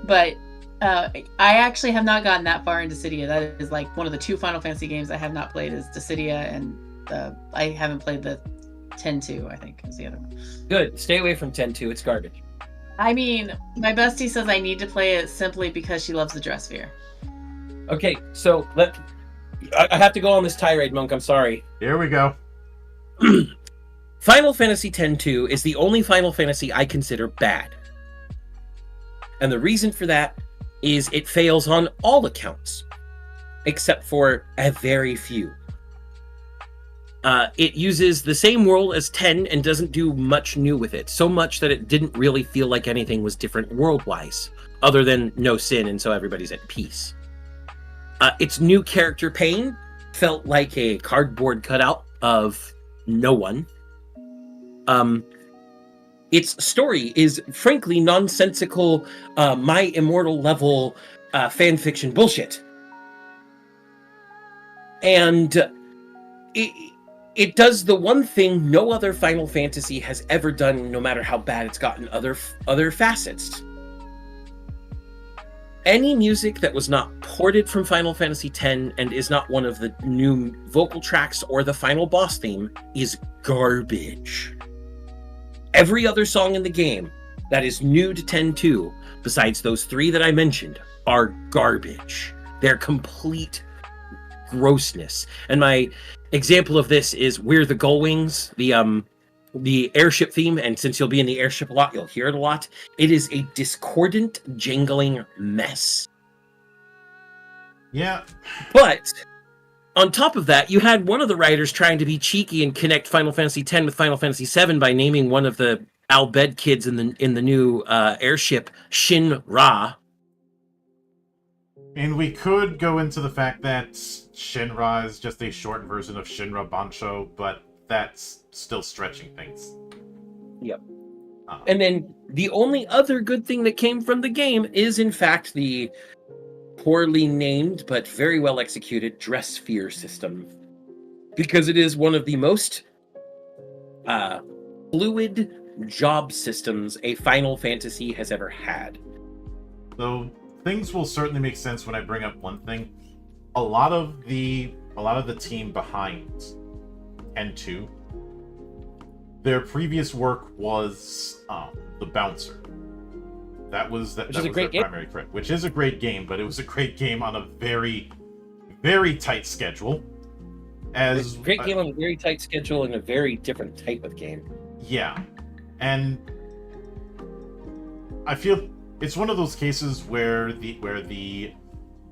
But I actually have not gotten that far into Dissidia. That is like one of the 2 Final Fantasy games I have not played is Dissidia, and I haven't played the 10-2, I think, is the other one. Good. Stay away from 10-2. It's garbage. I mean, my bestie says I need to play it simply because she loves the dress sphere. Okay, so I have to go on this tirade, Monk. I'm sorry. Here we go. Final Fantasy X-2 is the only Final Fantasy I consider bad. And the reason for that is it fails on all accounts, except for a very few. It uses the same world as 10 and doesn't do much new with it. So much that it didn't really feel like anything was different world-wise, other than no sin, and so everybody's at peace. Its new character Pain felt like a cardboard cutout of no one. Its story is frankly nonsensical, My Immortal level fanfiction bullshit. And it does the one thing no other Final Fantasy has ever done, no matter how bad it's gotten other facets. Any music that was not ported from Final Fantasy X and is not one of the new vocal tracks or the final boss theme is garbage. Every other song in the game that is new to 10.2, besides those 3 that I mentioned, are garbage. They're complete grossness. And my example of this is We're the Gullwings, the airship theme, and since you'll be in the airship a lot, you'll hear it a lot. It is a discordant, jangling mess. Yeah. But on top of that, you had one of the writers trying to be cheeky and connect Final Fantasy X with Final Fantasy VII by naming one of the Al Bhed kids in the new airship Shin Ra. And we could go into the fact that Shinra is just a short version of Shinra Bancho, but that's still stretching things. Yep. And then the only other good thing that came from the game is, in fact, the poorly named but very well executed Dress Sphere system. Because it is one of the most fluid job systems a Final Fantasy has ever had. So things will certainly make sense when I bring up one thing. A lot of the team behind N2, their previous work was The Bouncer. That was their primary credit, which is a great game, but it was a great game on a very, very tight schedule. It's a great game on a very tight schedule and a very different type of game. Yeah, and I feel it's one of those cases where the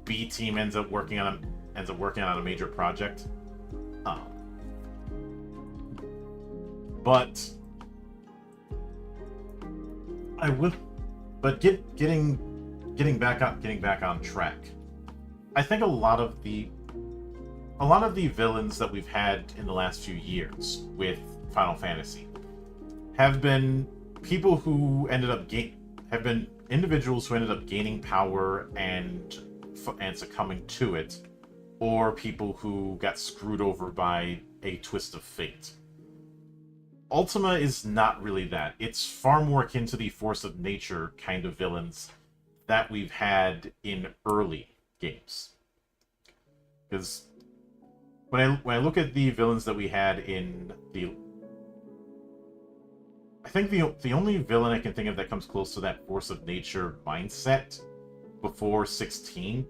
B team ends up working on a major project. But getting back on track. I think a lot of the villains that we've had in the last few years with Final Fantasy have been people who have been individuals who ended up gaining power and succumbing to it, or people who got screwed over by a twist of fate. Ultima is not really that. It's far more akin to the force of nature kind of villains that we've had in early games. Because when I look at the villains that we had in the... I think the only villain I can think of that comes close to that force of nature mindset before 16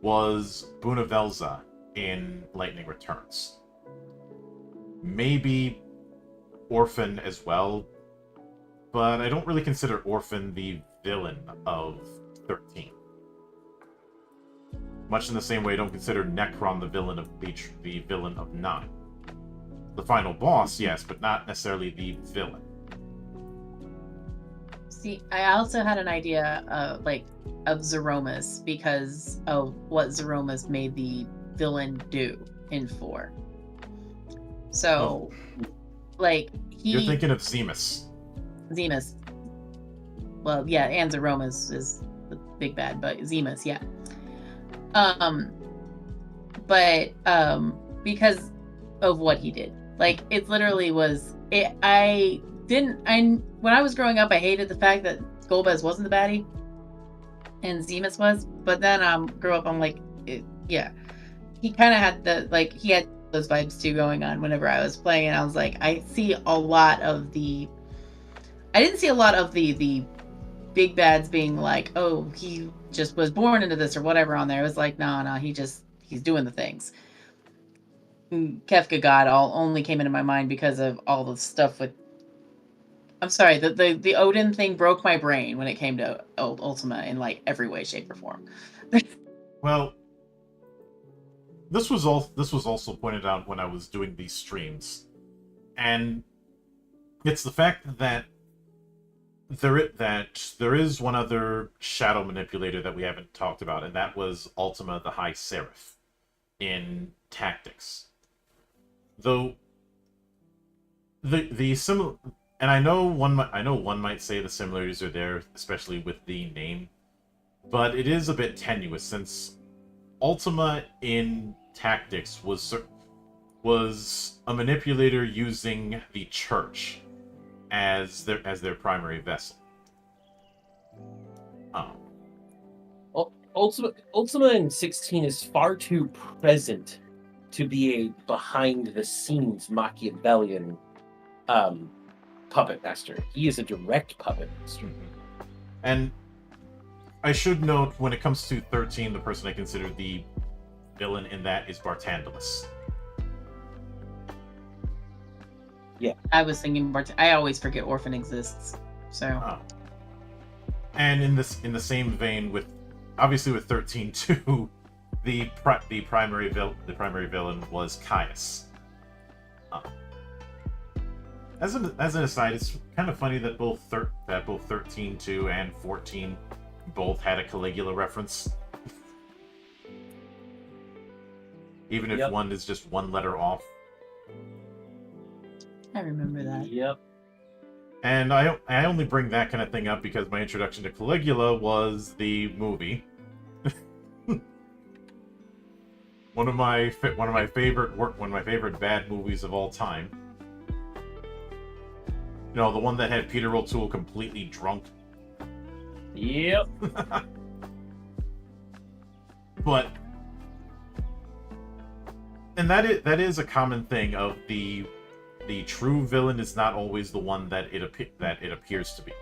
was Bunavelza in Lightning Returns. Maybe Orphan as well, but I don't really consider Orphan the villain of 13. Much in the same way I don't consider Necron the villain of 9. The final boss, yes, but not necessarily the villain. See, I also had an idea of Zeromus because of what Zeromus made the villain do in 4. So, You're thinking of Zemus. Zemus. Well, yeah, and Zeromus is the big bad, but Zemus, yeah. Because of what he did. It literally was... when I was growing up, I hated the fact that Golbez wasn't the baddie, and Zemus was, but then grew up, I'm like, yeah. He kind of had he had those vibes too going on whenever I was playing, and I was like, I didn't see a lot of the big bads being like, oh, he just was born into this or whatever on there. It was like, no, he's doing the things. Kefka God only came into my mind because of all the stuff with... I'm sorry, the Odin thing broke my brain when it came to Ultima in every way, shape, or form. Well, this was also pointed out when I was doing these streams, and it's the fact that there is one other shadow manipulator that we haven't talked about, and that was Ultima the High Seraph in Tactics. Though the similar, and I know one might say the similarities are there, especially with the name, but it is a bit tenuous since Ultima in Tactics was was a manipulator using the church as their primary vessel. Ultima in 16 is far too present to be a behind-the-scenes Machiavellian puppet master. He is a direct puppet master. And I should note, when it comes to 13, the person I consider the villain in that is Bartandalus. Yeah. I was thinking I always forget Orphan exists. So. And in the same vein, with obviously with 13 too, the primary villain was Caius. As an aside, it's kind of funny that both 13-2 and 14 both had a Caligula reference. Even if one is just one letter off. I remember that. Yep. And I only bring that kind of thing up because my introduction to Caligula was the movie. one of my favorite bad movies of all time. You know, the one that had Peter O'Toole completely drunk. Yep. But, and that is a common thing of the true villain is not always the one that it appears to be.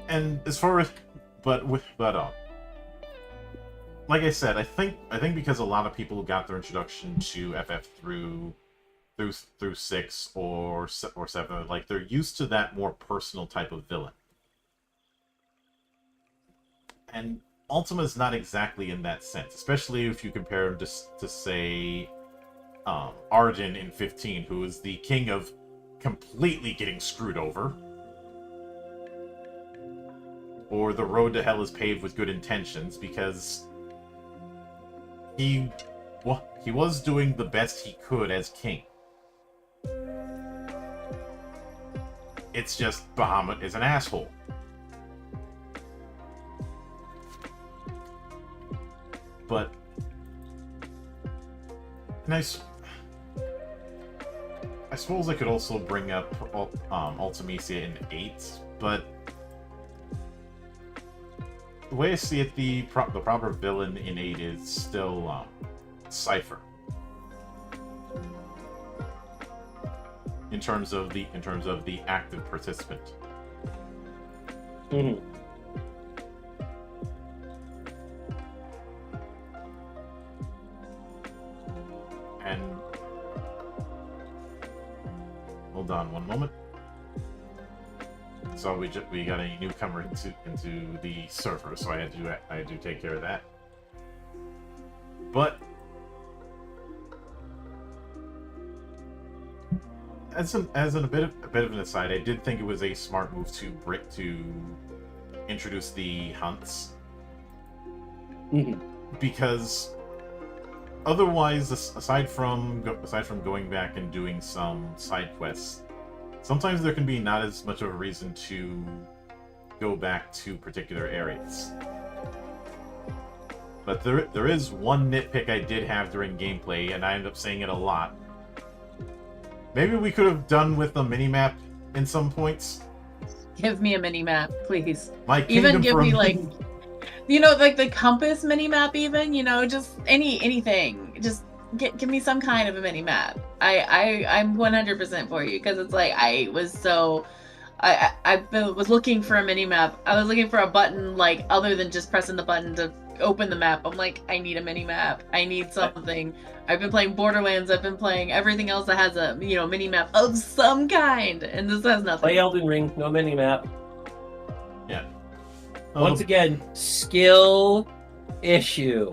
And as far as, like I said, I think because a lot of people got their introduction to FF through 6 or 7, like they're used to that more personal type of villain. And Ultima is not exactly in that sense, especially if you compare him to say, Arden in 15, who is the king of completely getting screwed over. Or the road to hell is paved with good intentions, because he was doing the best he could as king. It's just Bahamut is an asshole. But and I suppose I could also bring up Ultimecia in 8, but the way I see it, the proper villain in 8 is still Cypher. In terms of the active participant. Mm-hmm. And hold on one moment. So we got a newcomer into the server, so I do take care of that. But as a bit of an aside, I did think it was a smart move to introduce the hunts. Mm-hmm. Because otherwise, aside from going back and doing some side quests, sometimes there can be not as much of a reason to go back to particular areas. But there is one nitpick I did have during gameplay, and I ended up saying it a lot. Maybe we could have done with a minimap in some points. Give me a mini-map, please. My kingdom Even give for a me, min- like, like the compass mini-map even, just anything. Just give me some kind of a mini-map. I'm 100% for you, because it's like, I was looking for a mini-map. I was looking for a button, like, other than just pressing the button to open the map. I'm like, I need a mini-map. I need something. I've been playing Borderlands. I've been playing everything else that has a, mini-map of some kind. And this has nothing. Play Elden Ring, no mini-map. Yeah. Once again, skill issue.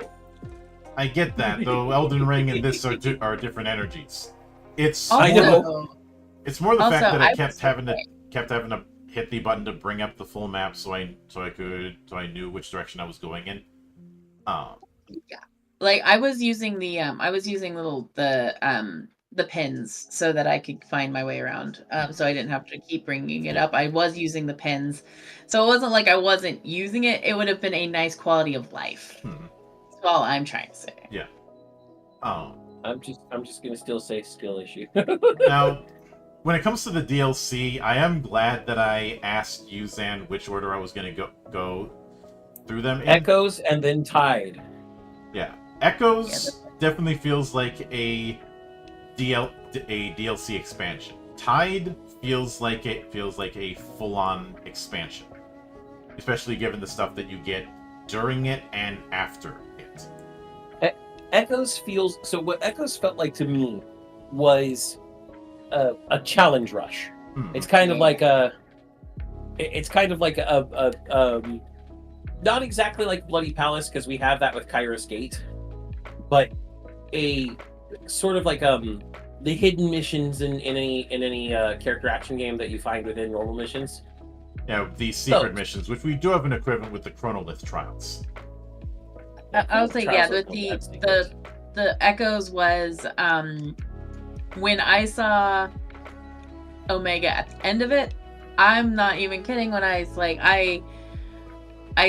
I get that, though. Elden Ring and this are different energies. It's I know. It's more the fact Also, that I I kept was having to hit the button to bring up the full map, so I knew which direction I was going in. Yeah. Like, I was using the the pins so that I could find my way around. So I didn't have to keep bringing it up. I was using the pins. So it wasn't like I wasn't using it. It would have been a nice quality of life. That's all I'm trying to say. Yeah. Oh. I'm just gonna still say skill issue. Now, when it comes to the DLC, I am glad that I asked you, Zan, which order I was going to go through them in. Echoes and then Tide. Yeah. Echoes definitely feels like a DLC expansion. Tide feels like a full-on expansion, especially given the stuff that you get during it and after it. Echoes feels so. What Echoes felt like to me was a challenge rush. It's kind of like a. It's kind of like a not exactly like Bloody Palace, because we have that with Kairos Gate, but a sort of like the hidden missions in any character action game that you find within normal missions. Yeah, these secret missions, which we do have an equivalent with the Chronolith trials. I'll say the Echoes was when I saw Omega at the end of it. I'm not even kidding when I was like I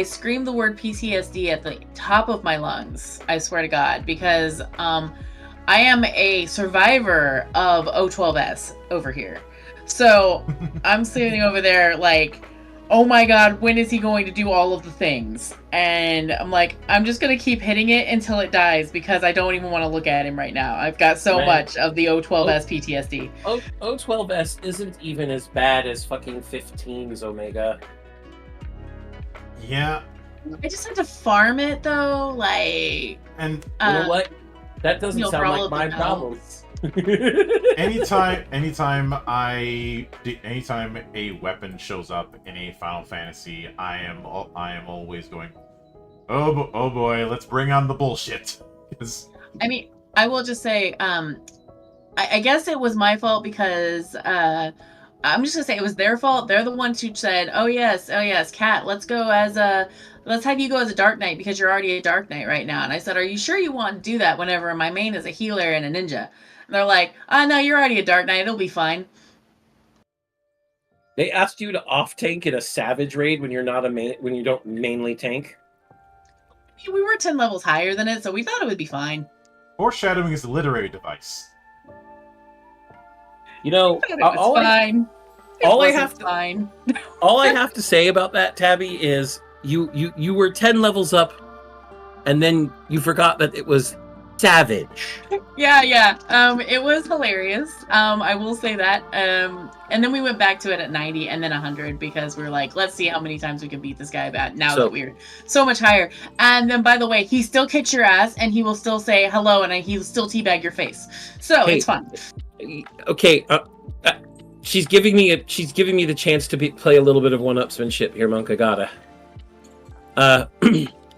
screamed the word PTSD at the top of my lungs. I swear to God, because I am a survivor of O12S over here. So I'm sitting over there like, oh my God, when is he going to do all of the things? And I'm like, I'm just going to keep hitting it until it dies, because I don't even want to look at him right now. I've got so much of the O12S PTSD. O12S isn't even as bad as fucking 15's Omega. Yeah. I just had to farm it though, like... And you know what? That doesn't sound like my problem. anytime a weapon shows up in a Final Fantasy, I am always going, oh boy, let's bring on the bullshit. I mean, I will just say, I guess it was my fault, because I'm just gonna say it was their fault. They're the ones who said, oh yes, Kat, let's have you go as a Dark Knight, because you're already a Dark Knight right now. And I said, are you sure you want to do that whenever my main is a healer and a ninja? And they're like, oh no, you're already a Dark Knight, it'll be fine. They asked you to off tank in a Savage raid when you're not when you don't mainly tank. I mean, we were 10 levels higher than it, so we thought it would be fine. Foreshadowing is a literary device. You know, all I have to say about that, Tabby, is you were 10 levels up, and then you forgot that it was Savage. Yeah. It was hilarious. I will say that. And then we went back to it at 90 and then 100, because we were like, let's see how many times we can beat this guy back now that we're so much higher. And then, by the way, he still kicks your ass, and he will still say hello, and he'll still teabag your face. So it's fun. Okay. She's giving me the chance to play a little bit of one-upsmanship here, Monk. I gotta.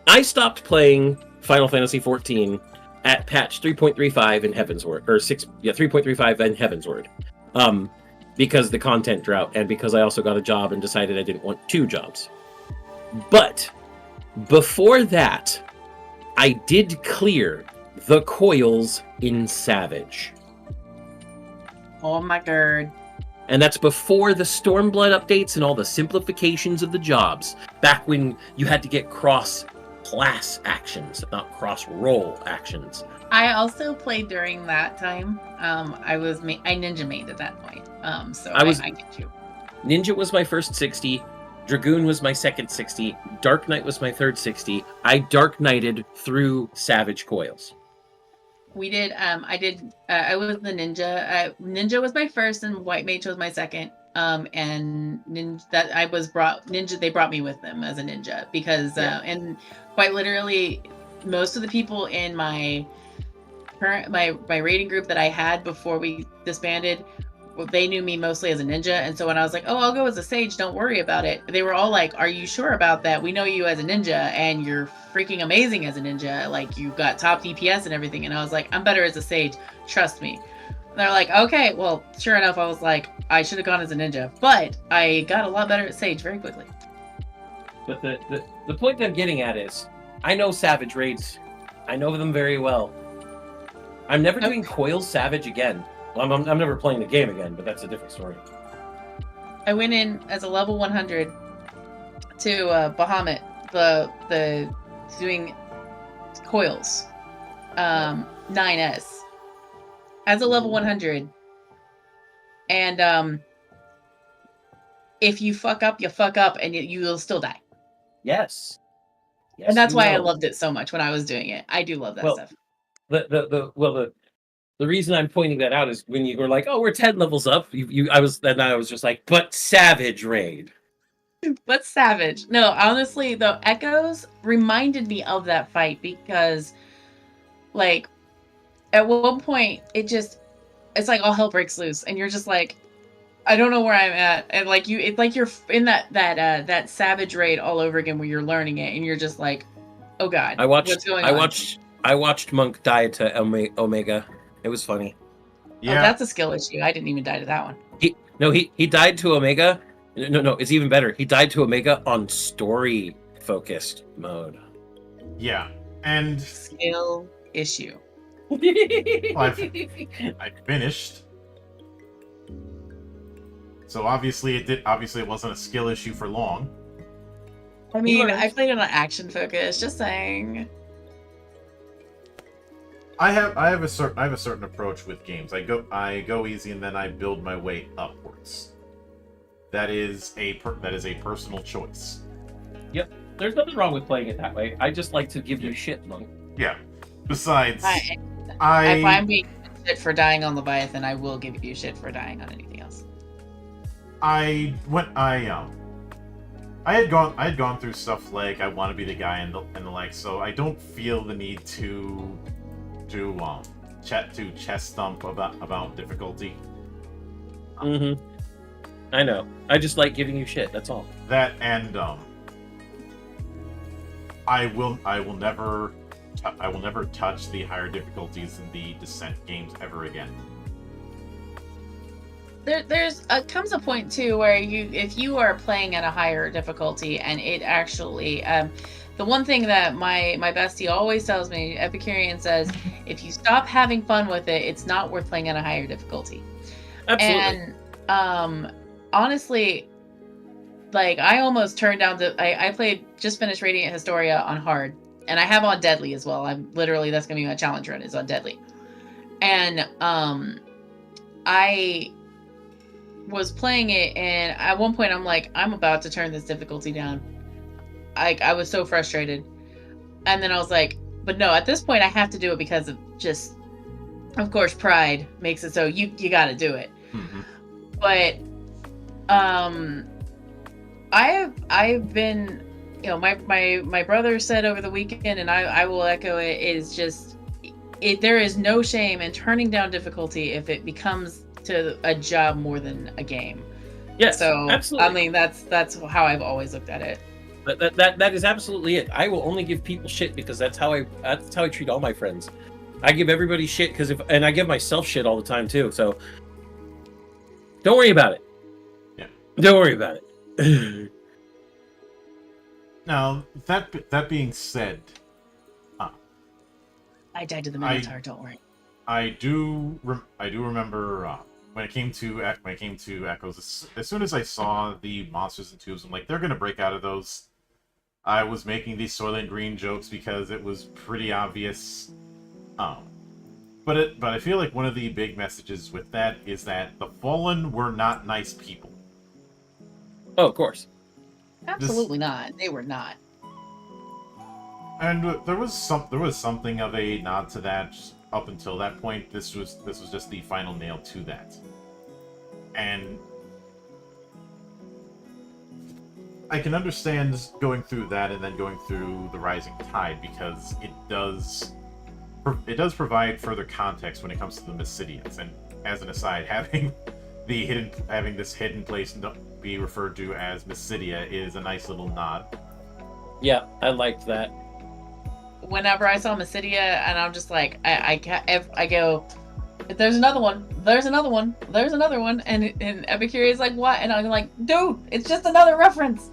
I stopped playing Final Fantasy XIV at patch 3.35 in Heavensward, or 3.35 in Heavensward, because the content drought, and because I also got a job and decided I didn't want 2 jobs. But before that, I did clear the coils in Savage. Oh my God. And that's before the Stormblood updates and all the simplifications of the jobs. Back when you had to get cross-class actions, not cross-role actions. I also played during that time. I ninja mained at that point. So I get you. Ninja was my first 60. Dragoon was my second 60. Dark Knight was my third 60. I Dark Knighted through Savage coils. We did. I was the ninja. Ninja was my first, and White Mage was my second. And ninja. They brought me with them as a ninja, because and quite literally, most of the people in my raiding group that I had before we disbanded, they knew me mostly as a ninja. And so when I was like, oh, I'll go as a sage, don't worry about it, they were all like, are you sure about that? We know you as a ninja, and you're freaking amazing as a ninja. Like, you got top DPS and everything. And I was like, I'm better as a sage, trust me. And they're like, okay. Well, sure enough, I was like, I should have gone as a ninja, but I got a lot better at sage very quickly. But the point I'm getting at is, I know Savage raids. I know them very well. I'm never doing Coil Savage again. Well, I'm never playing the game again, but that's a different story. I went in as a level 100 to Bahamut, the doing coils, 9S, as a level 100, and if you fuck up, you fuck up, and you will still die. Yes. And that's why I loved it so much when I was doing it. I do love that stuff. The reason I'm pointing that out is when you were like, "Oh, we're 10 levels up." I was just like, "But Savage Raid." But Savage. No, honestly, the echoes reminded me of that fight because, like, at one point it's like all hell breaks loose, and you're just like, I don't know where I'm at, and like it's like you're in that Savage Raid all over again where you're learning it, and you're just like, oh god, what's going on? I watched Monk die to Omega. It was funny. Yeah, oh, that's a skill issue. I didn't even die to that one. He died to Omega. No, it's even better. He died to Omega on story focused mode. Yeah, and skill issue. I finished. So obviously it wasn't a skill issue for long. I mean, I played on an action focus. Just saying. I have a certain approach with games. I go easy and then I build my way upwards. That is a personal choice. Yep. There's nothing wrong with playing it that way. I just like to give you shit, Monk. Yeah. Besides, if I'm being shit for dying on Leviathan, I will give you shit for dying on anything else. I had gone through stuff like I want to be the guy and the like, so I don't feel the need to chest thump about difficulty. Mm-hmm. I know. I just like giving you shit. That's all. That and I will never touch the higher difficulties in the Descent games ever again. There's comes a point too where if you are playing at a higher difficulty and it actually the one thing that my bestie always tells me, Epicurean says, if you stop having fun with it, it's not worth playing at a higher difficulty. Absolutely. And honestly, like I almost turned down I just finished Radiant Historia on hard, and I have on deadly as well. That's gonna be my challenge run is on deadly. And I was playing it, and at one point I'm like, I'm about to turn this difficulty down. I was so frustrated, and then I was like, but no, at this point I have to do it because of course pride makes it so you got to do it. Mm-hmm. But I've been, my brother said over the weekend, and I will echo it, is just there is no shame in turning down difficulty if it becomes to a job more than a game. Yes, so absolutely. I mean that's how I've always looked at it. That is absolutely it. I will only give people shit because that's how I treat all my friends. I give everybody shit and I give myself shit all the time too. So don't worry about it. Yeah. Don't worry about it. Now that being said, I died to the Minotaur. Don't worry. I do remember when it came to Echoes. As soon as I saw the monsters and tubes, I'm like, they're gonna break out of those. I was making these Soylent Green jokes because it was pretty obvious. But I feel like one of the big messages with that is that the Fallen were not nice people. Oh, of course. Absolutely not. They were not. And there was something of a nod to that up until that point. This was just the final nail to that. And I can understand going through that and then going through the Rising Tide, because it does provide further context when it comes to the Mysidians. And as an aside, having this hidden place be referred to as Mysidia is a nice little nod. Yeah, I liked that. Whenever I saw Mysidia, and I'm just like, I go, there's another one, there's another one, there's another one, and Epicure is like, what? And I'm like, dude, it's just another reference.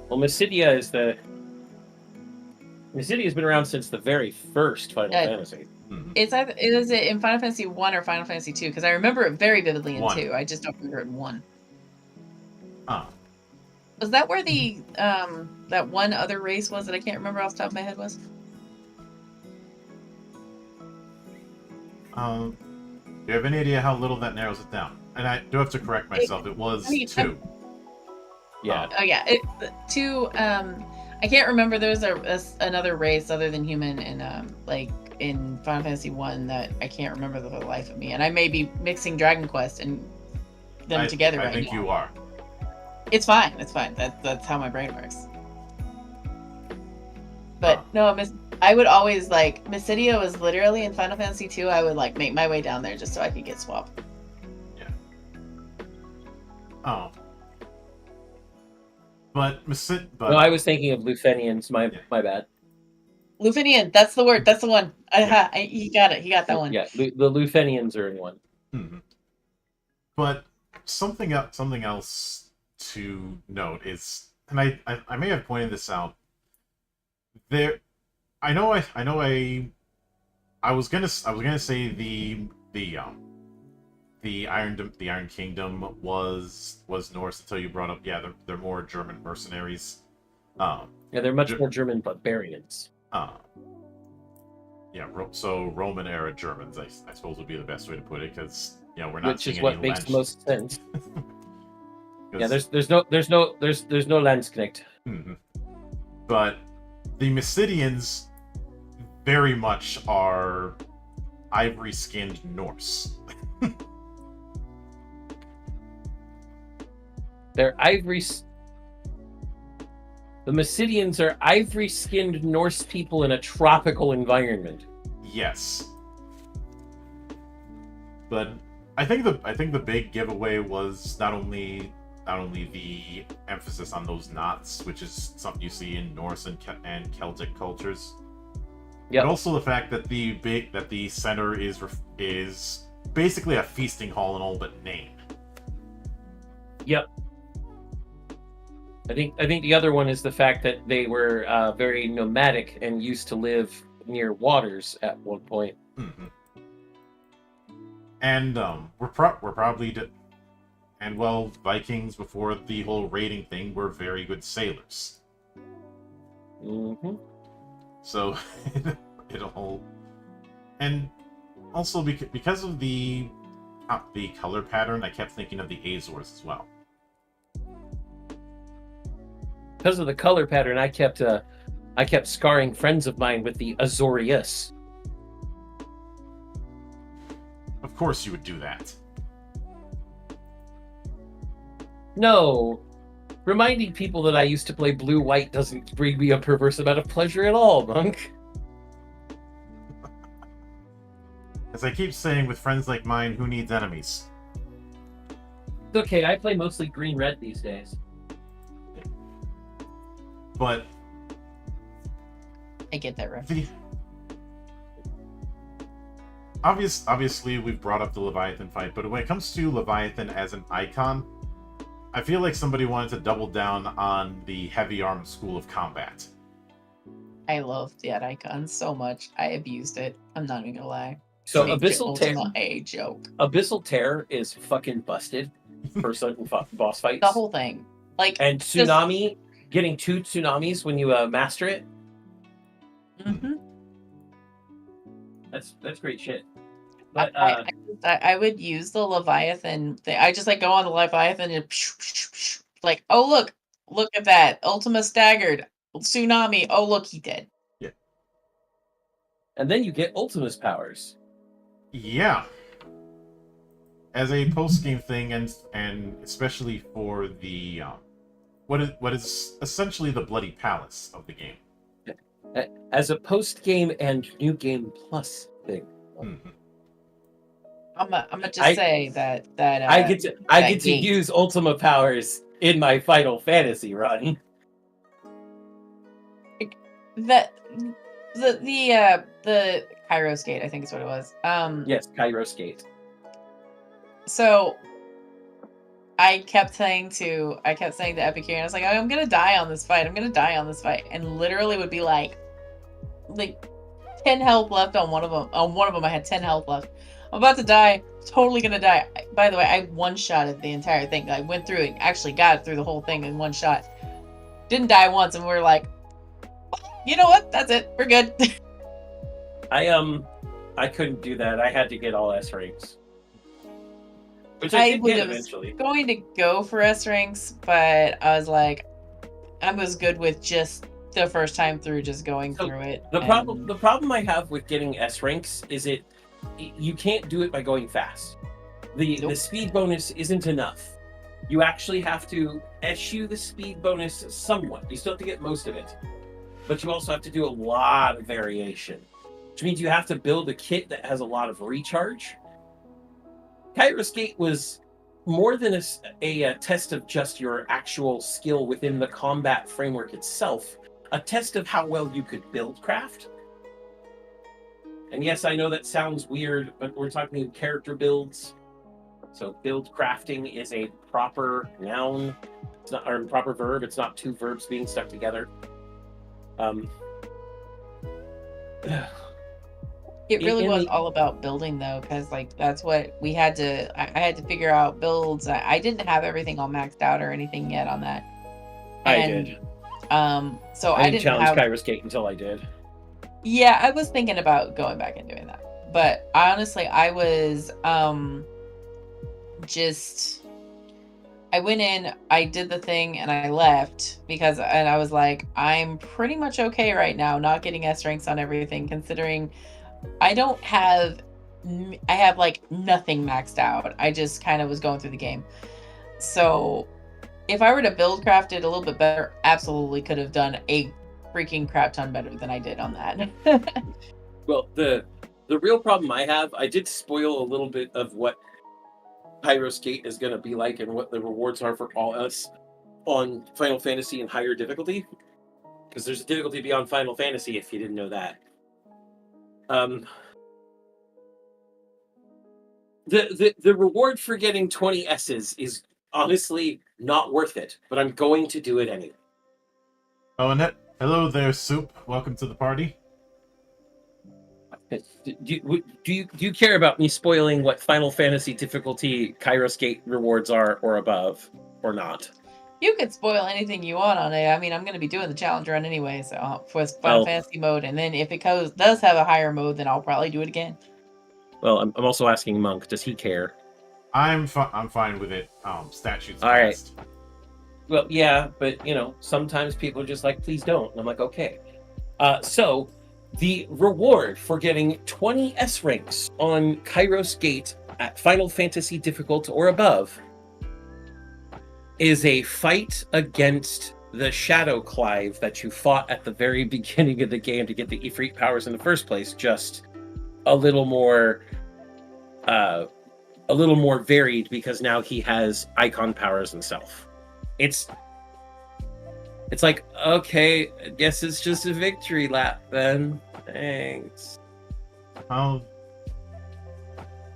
Well, Mysidia is the City has been around since the very first Final Fantasy. Mhm. Is it in Final Fantasy 1 or Final Fantasy 2? Because I remember it very vividly in 1. 2. I just don't remember it in 1. Ah, Was that where the that one other race was that I can't remember off the top of my head was? do you have any idea how little that narrows it down? And I do have to correct myself. It was 2. Yeah. Oh yeah, 2. I can't remember. There was another race other than human in like in Final Fantasy 1 that I can't remember the life of me, and I may be mixing Dragon Quest and them together right now. I think you are. It's fine. It's fine. That's how my brain works. But no, I would always like Mysidia was literally in Final Fantasy 2. I would like make my way down there just so I could get Swap. Yeah. Oh. But No, I was thinking of Lufenians. My bad. Lufenian, that's the word. That's the one. Yeah. He got it. He got that one. Yeah, the Lufenians are in 1. Mm-hmm. But something else to note is, and I may have pointed this out. I was gonna say the Iron Kingdom was Norse until you brought up, they're more German mercenaries. Yeah, they're much more German barbarians. So Roman era Germans, I suppose would be the best way to put it, because we're not Which seeing is what any makes the most sense. Yeah, 'cause- there's no Landsknecht. Mm-hmm. But the Mysidians very much are ivory-skinned Norse. They're The Mysidians are ivory-skinned Norse people in a tropical environment. Yes. But I think the big giveaway was not only the emphasis on those knots, which is something you see in Norse and Celtic cultures, but also the fact that the center is basically a feasting hall in all but name. Yep. I think the other one is the fact that they were very nomadic and used to live near waters at one point. Mm-hmm. And we're probably Vikings before the whole raiding thing were very good sailors. Mm-hmm. So it'll, and also because of the color pattern, I kept thinking of the Azores as well. Because of the color pattern, I kept scarring friends of mine with the Azorius. Of course you would do that. No. Reminding people that I used to play blue-white doesn't bring me a perverse amount of pleasure at all, Monk. As I keep saying, with friends like mine, who needs enemies? It's okay, I play mostly green-red these days. But I get that reference. Obviously, we've brought up the Leviathan fight, but when it comes to Leviathan as an icon, I feel like somebody wanted to double down on the heavy armed school of combat. I loved that icon so much. I abused it. I'm not even gonna lie. So Make Abyssal Tear, a joke. Abyssal Tear is fucking busted for certain boss fights. The whole thing, like, and Tsunami, getting 2 tsunamis when you master it. Mm-hmm. That's great shit. But I would use the Leviathan thing. I just like go on the Leviathan and like, oh look at that. Ultima staggered. Tsunami. Oh look, he did. Yeah. And then you get Ultima's powers. Yeah. As a post-game thing, and especially for the what is essentially the Bloody Palace of the game. As a post-game and New Game Plus thing. Mm-hmm. I'm gonna just say that I get to use Ultima powers in my Final Fantasy run. The Kairos Gate, I think is what it was. Yes, Kairos Gate. So I kept saying to Epicurean, I was like, I'm gonna die on this fight. I'm gonna die on this fight, and literally would be like, like 10 health left on one of them. On one of them, I had 10 health left. I'm about to die. Totally gonna die. By the way, I one-shotted the entire thing. I went through it, actually got through the whole thing in one shot. Didn't die once, and we were like, you know what? That's it. We're good. I couldn't do that. I had to get all S ranks, which I I did get was eventually. going to go for S ranks, but I was like, I was good with just the first time through, just going So, through it. The problem I have with getting S ranks is you can't do it by going fast. The Nope. speed bonus isn't enough. You actually have to eschew the speed bonus somewhat. You still have to get most of it, but you also have to do a lot of variation, which means you have to build a kit that has a lot of recharge. Kairos Gate was more than a test of just your actual skill within the combat framework itself, a test of how well you could build craft. And yes, I know that sounds weird, but we're talking character builds. So build crafting is a proper noun, it's not, or proper verb. It's not two verbs being stuck together. It really in was the- all about building, though, because like that's what we had to. I had to figure out builds. I didn't have everything all maxed out or anything yet on that. I And, did. So I didn't challenge have. Kairos Gate until I did. Yeah, I was thinking about going back and doing that, but honestly, I was just. I went in, I did the thing, and I left and I was like, I'm pretty much okay right now, not getting S ranks on everything, considering I have like nothing maxed out. I just kind of was going through the game. So if I were to build craft it a little bit better, absolutely could have done a freaking crap ton better than I did on that. Well, the real problem I have, I did spoil a little bit of what Kairos Gate is going to be like and what the rewards are for all us on Final Fantasy and higher difficulty, because there's a difficulty beyond Final Fantasy if you didn't know that. The reward for getting 20 S's is honestly not worth it, but I'm going to do it anyway. Oh, Annette. Hello there, Soup. Welcome to the party. Do you care about me spoiling what Final Fantasy difficulty Kairos Gate rewards are or above, or not? You could spoil anything you want on it. I mean, I'm going to be doing the challenge run anyway, so for Final Fantasy mode, and then if it does have a higher mode, then I'll probably do it again. Well, I'm also asking Monk. Does he care? I'm fine with it. Statutes. All right. Well, yeah, but sometimes people are just like, please don't. And I'm like, okay. So the reward for getting 20 S ranks on Kairos Gate at Final Fantasy difficult or above is a fight against the Shadow Clive that you fought at the very beginning of the game to get the Ifrit powers in the first place, just a little more varied because now he has icon powers himself. It's like, okay, I guess it's just a victory lap then. Thanks.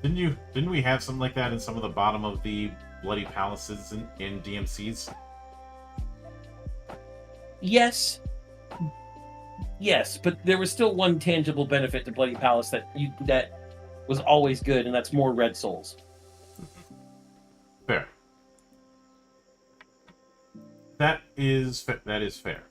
Didn't we have something like that in some of the bottom of the bloody palaces in DMCs? Yes, but there was still one tangible benefit to Bloody Palace that was always good, and that's more red souls. Fair. That is fair.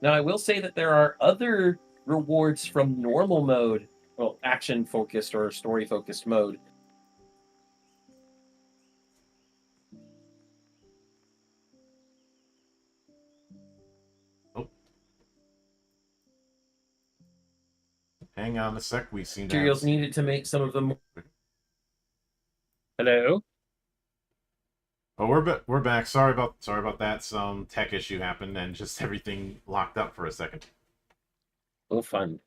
Now, I will say that there are other rewards from normal mode, well, action-focused or story-focused mode. Oh. Hang on a sec, we seem to Materials needed to make some of them. Hello? Oh, we're back. Sorry about that. Some tech issue happened and just everything locked up for a second. Oh, fun.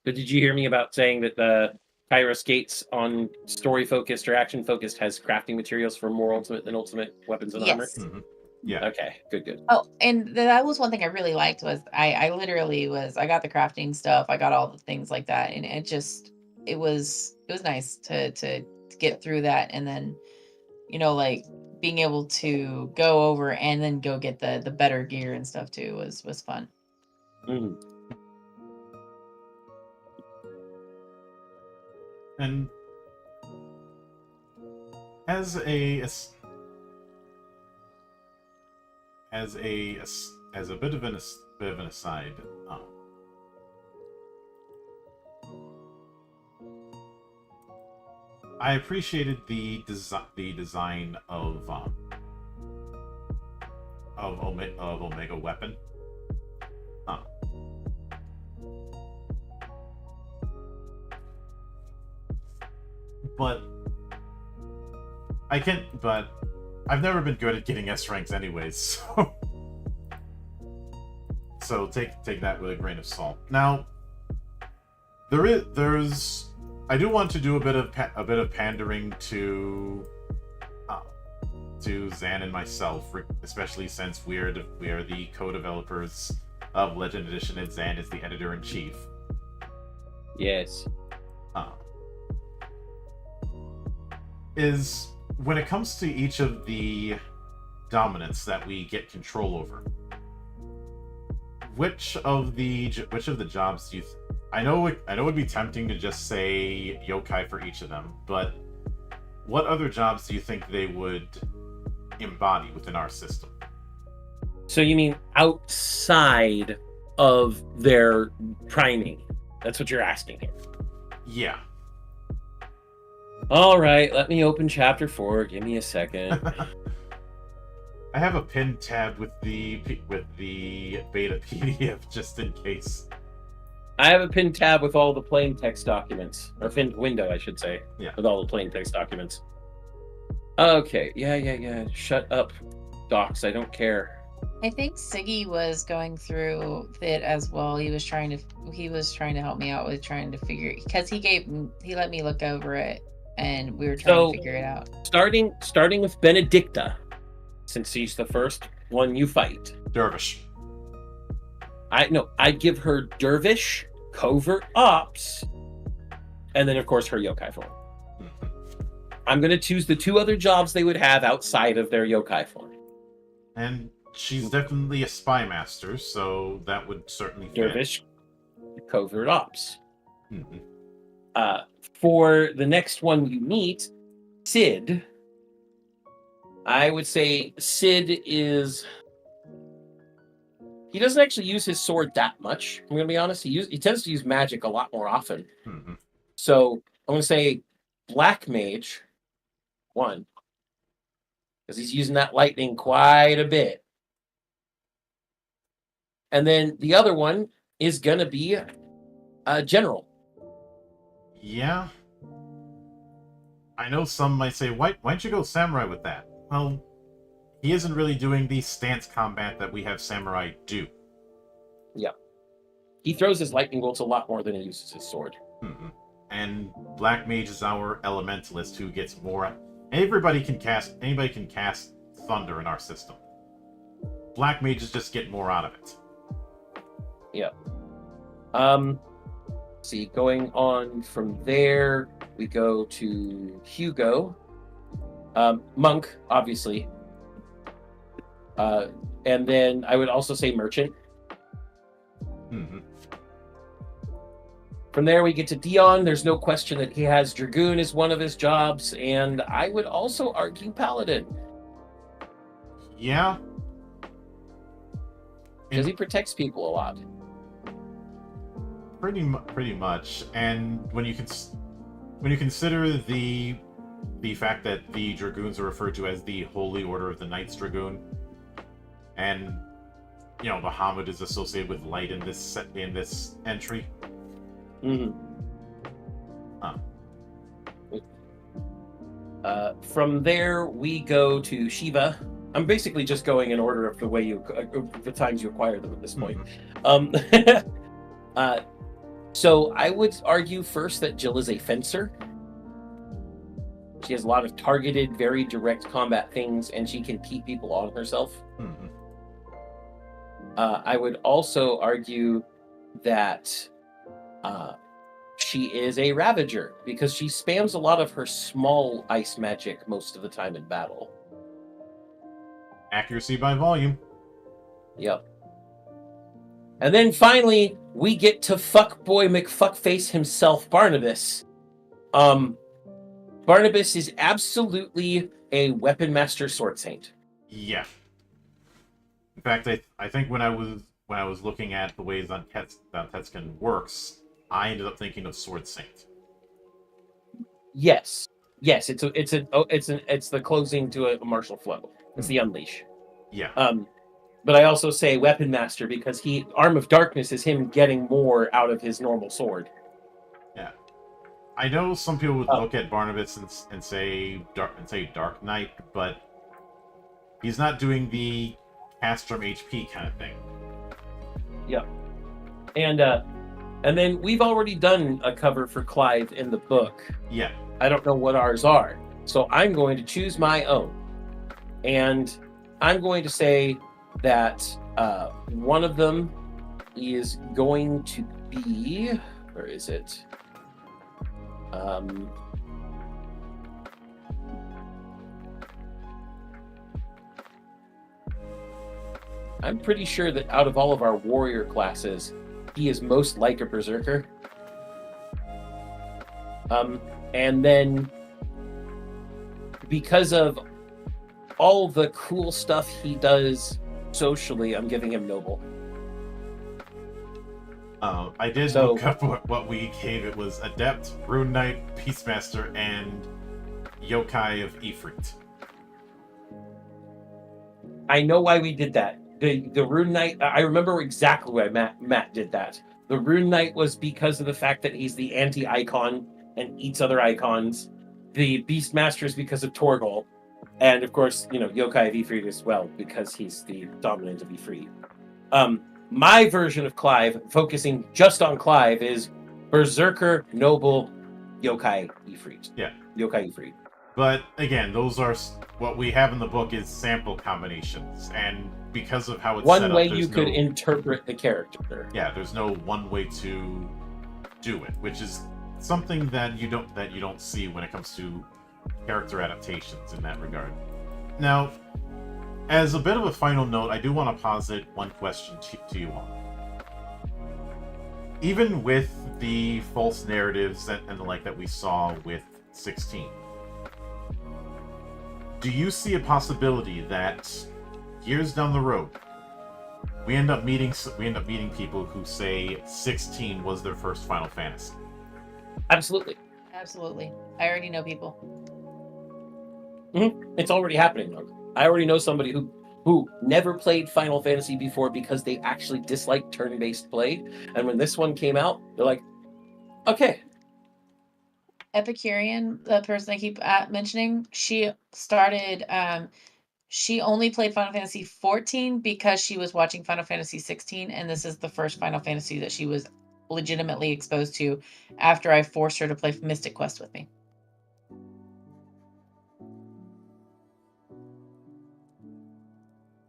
But did you hear me about saying that the Kairos Gates on story-focused or action-focused has crafting materials for more ultimate than ultimate weapons and armor? Mm-hmm. Yeah. Okay, good. Oh, and that was one thing I really liked was I literally I got the crafting stuff, I got all the things like that, and it was nice to get through that, and then like being able to go over and then go get the better gear and stuff too was fun. Mhm. And as a bit of an aside, I appreciated the design of Omega Weapon. Uh, but But I've never been good at getting S ranks, anyways. So take that with a grain of salt. Now, I do want to do a bit of pandering to Zan and myself, especially since we are the co-developers of Legend Edition, and Zan is the editor-in-chief. Yes. Is when it comes to each of the dominants that we get control over, which of the jobs do you I know it'd be tempting to just say yokai for each of them, but what other jobs do you think they would embody within our system? So you mean outside of their priming? That's what you're asking here. Yeah. All right, let me open chapter 4. Give me a second. I have a pinned tab with the beta PDF just in case. I have a pinned tab with all the plain text documents, or pinned window, I should say, Yeah. with all the plain text documents. Okay, yeah. Shut up, docs. I don't care. I think Siggy was going through it as well. He was trying to help me out with trying to figure, because he let me look over it and we were trying to figure it out. Starting with Benedicta, since she's the first one you fight. Dervish. I'd give her Dervish, Covert Ops, and then of course her yokai form. I'm gonna choose the 2 other jobs they would have outside of their yokai form. And she's definitely a spy master, so that would certainly fit. Dervish, Covert Ops. Mm-hmm. For the next one you meet, Sid, I would say Sid is... He doesn't actually use his sword that much. I'm going to be honest. He tends to use magic a lot more often. Mm-hmm. So I'm going to say Black Mage, 1. Because he's using that lightning quite a bit. And then the other one is going to be General. Yeah. I know some might say, why don't you go Samurai with that? Well, he isn't really doing the stance combat that we have Samurai do. Yeah. He throws his lightning bolts a lot more than he uses his sword. Mm-hmm. And Black Mage is our elementalist who gets more... Anybody can cast thunder in our system. Black Mages just get more out of it. Yeah. See, going on from there, we go to Hugo. Monk, obviously. And then I would also say Merchant. Mm-hmm. From there, we get to Dion. There's no question that he has Dragoon as one of his jobs, and I would also argue Paladin. Yeah. Because he protects people a lot. Pretty much. And when you consider the fact that the Dragoons are referred to as the Holy Order of the Knights Dragoon, and Bahamut is associated with light in this entry. Mm-hmm. Huh. From there, we go to Shiva. I'm basically just going in order of the way the times you acquire them at this point. Mm-hmm. So I would argue first that Jill is a fencer. She has a lot of targeted, very direct combat things, and she can keep people on herself. Mm-hmm. I would also argue that she is a Ravager, because she spams a lot of her small ice magic most of the time in battle. Accuracy by volume. Yep. And then finally, we get to fuckboy McFuckface himself, Barnabas. Barnabas is absolutely a weapon master sword saint. Yeah. In fact, I think when I was looking at the ways that Tetskin works, I ended up thinking of Sword Saint. Yes, it's the closing to a martial flow. It's the unleash. Yeah. But I also say weapon master because Arm of Darkness is him getting more out of his normal sword. Yeah. I know some people would look at Barnabas and say Dark Knight, but he's not doing the Castrum HP kind of thing. Yeah. And then we've already done a cover for Clive in the book. Yeah. I don't know what ours are. So I'm going to choose my own. And I'm going to say that one of them is going to be... Where is it? I'm pretty sure that out of all of our warrior classes, he is most like a berserker. And then because of all the cool stuff he does socially, I'm giving him noble. I did look up what we gave. It was Adept, Rune Knight, Peacemaster, and Yokai of Ifrit. I know why we did that. The Rune Knight, I remember exactly why Matt did that. The Rune Knight was because of the fact that he's the anti-icon and eats other icons. The Beastmaster is because of Torgal. And of course, Yokai of Ifrit as well, because he's the dominant of Ifrit. My version of Clive, focusing just on Clive, is Berserker, Noble, Yokai, Ifrit. Yeah. Yokai, Ifrit. But again, those are what we have in the book is sample combinations, and because of how it's set up, one way you could interpret the character. Yeah, there's no one way to do it, which is something that you don't see when it comes to character adaptations in that regard. Now, as a bit of a final note, I do want to posit one question to you all. Even with the false narratives and the like that we saw with 16, do you see a possibility that years down the road we end up meeting people who say 16 was their first Final Fantasy? Absolutely. Absolutely. I already know people. Mm-hmm. It's already happening, though. I already know somebody who never played Final Fantasy before because they actually disliked turn-based play, and when this one came out, they're like, okay. Epicurean, the person I keep mentioning, she started. She only played Final Fantasy 14 because she was watching Final Fantasy 16, and this is the first Final Fantasy that she was legitimately exposed to after I forced her to play Mystic Quest with me.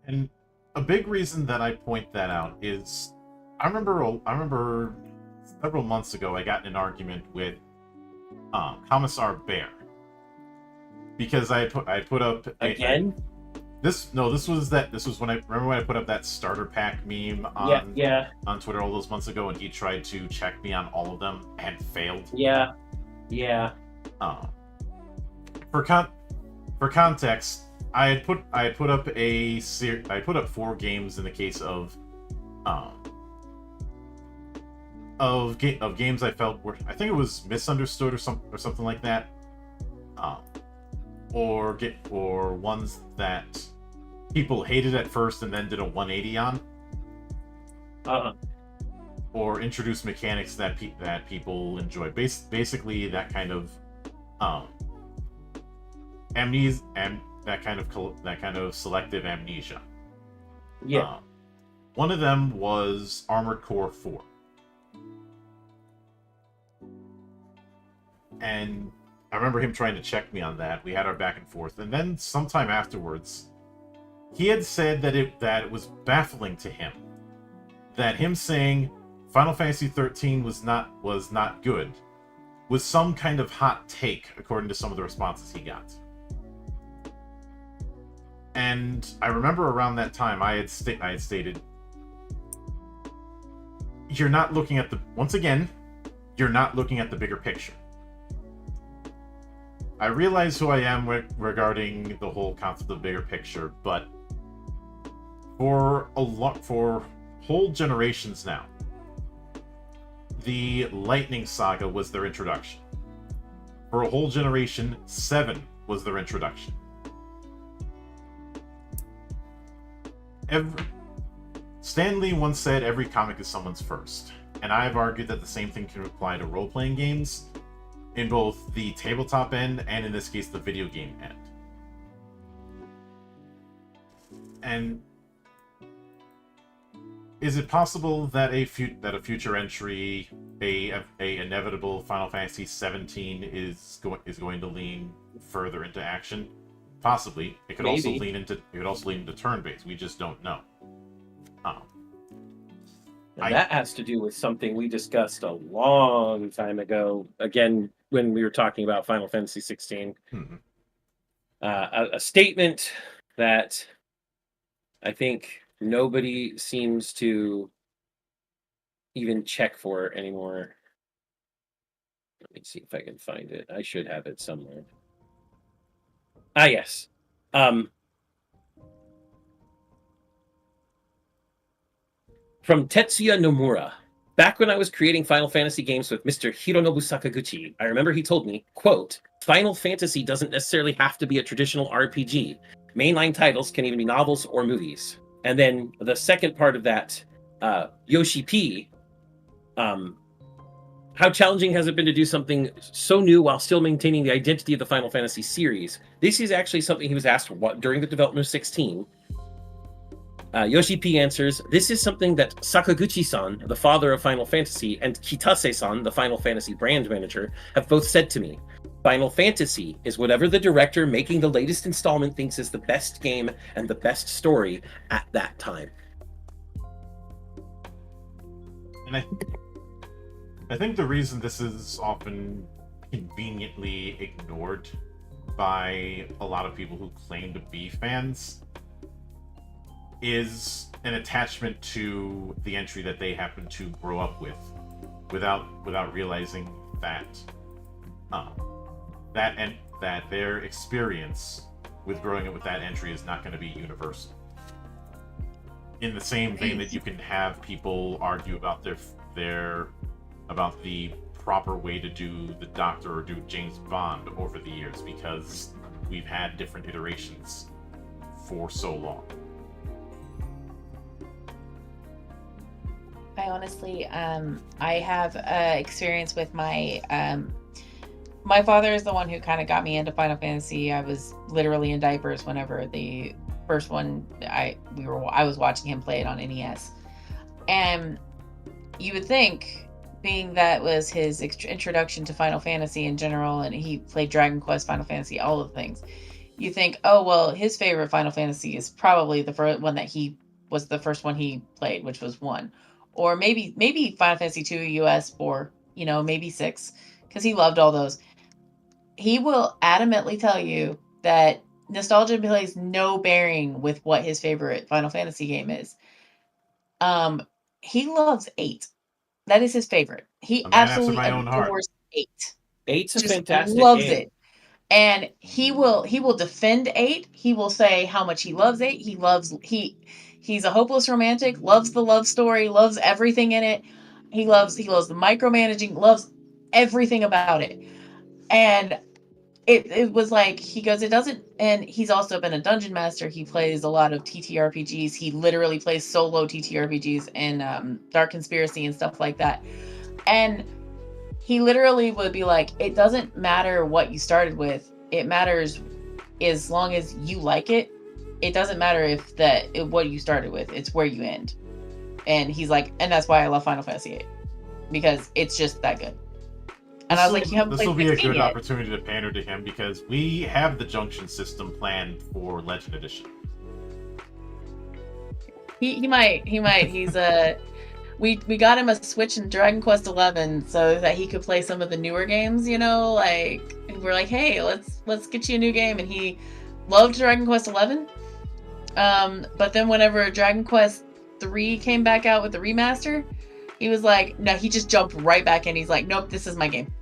And a big reason that I point that out is I remember several months ago I got in an argument with Commissar Bear because I put up again. This was when I put up that starter pack meme on Twitter all those months ago, and he tried to check me on all of them and failed. Yeah. For context, I put up 4 games in the case of games I felt were, I think it was misunderstood or something like that, or ones that people hated at first and then did a 180 on, or introduced mechanics that people enjoy. Basically, that kind of amnesia and that kind of selective amnesia. Yeah. One of them was Armored Core 4. And I remember him trying to check me on that. We had our back and forth. And then sometime afterwards, he had said that it was baffling to him that him saying Final Fantasy 13 was not good was some kind of hot take, according to some of the responses he got. And I remember around that time I had stated, you're not looking at the, once again, you're not looking at the bigger picture. I realize who I am regarding the whole concept of bigger picture, but for whole generations now, the Lightning Saga was their introduction. For a whole generation, 7 was their introduction. Stan Lee once said every comic is someone's first, and I've argued that the same thing can apply to role-playing games in both the tabletop end and, in this case, the video game end. And is it possible that a future entry, a inevitable Final Fantasy 17 is going to lean further into action? Possibly. It could also lean into turn-based. We just don't know. That has to do with something we discussed a long time ago. Again, when we were talking about Final Fantasy 16, a statement that I think nobody seems to even check for anymore. Let me see if I can find it. I should have it somewhere. Ah, yes. From Tetsuya Nomura. Back when I was creating Final Fantasy games with Mr. Hironobu Sakaguchi, I remember he told me, quote, Final Fantasy doesn't necessarily have to be a traditional RPG. Mainline titles can even be novels or movies. And then the second part of that, Yoshi P, how challenging has it been to do something so new while still maintaining the identity of the Final Fantasy series? This is actually something he was asked during the development of 16. Yoshi P answers, this is something that Sakaguchi-san, the father of Final Fantasy, and Kitase-san, the Final Fantasy brand manager, have both said to me. Final Fantasy is whatever the director making the latest installment thinks is the best game and the best story at that time. And I think the reason this is often conveniently ignored by a lot of people who claim to be fans is an attachment to the entry that they happen to grow up with, without realizing that that their experience with growing up with that entry is not going to be universal. In the same vein that you can have people argue about about the proper way to do the Doctor or do James Bond over the years, because we've had different iterations for so long. I honestly, I have experience with my my father is the one who kind of got me into Final Fantasy. I was literally in diapers whenever the first one I was watching him play it on NES, and you would think, being that was his introduction to Final Fantasy in general, and he played Dragon Quest, Final Fantasy, all of the things, you think, oh well, his favorite Final Fantasy is probably the first one that he was the first one he played, which was 1. Or maybe Final Fantasy 2 US, or maybe 6, because he loved all those. He will adamantly tell you that nostalgia plays no bearing with what his favorite Final Fantasy game is. He loves 8. That is his favorite. He absolutely adores 8. 8's a just fantastic loves game. it. And he will defend 8. He will say how much he loves 8. He's a hopeless romantic, loves the love story, loves everything in it. He loves the micromanaging, loves everything about it. And it was like, he goes, it doesn't, and he's also been a dungeon master. He plays a lot of TTRPGs. He literally plays solo TTRPGs and Dark Conspiracy and stuff like that. And he literally would be like, it doesn't matter what you started with. It matters as long as you like it. It doesn't matter what you started with. It's where you end. And he's like, and that's why I love Final Fantasy VIII, because it's just that good. And I was like, you haven't played 16 yet. This will be a good opportunity to pander to him, because we have the Junction system planned for Legend Edition. He might. He's we got him a Switch in Dragon Quest 11 so that he could play some of the newer games. Like, we're like, hey, let's get you a new game, and he loved Dragon Quest 11. But then whenever Dragon Quest 3 came back out with the remaster, He was like, no, he just jumped right back in. He's like, nope, this is my game.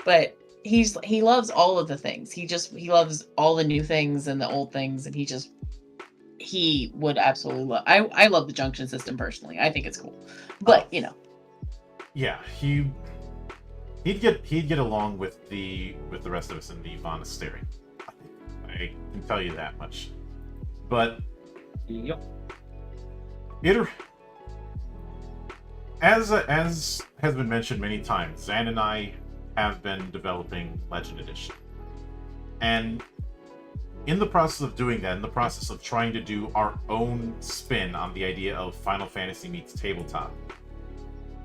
But he loves all of the things. He loves all the new things and the old things, and he would absolutely love. I love the junction system personally. I think it's cool. But yeah, he'd get along with the rest of us in the Monastic. I can tell you that much. But Yep. As has been mentioned many times, Zan and I have been developing Legend Edition. And in the process of doing that, in the process of trying to do our own spin on the idea of Final Fantasy meets tabletop,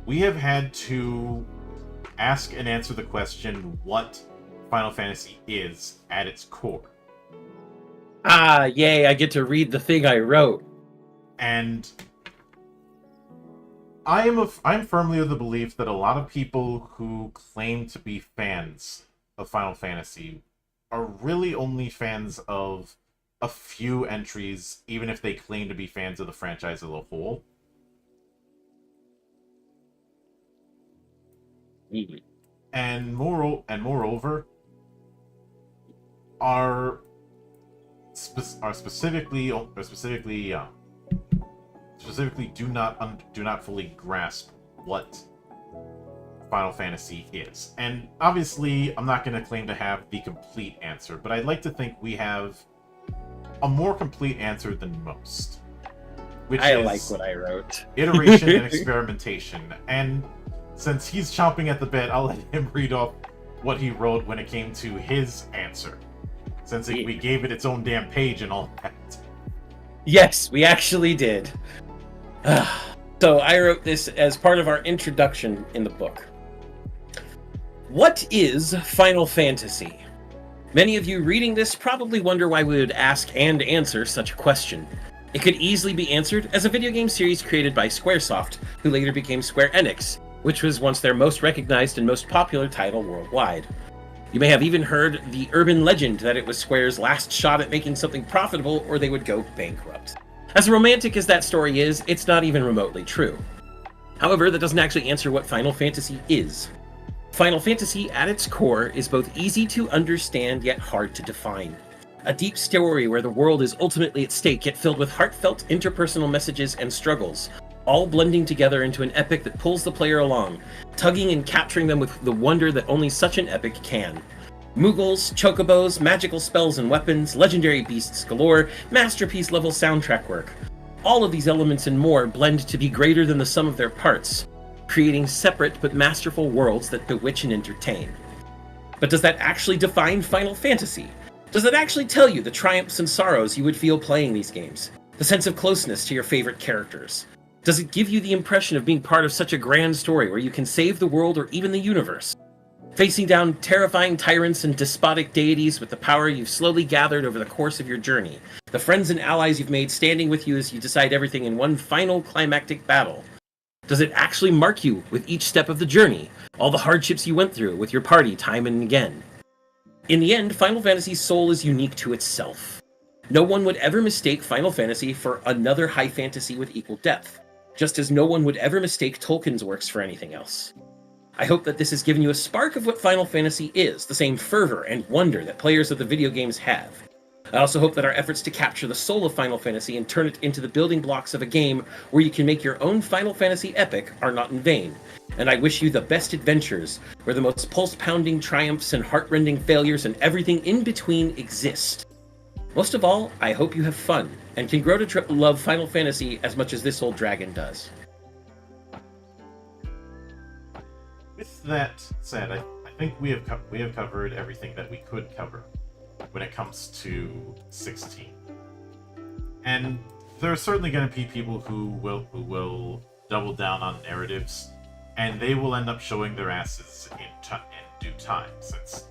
we have had to ask and answer the question what Final Fantasy is at its core. Ah, yay, I get to read the thing I wrote. And I'm firmly of the belief that a lot of people who claim to be fans of Final Fantasy are really only fans of a few entries, even if they claim to be fans of the franchise as a whole. Mhm. And moreover, are specifically do not fully grasp what Final Fantasy is. And obviously, I'm not going to claim to have the complete answer, but I'd like to think we have a more complete answer than most. Which I is like what I wrote. iteration and experimentation. And since he's chomping at the bit, I'll let him read off what he wrote when it came to his answer. Since we gave it its own damn page and all that. Yes, we actually did. So I wrote this as part of our introduction in the book. What is Final Fantasy? Many of you reading this probably wonder why we would ask and answer such a question. It could easily be answered as a video game series created by Squaresoft, who later became Square Enix, which was once their most recognized and most popular title worldwide. You may have even heard the urban legend that it was Square's last shot at making something profitable or they would go bankrupt. As romantic as that story is, it's not even remotely true. However, that doesn't actually answer what Final Fantasy is. Final Fantasy, at its core, is both easy to understand yet hard to define. A deep story where the world is ultimately at stake, yet filled with heartfelt interpersonal messages and struggles, all blending together into an epic that pulls the player along, tugging and capturing them with the wonder that only such an epic can. Moogles, chocobos, magical spells and weapons, legendary beasts galore, masterpiece-level soundtrack work. All of these elements and more blend to be greater than the sum of their parts, creating separate but masterful worlds that bewitch and entertain. But does that actually define Final Fantasy? Does it actually tell you the triumphs and sorrows you would feel playing these games? The sense of closeness to your favorite characters? Does it give you the impression of being part of such a grand story where you can save the world or even the universe? Facing down terrifying tyrants and despotic deities with the power you've slowly gathered over the course of your journey. The friends and allies you've made standing with you as you decide everything in one final climactic battle. Does it actually mark you with each step of the journey? All the hardships you went through with your party time and again? In the end, Final Fantasy's soul is unique to itself. No one would ever mistake Final Fantasy for another high fantasy with equal depth, just as no one would ever mistake Tolkien's works for anything else. I hope that this has given you a spark of what Final Fantasy is, the same fervor and wonder that players of the video games have. I also hope that our efforts to capture the soul of Final Fantasy and turn it into the building blocks of a game where you can make your own Final Fantasy epic are not in vain, and I wish you the best adventures, where the most pulse-pounding triumphs and heart-rending failures and everything in between exist. Most of all, I hope you have fun, and can grow to love Final Fantasy as much as this old dragon does. With that said, I think we have covered everything that we could cover when it comes to 16. And there are certainly going to be people who will double down on narratives, and they will end up showing their asses in due time, since,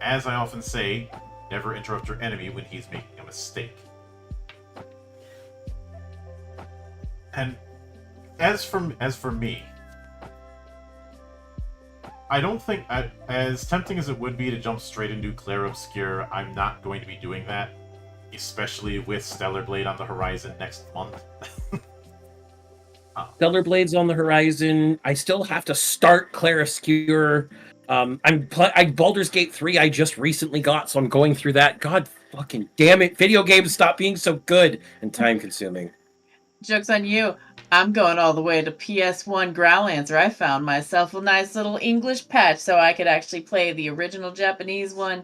as I often say, never interrupt your enemy when he's making a mistake. And as for me, I don't think, as tempting as it would be to jump straight into Clair Obscure, I'm not going to be doing that, especially with Stellar Blade on the horizon next month. Stellar Blade's on the horizon. I still have to start Claroscure. Baldur's Gate 3 I just recently got, so I'm going through that. God fucking damn it. Video games stop being so good and time consuming. Joke's on you. I'm going all the way to PS1 Growlands, where I found myself a nice little English patch so I could actually play the original Japanese one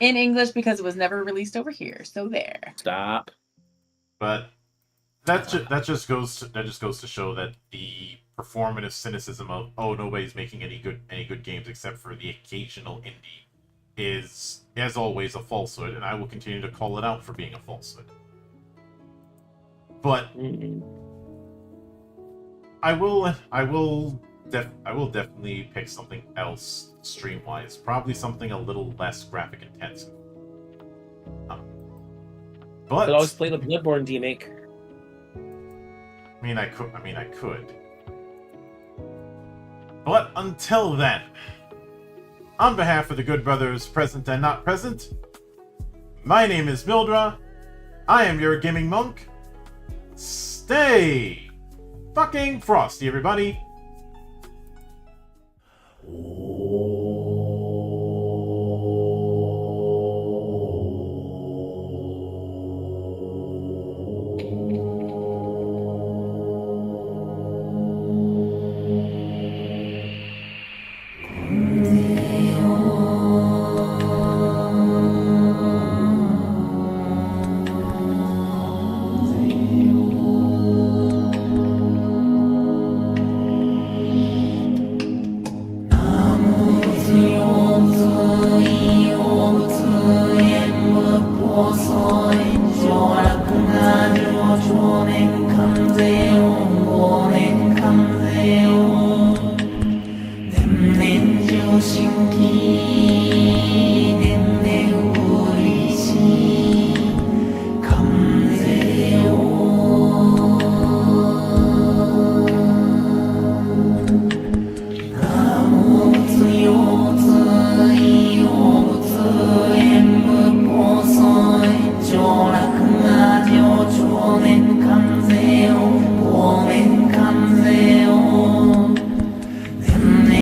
in English because it was never released over here. So there. Stop. But that just goes to show that the performative cynicism of nobody's making any good games except for the occasional indie is, as always, a falsehood, and I will continue to call it out for being a falsehood. But I will definitely pick something else stream-wise. Probably something a little less graphic intensive. But I'll always play the Bloodborne remake. I could. But until then, on behalf of the good brothers present and not present, my name is Mildra. I am your gaming monk. Stay fucking frosty, everybody.